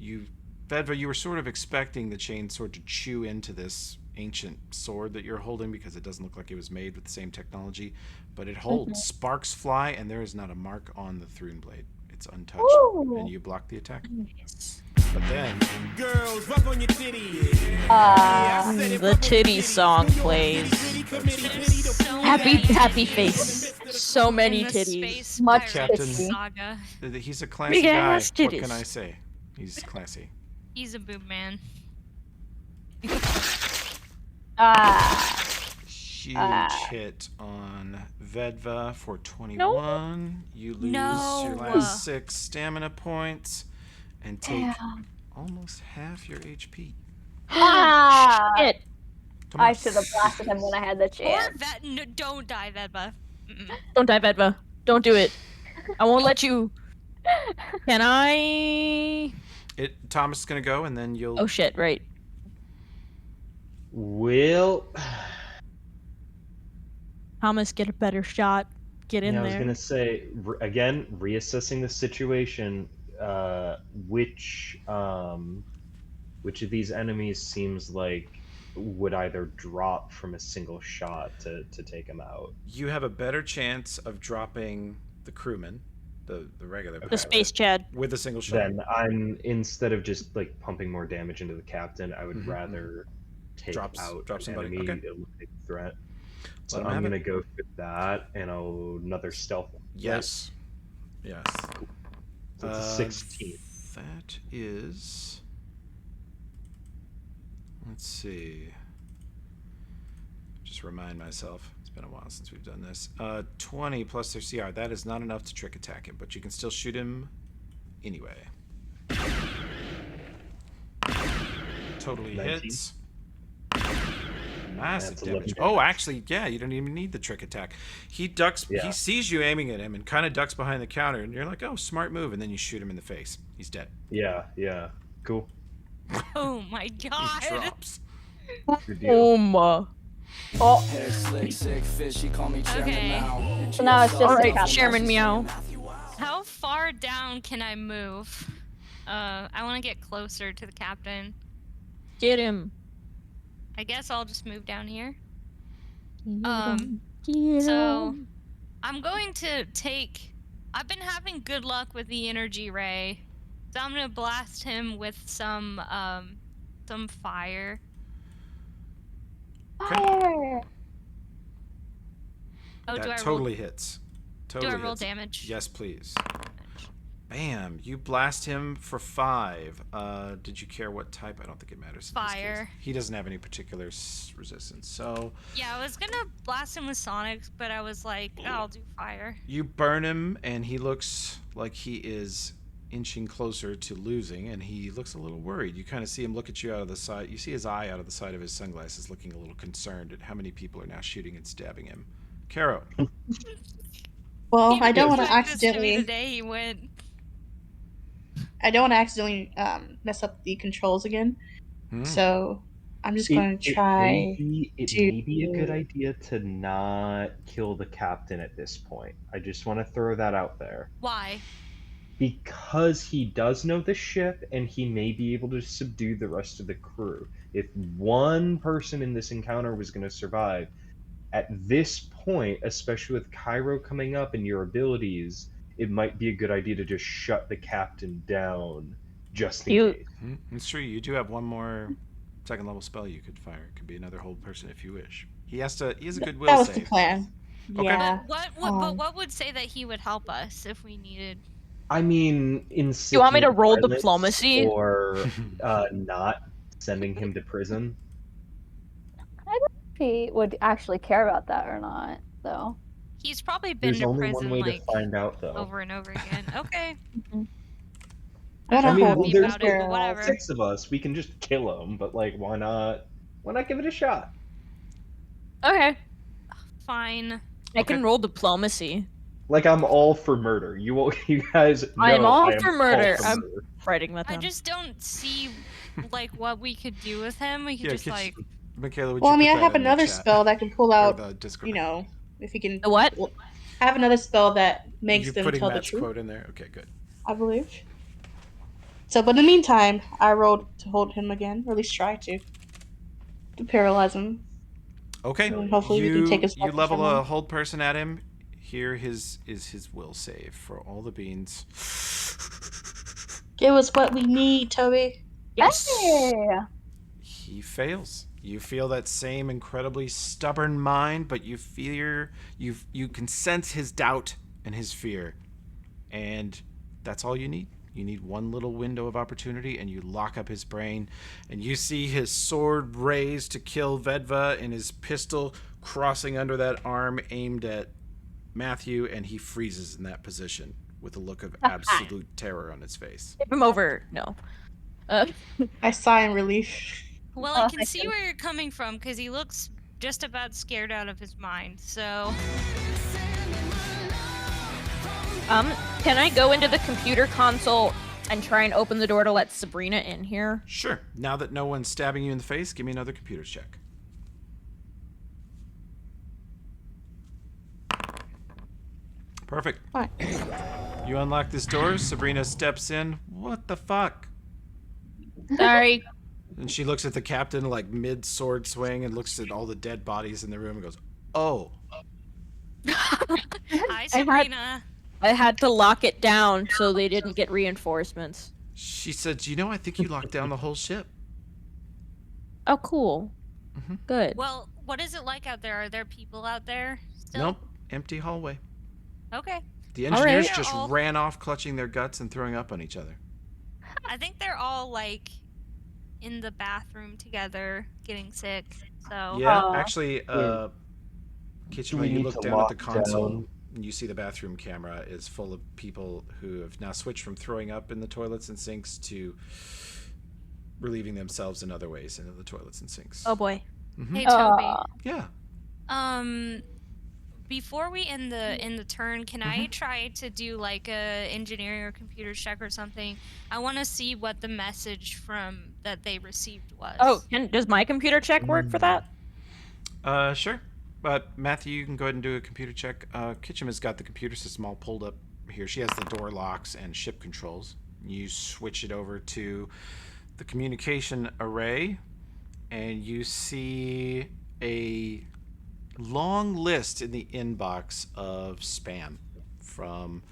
Vedva, you were sort of expecting the chain sword to chew into this ancient sword that you're holding because it doesn't look like it was made with the same technology, but it holds. Sparks fly, and there is not a mark on the Thrune blade. It's untouched, Ooh. and you block the attack. But then, Girls, rub on your titties. Yeah, I said it, The rub on your titty titties. song New York plays. City, committee, pity the So fool Happy, that happy act face. shitty. So many in the titties. Space Much Pirates titties. saga. he's a classy Big guy. ass What titties. can I say? He's classy. He's a boob man. Huge Ah. hit on Vedva for 21. You lose your No. last 6 stamina points and take Damn. almost half your HP. Shit. Come I on. should have blasted him when I had the Or chance. no, don't die, Vedva. Mm-mm. Don't die, Bedva. Don't do it. I won't let you. Can I? Thomas is gonna go, and then you'll. Oh shit! Right. Will. Thomas, get a better shot. Get in Yeah, I there. was gonna say again, reassessing the situation. Which of these enemies seems like would either drop from a single shot to take him out? You have a better chance of dropping the crewman, the regular The pilot, space Chad. with a single shot. Then I'm, instead of just like pumping more damage into the captain, I would Mhm, rather take drop out an somebody. enemy Okay. eliminate threat. So Let him I'm have gonna it. go for that and another stealth. Yes. Yes. So it's a 16. That is. Let's see. Just remind myself. It's been a while since we've done this. 20 plus their CR. That is not enough to trick attack him, but you can still shoot him anyway. Totally 19. hits. Massive That's 11 damage. damage. Oh, actually, yeah, you don't even need the trick attack. He ducks. Yeah. He sees you aiming at him and kind of ducks behind the counter, and you're like, "Oh, smart move!" And then you shoot him in the face. He's dead. Yeah, cool. Oh my He god. drops. Good deal. Oh, Hair slick, sick fish, she call me chairman Okay. now. So now it's just Alright, the captain. Chairman Meow. How far down can I move? I want to get closer to the captain. Get him. I guess I'll just move down here. Get So him. I'm going to take. I've been having good luck with the energy ray, so I'm gonna blast him with some fire. Fire! Oh, That do I totally hits. do Totally I roll hits. damage? Yes, please. Bam! You blast him for 5. Did you care what type? I don't think it matters. in this case. Fire. He doesn't have any particular resistance. So Yeah, I was gonna blast him with sonics, but I was like, oh, I'll do fire. you burn him, and he looks like he is inching closer to losing, and he looks a little worried. You kind of see him look at you out of the side. You see his eye out of the side of his sunglasses, looking a little concerned at how many people are now shooting and stabbing him. Caro. Well, He I don't did want to this to me the accidentally. day he went. I don't want to accidentally mess up the controls again. Hmm. So I'm just going to try. It to- may be a good idea to not kill the captain at this point. I just want to throw that out there. Why? Because he does know the ship and he may be able to subdue the rest of the crew. If one person in this encounter was going to survive, at this point, especially with Cairo coming up and your abilities, it might be a good idea to just shut the captain down just in You- case. It's true. You do have one more second level spell you could fire. It could be another hold person if you wish. He has a good will That was save. the plan. Okay. Yeah. But what would say that he would help us if we needed? I mean, in You want me to seeking roll violence diplomacy? or not sending him to prison? If he would actually care about that or not, though. He's probably been There's to only prison one way like to find out, though. over and over again. Okay. I I don't mean, know. happy there's about it, but whatever. 6 of us. We can just kill him, but like, why not? Why not give it a shot? Okay. Fine. I can roll diplomacy. Like, I'm all for murder. You guys know I am all I for murder. I'm murder. writing that I down. just don't see like what we could do with him. We could Yeah, just could like. Michaela, would Well, I you mean, I put have that in the another chat? spell that can pull Or out, the Discord. you know, if he can. The what? Well, I have another spell that makes you them putting tell the Matt's truth, quote in there? Okay, good. I believe. So, but in the meantime, I rolled to hold him again, or at least try to paralyze him. Okay. And hopefully we can take his you weapons level from a him. hold person at him. Here is his will save for all the beans. Give us what we need, Toby. Yes. Hey! He fails. You feel that same incredibly stubborn mind, but you fear you can sense his doubt and his fear. And that's all you need. You need one little window of opportunity, and you lock up his brain, and you see his sword raised to kill Vedva and his pistol crossing under that arm aimed at Matthew, and he freezes in that position with a look of absolute terror on his face. Tip him over. No. I sigh in relief. Well, I can see where you're coming from because he looks just about scared out of his mind. So Can I go into the computer console and try and open the door to let Sabrina in here? Sure. Now that no one's stabbing you in the face, give me another computer check. Perfect. Fine. You unlock this door. Sabrina steps in. What the fuck? Sorry. And she looks at the captain like mid sword swing and looks at all the dead bodies in the room and goes, "Oh." hi, Sabrina. I had to lock it down so they didn't get reinforcements. She said, "You know, I think you locked down the whole ship." Oh, cool. Mhm. Good. Well, what is it like out there? Are there people out there still? Nope. Empty hallway. Okay. The All right. engineers They're just all- ran off clutching their guts and throwing up on each other. I think they're all like in the bathroom together, getting sick. So Yeah, Aw. actually, Do Kitchen, we when you need look to down at the lock console, down- and you see the bathroom camera is full of people who have now switched from throwing up in the toilets and sinks to relieving themselves in other ways into the toilets and sinks. Oh boy. Mhm. hey, Toby. Yeah. Before we end the turn, can Mm-hmm. I try to do like a engineering or computer check or something? I want to see what the message from that they received was. Oh, does my computer check work for that? Sure. But Matthew, you can go ahead and do a computer check. Kitchen has got the computer system all pulled up here. She has the door locks and ship controls. You switch it over to the communication array, and you see a long list in the inbox of spam from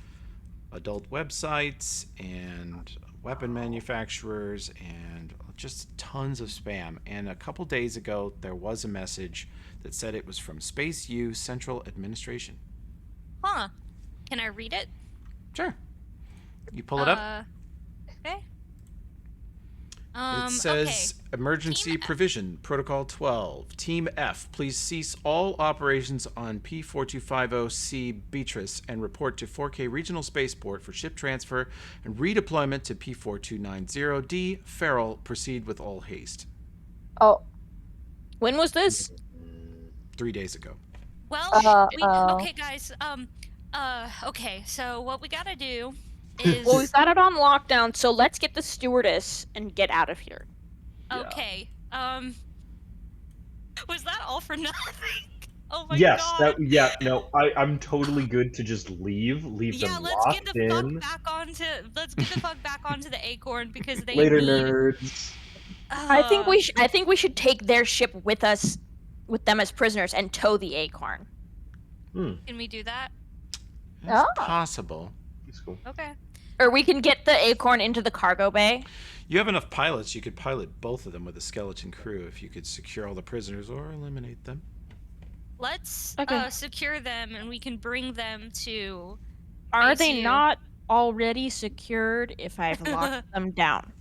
adult websites and weapon manufacturers and just tons of spam. And a couple days ago, there was a message that said it was from Space U Central Administration. Huh? Can I read it? Sure. You pull it up. Okay. It says Emergency Team F. Provision Protocol 12. Team F, please cease all operations on P4250C Beatrice and report to 4K Regional Spaceport for ship transfer and redeployment to P4290D. Farrell, proceed with all haste. Oh, When was this? 3 days ago. Well, Uh-oh. okay, guys. Okay. So what we gotta do is Well, we've got it on lockdown, so let's get the stewardess and get out of here. okay. Was that all for nothing? Oh my Yes, god. I'm totally good to just leave Yeah, them let's locked get the fuck in. back onto the Acorn because they Later, need. nerds. I think we should take their ship with us, with them as prisoners, and tow the Acorn. Can we do that? It's Oh. possible. It's cool. Okay. Or we can get the acorn into the cargo bay. You have enough pilots, you could pilot both of them with a skeleton crew if you could secure all the prisoners or eliminate them. Let's Okay. secure them, and we can bring them to. Are they ACU. not already secured if I've locked them down?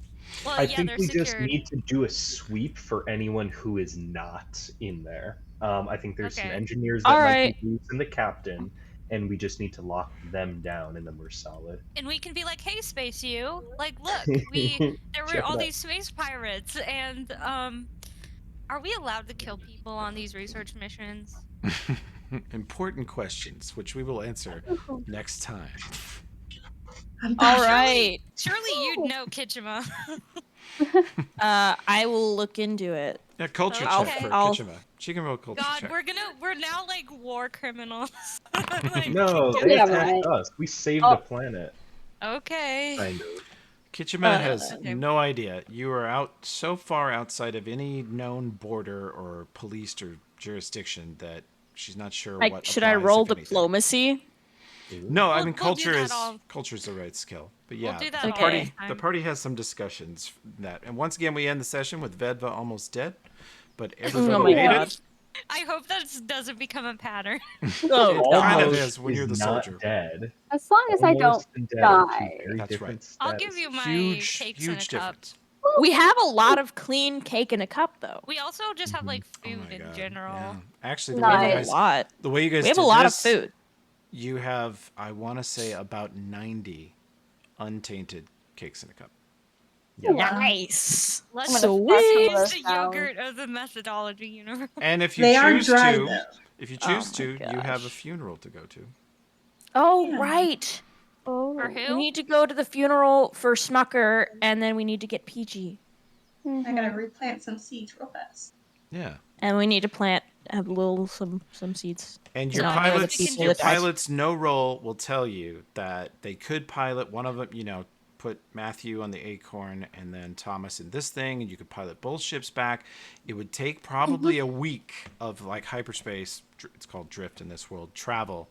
Well, I yeah, think they're we secured. just need to do a sweep for anyone who is not in there. I think there's some Okay. engineers that All might right. be loose and the captain, and we just need to lock them down, and then we're solid. And we can be like, "Hey, Space U! Like, look, there Check were it all out. these space pirates, and are we allowed to kill people on these research missions?" Important questions, which we will answer next time. I'm All back. right. Surely you'd know, Kitchima. I will look into it. Yeah, culture Okay. check for I'll- Kitchima. She can roll culture God, check. we're now like war criminals. Like, No, they Yeah, attacked right. us. We saved Oh. the planet. Okay. Kind of. Kitchima has okay. no idea. You are out so far outside of any known border or policed or jurisdiction that she's not sure Like, what should I applies, roll if anything. diplomacy? No, I We'll- mean we'll do culture that is all- culture's the right skill. But yeah, do that the all party next time. the party has some discussions that, and once again we end the session with Vedva almost dead, but everybody Oh my made God. it. I hope that doesn't become a pattern. Oh, It kind of Almost is when you're the not soldier. Dead. As long as I don't Almost and dead are two die. very That's different right. I'll give statuses. you my Huge, cakes in a huge cup. difference. We have a lot of clean cake in a cup, though. We also just have like Oh food my in God, general. yeah. Actually, the Nice. way We you have guys, a lot. the way you guys We have did a lot this, of food. you have, I want to say, about 90 untainted cakes in a cup. Yep. Nice. Let's I'm So gonna fuck we- all those the down. yogurt of the methodology universe. And if you They are choose dry to, though. if you Oh choose my to, you have a gosh. funeral to go to. Oh, Yeah. right. Oh. For We who? need to go to the funeral for Smucker, and then we need to get PG. I gotta replant some seeds real fast. Yeah. And we need to plant some seeds. And You your know, I know the pilots, people your that died. pilots, no roll will tell you that they could pilot one of them. You know, put Matthew on the Acorn and then Thomas in this thing, and you could pilot both ships back. It would take probably a week of like hyperspace. It's called drift in this world travel.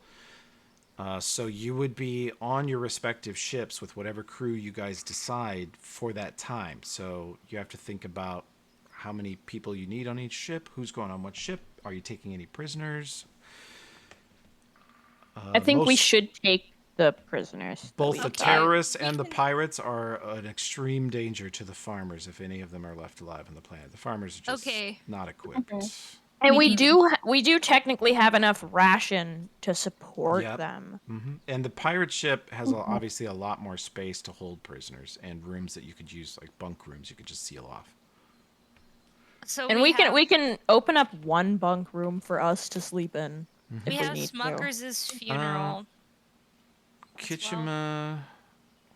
So you would be on your respective ships with whatever crew you guys decide for that time. So you have to think about how many people you need on each ship, who's going on what ship, are you taking any prisoners? I think we most- should take the prisoners. that Both we the got. terrorists We and the can- pirates are an extreme danger to the farmers if any of them are left alive on the planet. The farmers are just Okay. not equipped. And we Mhm. do technically have enough ration to support Yep. them. And the pirate ship has obviously a lot more space to hold prisoners and rooms that you could use, like bunk rooms, you could just seal off. So And we can open up one bunk room for us to sleep in if we we have need to. Smuckers' funeral. as well. Kitchima,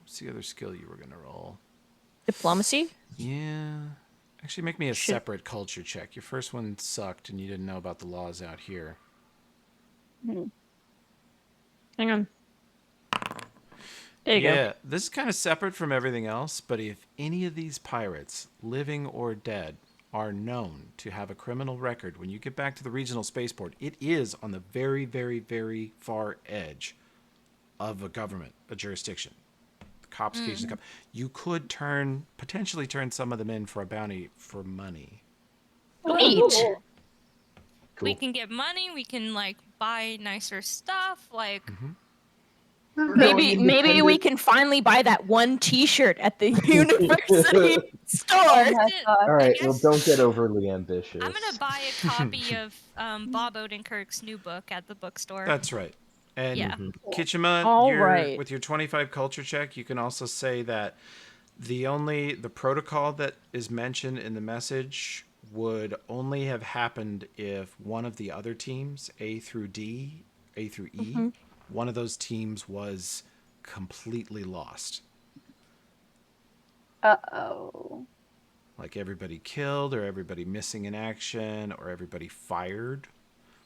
what's the other skill you were going to roll? Diplomacy? Yeah. Actually, make me a Should- separate culture check. Your first one sucked and you didn't know about the laws out here. Hang on. There you Yeah, this is kind of separate from everything else, but if any of these pirates, living or dead, are known to have a criminal record, when you get back to the regional spaceport, it is on the very, very, very far edge of a government, a jurisdiction. The cops occasionally come. You could potentially turn some of them in for a bounty for money. go. Sweet. We Cool. can get money. We can like buy nicer stuff. Like Maybe we can finally buy that one T-shirt at the university store. Oh my Shit. God. All right, well, guess- don't get overly ambitious. I'm gonna buy a copy of Bob Odenkirk's new book at the bookstore. That's right. And Yeah. Kitchima, All right. with your 25 culture check, you can also say that the protocol that is mentioned in the message would only have happened if one of the other teams, A through E, one of those teams was completely lost. Uh-oh. Like everybody killed or everybody missing in action or everybody fired.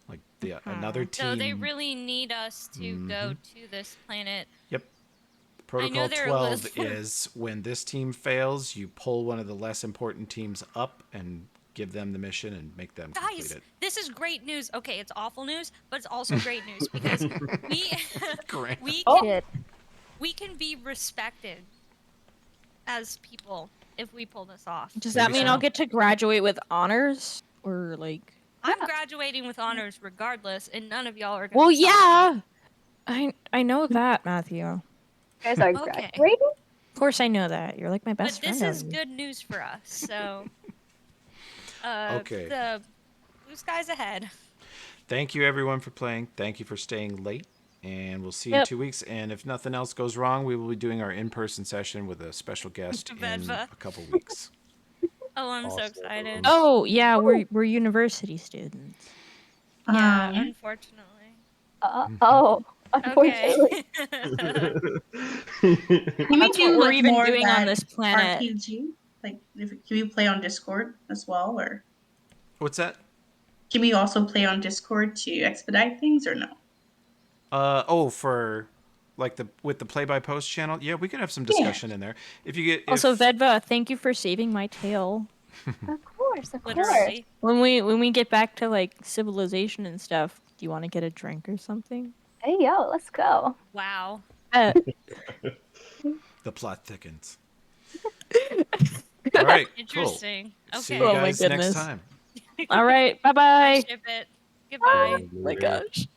Like another team. So they really need us to go to this planet. Yep. Protocol they're 12 listening. is when this team fails, you pull one of the less important teams up and give them the mission and make them complete Guys, it. this is great news. Okay, it's awful news, but it's also great news because we Great. we Oh. can, Shit. we can be respected as people if we pull this off. Does that Maybe mean so. I'll get to graduate with honors? Or, like... I'm graduating with honors regardless, and none of y'all are gonna Well, stop me. yeah! I know that, Matthew. You guys are Okay. graduating? Of course I know that. You're like my But best this friend. is good news for us, so... Okay. The blue sky's ahead. Thank you, everyone, for playing. Thank you for staying late. And we'll see you in Yep. 2 weeks. And if nothing else goes wrong, we will be doing our in-person session with a special guest in Vedva. a couple weeks. Oh, I'm so Awesome. excited. Oh, yeah, we're university students. Yeah, Yeah. unfortunately. Oh, unfortunately. Okay. Can we That's do what we're like even more doing of on that this planet. RPG? Like, can we play on Discord as well, or What's that? can we also play on Discord to expedite things, or no? For like with the play by post channel. Yeah, we could have some discussion in there. If you get Also, Vedva, thank you for saving my tail. Of course, of course. Literally. When we get back to like civilization and stuff, do you want to get a drink or something? Hey, yo, let's go. Wow. the plot thickens. All right, cool. Interesting. See Okay. you Oh my guys next goodness. time. All right, bye bye. Ship it. Goodbye. Oh my gosh.